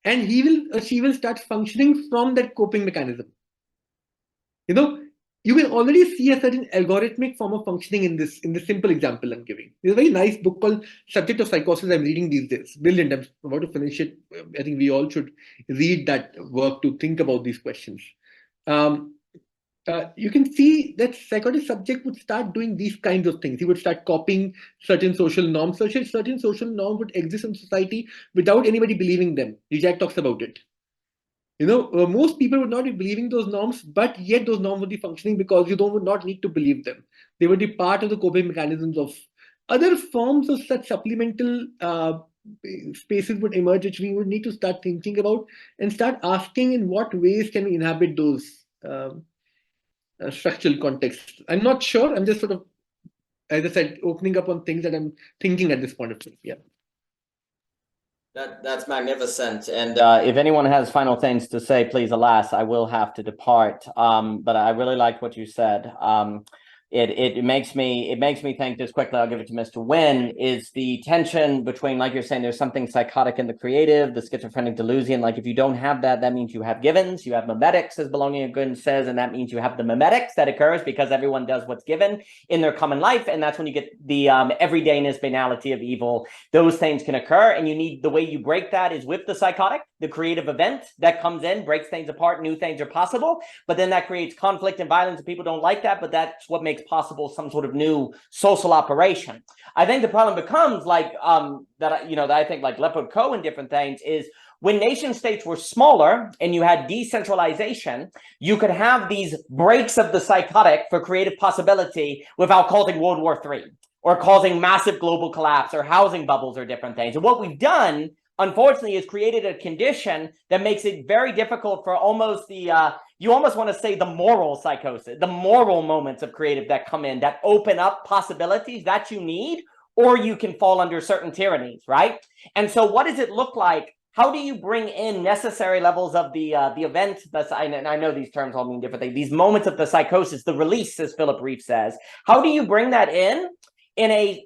And she will start functioning from that coping mechanism. You can already see a certain algorithmic form of functioning in this simple example I'm giving. There's a very nice book called Subject of Psychosis I'm reading these days. Brilliant. I'm about to finish it. I think we all should read that work to think about these questions. You can see that psychotic subject would start doing these kinds of things. He would start copying certain social norms. Certain social norms would exist in society without anybody believing them. Jack talks about it. Most people would not be believing those norms, but yet those norms would be functioning because you would not need to believe them. They would be part of the coping mechanisms of other forms of such supplemental spaces would emerge, which we would need to start thinking about and start asking in what ways can we inhabit those structural contexts. I'm not sure. I'm just sort of, as I said, opening up on things that I'm thinking at this point of time. Yeah. That's magnificent. And if anyone has final things to say, please, alas, I will have to depart. But I really liked what you said. It makes me think, just quickly, I'll give it to Mr. Winn, is the tension between, like you're saying, there's something psychotic in the creative, the schizophrenic delusion. Like if you don't have that, that means you have givens, you have memetics, as Bologna Good says, and that means you have the memetics that occurs because everyone does what's given in their common life. And that's when you get the everydayness, banality of evil. Those things can occur. And you need, the way you break that is with the psychotic, the creative event that comes in, breaks things apart, new things are possible. But then that creates conflict and violence, and people don't like that, but that's what makes possible some sort of new social operation. I think the problem becomes like that I think like Leopold Koh and different things is when nation states were smaller and you had decentralization, you could have these breaks of the psychotic for creative possibility without causing World War III or causing massive global collapse or housing bubbles or different things. And what we've done, unfortunately, is created a condition that makes it very difficult for almost the you almost want to say the moral psychosis, the moral moments of creative that come in, that open up possibilities that you need, or you can fall under certain tyrannies, right? And so what does it look like? How do you bring in necessary levels of the event? And I know these terms all mean different things. These moments of the psychosis, the release, as Philip Reeve says. How do you bring that in a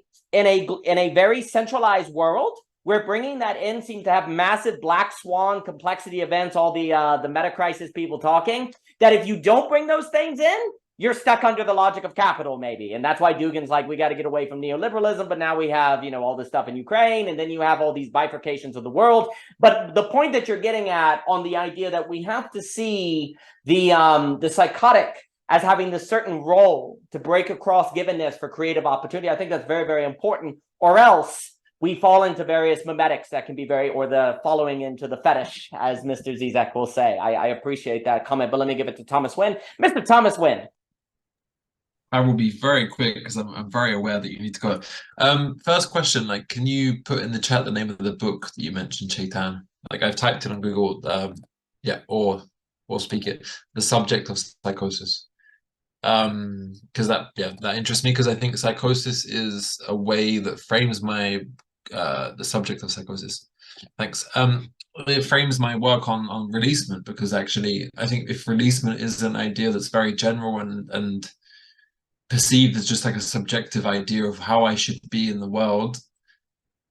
very centralized world? Where bringing that in seems to have massive black swan complexity events, all the meta crisis people talking, that if you don't bring those things in, you're stuck under the logic of capital, maybe. And that's why Dugin's like, we got to get away from neoliberalism, but now we have, all this stuff in Ukraine, and then you have all these bifurcations of the world. But the point that you're getting at on the idea that we have to see the psychotic as having this certain role to break across givenness for creative opportunity, I think that's very, very important, or else we fall into various memetics that can be or the following into the fetish, as Mr. Zizek will say. I appreciate that comment, but let me give it to Thomas Winn. Mr. Thomas Winn. I will be very quick because I'm very aware that you need to go. First question, like, can you put in the chat the name of the book that you mentioned, Chetan? Like, I've typed it on Google. Yeah, or speak it. The Subject of Psychosis. Because that interests me because I think psychosis is a way that frames my the subject of psychosis. Thanks. It frames my work on releasement because actually I think if releasement is an idea that's very general and perceived as just like a subjective idea of how I should be in the world,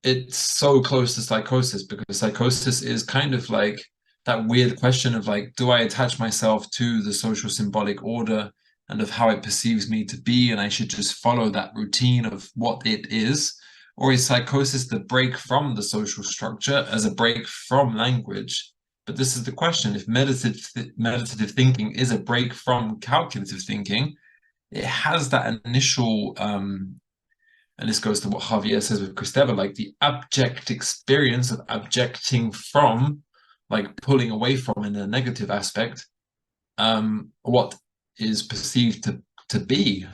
it's so close to psychosis because psychosis is kind of like that weird question of like, do I attach myself to the social symbolic order and of how it perceives me to be, and I should just follow that routine of what it is? Or is psychosis the break from the social structure as a break from language? But this is the question. If meditative thinking is a break from calculative thinking, it has that initial, and this goes to what Javier says with Cristeva, like the abject experience of abjecting from, like pulling away from in a negative aspect, what is perceived to be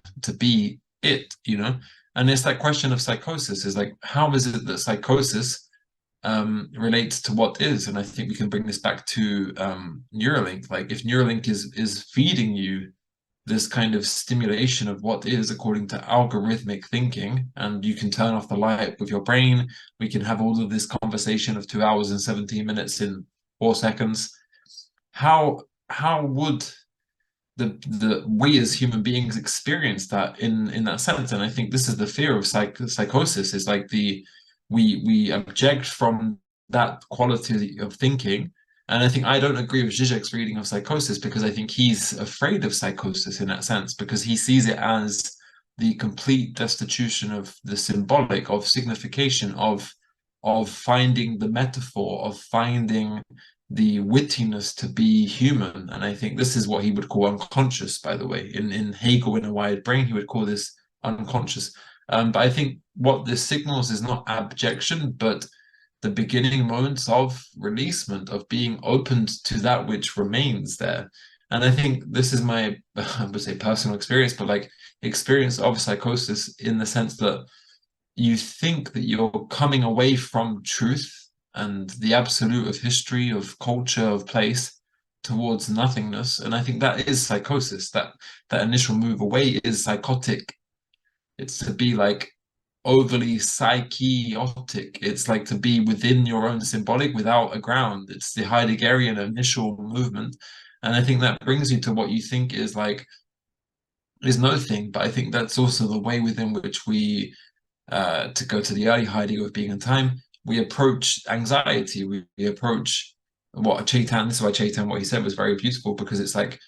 it, you know? And it's that question of psychosis is like, how is it that psychosis relates to what is? And I think we can bring this back to Neuralink. Like if Neuralink is feeding you this kind of stimulation of what is according to algorithmic thinking, and you can turn off the light with your brain, we can have all of this conversation of 2 hours and 17 minutes in 4 seconds. How would the we as human beings experience that in that sense? And I think this is the fear of psychosis, is like we object from that quality of thinking. And I think I don't agree with Zizek's reading of psychosis because I think he's afraid of psychosis in that sense, because he sees it as the complete destitution of the symbolic, of signification, of finding the metaphor, of finding the wittiness to be human. And I think this is what he would call unconscious, by the way. In Hegel, in A Wired Brain, he would call this unconscious. But I think what this signals is not abjection, but the beginning moments of releasement, of being opened to that which remains there. And I think this is my, I would say personal experience, but like experience of psychosis in the sense that you think that you're coming away from truth and the absolute of history, of culture, of place, towards nothingness. And I think that is psychosis. That initial move away is psychotic. It's to be like overly psychotic. It's like to be within your own symbolic without a ground. It's the Heideggerian initial movement. And I think that brings you to what you think is like, is no thing. But I think that's also the way within which we, to go to the early Heidegger of being in time, we approach anxiety. We approach what Chetan, this is why Chetan, what he said was very beautiful, because it's like,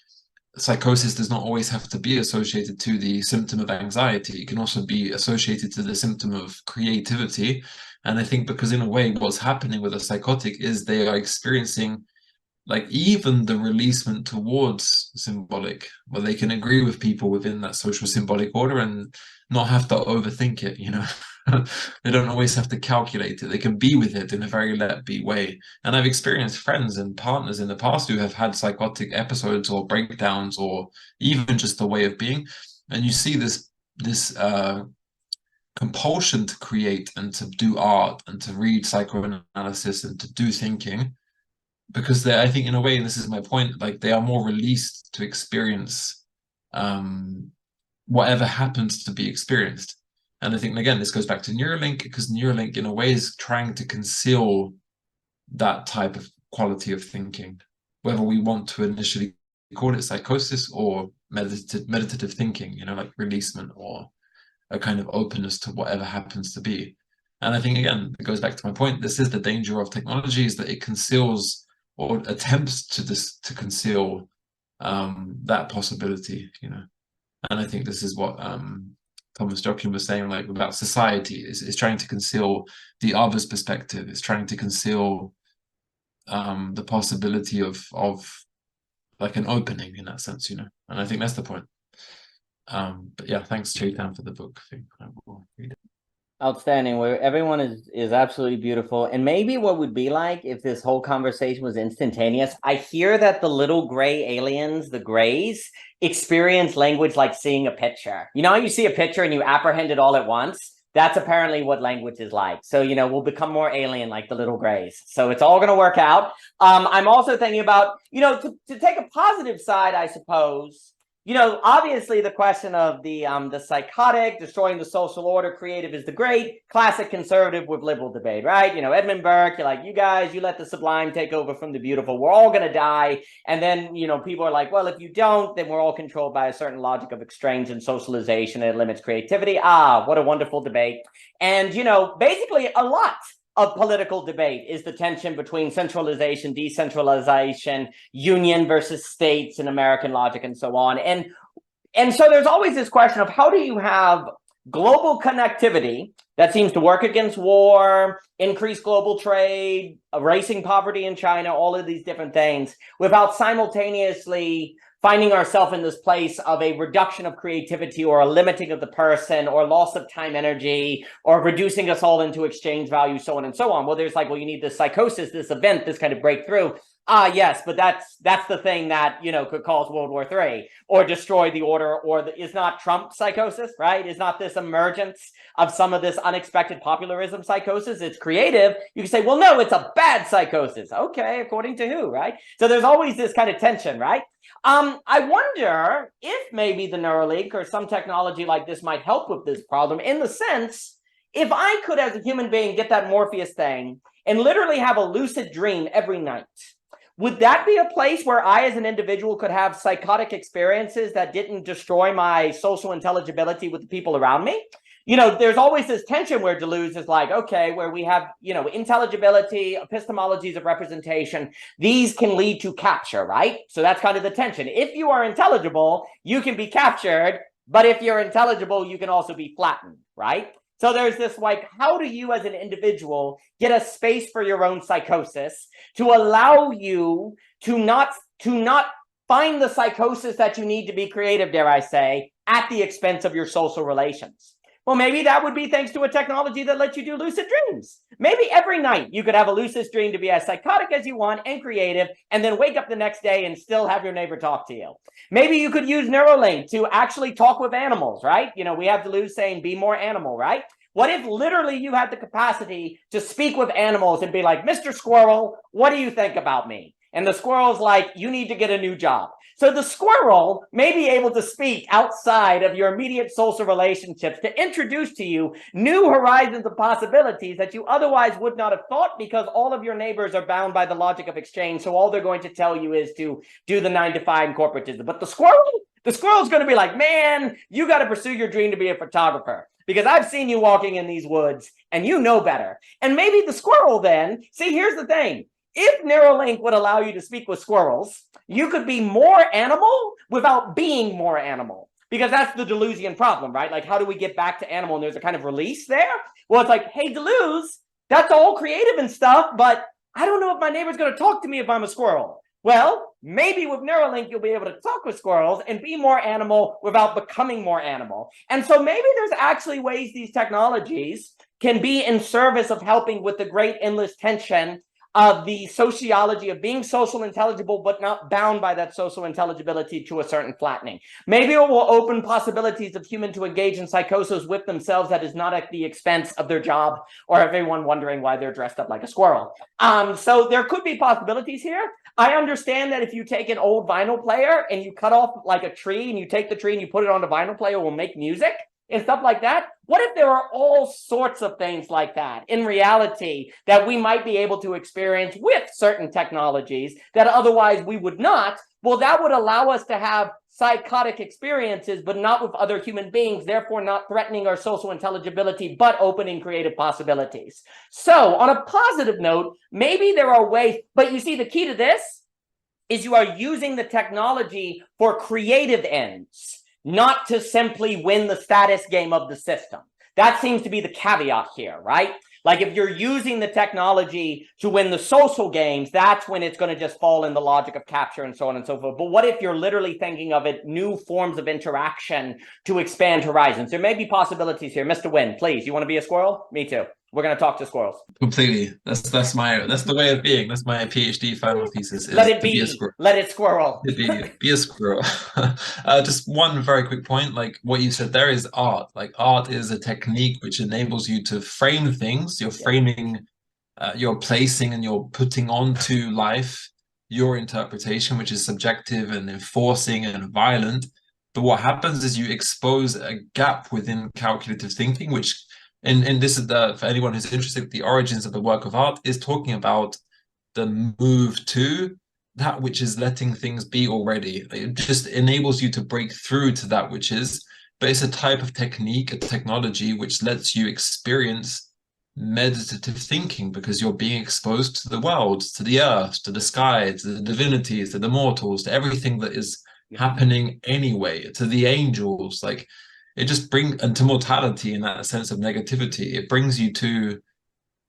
psychosis does not always have to be associated to the symptom of anxiety. It can also be associated to the symptom of creativity. And I think because in a way what's happening with a psychotic is they are experiencing like even the releasement towards symbolic, where they can agree with people within that social symbolic order and not have to overthink it, you know. They don't always have to calculate it. They can be with it in a very let be way. And I've experienced friends and partners in the past who have had psychotic episodes or breakdowns or even just the way of being. And you see this compulsion to create and to do art and to read psychoanalysis and to do thinking, because I think in a way, and this is my point, like they are more released to experience whatever happens to be experienced. And I think, again, this goes back to Neuralink, because Neuralink, in a way, is trying to conceal that type of quality of thinking, whether we want to initially call it psychosis or meditative thinking, you know, like releasement or a kind of openness to whatever happens to be. And I think, again, it goes back to my point. This is the danger of technology, is that it conceals or attempts to conceal that possibility, you know. And I think this is what Thomas Jockin was saying, like about society, is trying to conceal the other's perspective. It's trying to conceal the possibility of like an opening in that sense, you know. And I think that's the point. But yeah, thanks Chetan for the book. I think I will read it. Outstanding. Where everyone is absolutely beautiful. And maybe what would be like if this whole conversation was instantaneous. I hear that the little gray aliens, the grays, experience language like seeing a picture. You know how you see a picture and you apprehend it all at once? That's apparently what language is like. So, you know, we'll become more alien like the little grays. So it's all going to work out. I'm also thinking about, you know, to take a positive side, I suppose. You know, obviously the question of the psychotic, destroying the social order, creative is the great, classic conservative with liberal debate, right? You know, Edmund Burke, you're like, you guys, you let the sublime take over from the beautiful. We're all going to die. And then, you know, people are like, well, if you don't, then we're all controlled by a certain logic of exchange and socialization. And it limits creativity. Ah, what a wonderful debate. And, you know, basically a lot of political debate is the tension between centralization, decentralization, union versus states and American logic and so on. And so there's always this question of how do you have global connectivity that seems to work against war, increase global trade, erasing poverty in China, all of these different things, without simultaneously finding ourselves in this place of a reduction of creativity or a limiting of the person or loss of time, energy, or reducing us all into exchange value, so on and so on. Well, there's like, well, you need this psychosis, this event, this kind of breakthrough. Yes, but that's the thing that, you know, could cause World War III or destroy the order, or is not Trump psychosis, right? Is not this emergence of some of this unexpected popularism psychosis? It's creative. You can say, well, no, it's a bad psychosis. Okay, according to who, right? So there's always this kind of tension, right? I wonder if maybe the Neuralink or some technology like this might help with this problem, in the sense, if I could, as a human being, get that Morpheus thing and literally have a lucid dream every night, would that be a place where I, as an individual, could have psychotic experiences that didn't destroy my social intelligibility with the people around me? You know, there's always this tension where Deleuze is like, okay, where we have, you know, intelligibility, epistemologies of representation, these can lead to capture, right? So that's kind of the tension. If you are intelligible, you can be captured, but if you're intelligible, you can also be flattened, right? So there's this, like, how do you as an individual get a space for your own psychosis to allow you to not find the psychosis that you need to be creative, dare I say, at the expense of your social relations? Well, maybe that would be thanks to a technology that lets you do lucid dreams. Maybe every night you could have a lucid dream to be as psychotic as you want and creative, and then wake up the next day and still have your neighbor talk to you. Maybe you could use Neuralink to actually talk with animals, right? You know, we have Deleuze saying, be more animal, right? What if literally you had the capacity to speak with animals and be like, Mr. Squirrel, what do you think about me? And the squirrel's like, you need to get a new job. So the squirrel may be able to speak outside of your immediate social relationships to introduce to you new horizons of possibilities that you otherwise would not have thought, because all of your neighbors are bound by the logic of exchange. So all they're going to tell you is to do the 9-to-5 corporatism. But the squirrel's going to be like, man, you got to pursue your dream to be a photographer, because I've seen you walking in these woods and you know better. And maybe the squirrel then, see, here's the thing. If Neuralink would allow you to speak with squirrels, you could be more animal without being more animal, because that's the Deleuzian problem, right? Like, how do we get back to animal? And there's a kind of release there. Well, it's like, hey, Deleuze, that's all creative and stuff, but I don't know if my neighbor's going to talk to me if I'm a squirrel. Well, maybe with Neuralink, you'll be able to talk with squirrels and be more animal without becoming more animal. And so maybe there's actually ways these technologies can be in service of helping with the great endless tension of the sociology of being social intelligible, but not bound by that social intelligibility to a certain flattening. Maybe it will open possibilities of human to engage in psychosis with themselves that is not at the expense of their job or everyone wondering why they're dressed up like a squirrel. So there could be possibilities here. I understand that if you take an old vinyl player and you cut off like a tree and you take the tree and you put it on the vinyl player, it will make music and stuff like that. What if there are all sorts of things like that in reality that we might be able to experience with certain technologies that otherwise we would not? Well, that would allow us to have psychotic experiences, but not with other human beings, therefore not threatening our social intelligibility, but opening creative possibilities. So on a positive note, maybe there are ways, but you see, the key to this is you are using the technology for creative ends, not to simply win the status game of the system. That seems to be the caveat here, right? Like if you're using the technology to win the social games, that's when it's going to just fall in the logic of capture and so on and so forth. But what if you're literally thinking of it, new forms of interaction to expand horizons? There may be possibilities here. Mr. Winn, please, you want to be a squirrel? Me too. We're going to talk to squirrels. Completely. That's the way of being. That's my PhD final thesis. Is Let it to be a be. squirrel. Let it squirrel. Be a squirrel. Just one very quick point, like what you said there is art. Like art is a technique which enables you to frame things. You're framing, you're placing and you're putting onto life your interpretation, which is subjective and enforcing and violent. But what happens is you expose a gap within calculative thinking, which and this is for anyone who's interested in the origins of the work of art, is talking about the move to that which is letting things be already. It just enables you to break through to that which is, but it's a type of technique, a technology which lets you experience meditative thinking because you're being exposed to the world, to the earth, to the sky, to the divinities, to the mortals, to everything that is happening anyway, to the angels. Like it just brings, and to mortality in that sense of negativity, it brings you to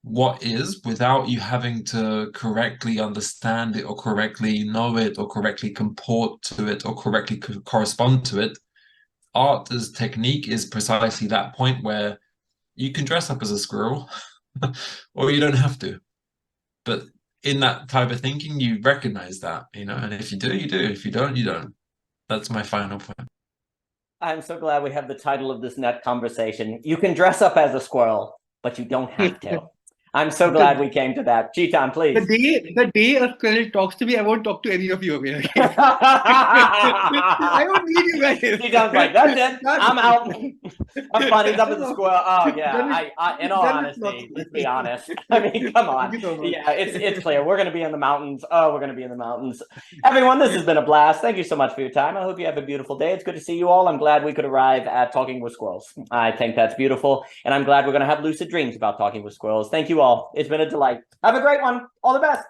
what is without you having to correctly understand it or correctly know it or correctly comport to it or correctly correspond to it. Art as technique is precisely that point where you can dress up as a squirrel or you don't have to. But in that type of thinking, you recognize that, you know, and if you do, you do. If you don't, you don't. That's my final point. I'm so glad we have the title of this net conversation. You can dress up as a squirrel, but you don't have to. I'm so glad we came to that. Chetan, please. The day a squirrel talks to me, I won't talk to any of you over here. I don't need you guys. Chetan's like, that's it. I'm out. I'm fun. He's up as a squirrel. Oh yeah. In all honesty, let's be honest. I mean, come on. Yeah, it's clear. We're gonna be in the mountains. Oh, we're gonna be in the mountains. Everyone, this has been a blast. Thank you so much for your time. I hope you have a beautiful day. It's good to see you all. I'm glad we could arrive at Talking with Squirrels. I think that's beautiful. And I'm glad we're gonna have lucid dreams about talking with squirrels. Thank you all. It's been a delight. Have a great one. All the best.